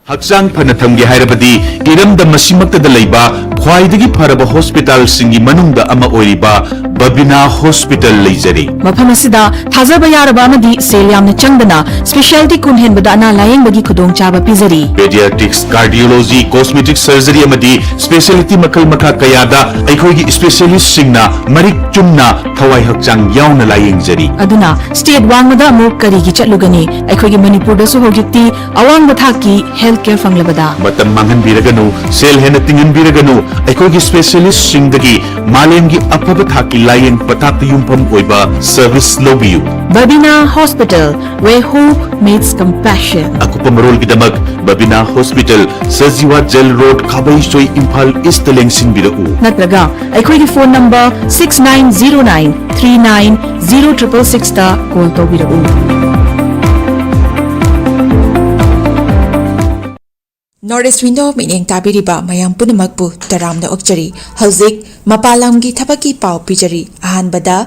Speaker 5: हक्चांग फन थमगे हाइरबदी इरमद मसिमक्तदा लैबा ख्वाइदगी फरब हॉस्पिटल सिंगी मनुंगदा अमा ओइरिबा बबिना हॉस्पिटल लेजरी
Speaker 6: मफम असिदा थाजबा यारबा अमदी सेल यामना चंगदना स्पेशलिटी कुनहेनबदा अना लायेंगबगी खुदोंचाबा पिजरी
Speaker 5: पेडियाट्रिक्स कार्डियोलॉजी कॉस्मेटिक सर्जरी अमदी स्पेशलिटी मखल मखा कयादा अखोइगी स्पेशलिस्ट सिंगना मरिक चुमना थवाई हक्चांग यावना लायेंगजरी
Speaker 6: अदुना स्टेट वांगदा अमुक करिगी चटलुगनी अखोइगी मणिपुरदसु होगिक्ति अवांग बथाकी हेल्थ केयर फंगलबदा
Speaker 5: मतम मांगन बिरगनु सेल हेन तिंगन बिरगनु अखोइगी स्पेशलिस्ट सिंगदगी मालेमगी अफब थाकी लायेंग पताक युमफम ओइबा सर्विस लोबियु
Speaker 6: Babina hospital where hope meets compassion
Speaker 5: अकुपमरोल गिदमक Babina hospital Sajiwa jail road खाबई सोई इम्फाल ईस्ट लेंगसिन बिरउ
Speaker 6: नत्रगा अखोइगी फोन नंबर 6909390666 ता कॉल तौबिरउ नॉर्थ विंडो मिनिंग ताबिरिबा मयाम पुनमकपु तरामना ओक्चरी हौजिक मपालामगी थबकी पाव पिजरी अहानबदा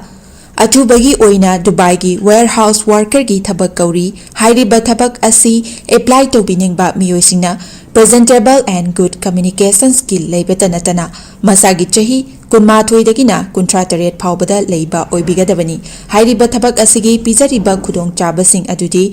Speaker 6: अथुबगी ओइना दुबईगी वेयरहाउस वर्करगी थबक कौरी हाइरिबा थबक असि एप्लाई तौबिनिंगबा मियोइसिंगना presentable and good communication skill लेबता नतना मसागी चही कुनमाथोइदगिना कुंट्रातरेट फावबदा लेबा ओइबिगदबनी हाइरिबा थबक असिगी पिजरिबा खुदोंग चाबसिंग अदुदी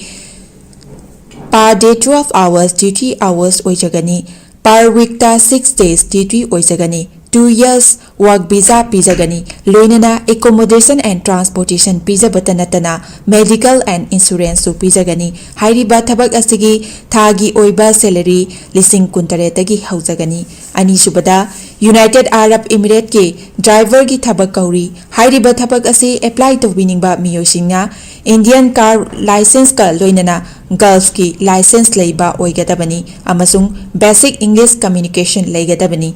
Speaker 6: per day 12 hours duty hours ओइजगनी per week ta 6 days duty ओइजगनी 2 years work visa pijagani loinana accommodation and transportation pijabata natana medical and insurance su pijagani hairiba thabak asigi thagi oiba salary lising kuntare tagi haujagani ani subada United Arab Emirates ke driver gi thabak kauri hairiba thabak asi apply to winning ba miyosinga Indian car license ka loinana Gulf ki license leiba oigadabani amasung basic English communication leigadabani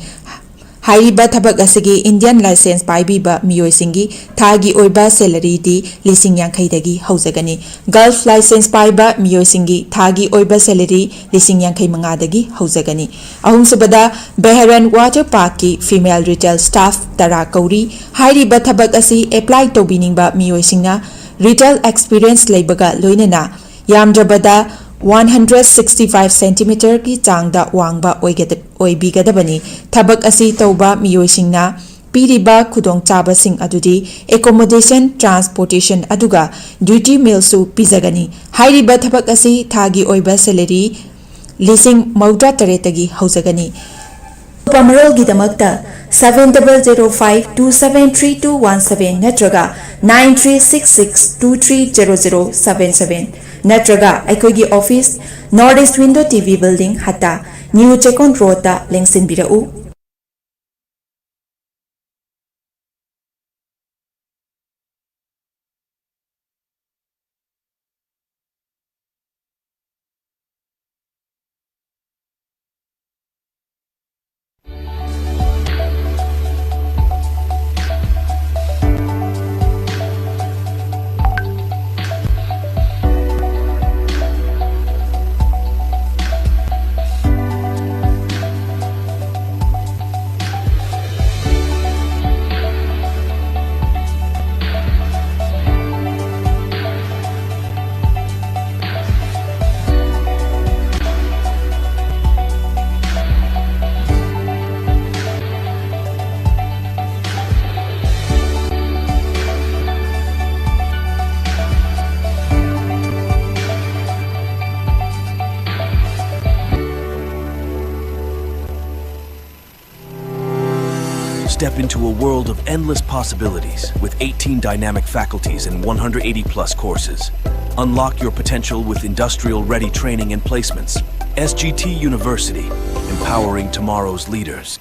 Speaker 6: Hairiba thabak asigi Indian license paibiba miyoisingi thagi oiba salary di lising yankhai dagi haujagani Gulf license paiba miyoisingi thagi oiba salary lising yankhai manga dagi haujagani ahum subada Beharan Water Park ki female retail staff tara kauri hairiba thabak asi apply to biningba miyoisingna retail experience leibaga loinana yamdrabada 165 cm ki changda wangba oibigadabani thabak asi tauba miyoisingna piriba khudong chaba sing adudi accommodation transportation aduga duty meal su pizagani hairiba thabak asi thagi oiba salary lising mauda taretagi haujagani Pamarol gidamakta 7005273217 natraga 9366230077 natraga aikogi office Northeast Window TV building hata New Chekon Road ta lengsin birau
Speaker 7: Step into a world of endless possibilities with 18 dynamic faculties and 180 plus courses. Unlock your potential with industrial-ready training and placements. SGT University, empowering tomorrow's leaders.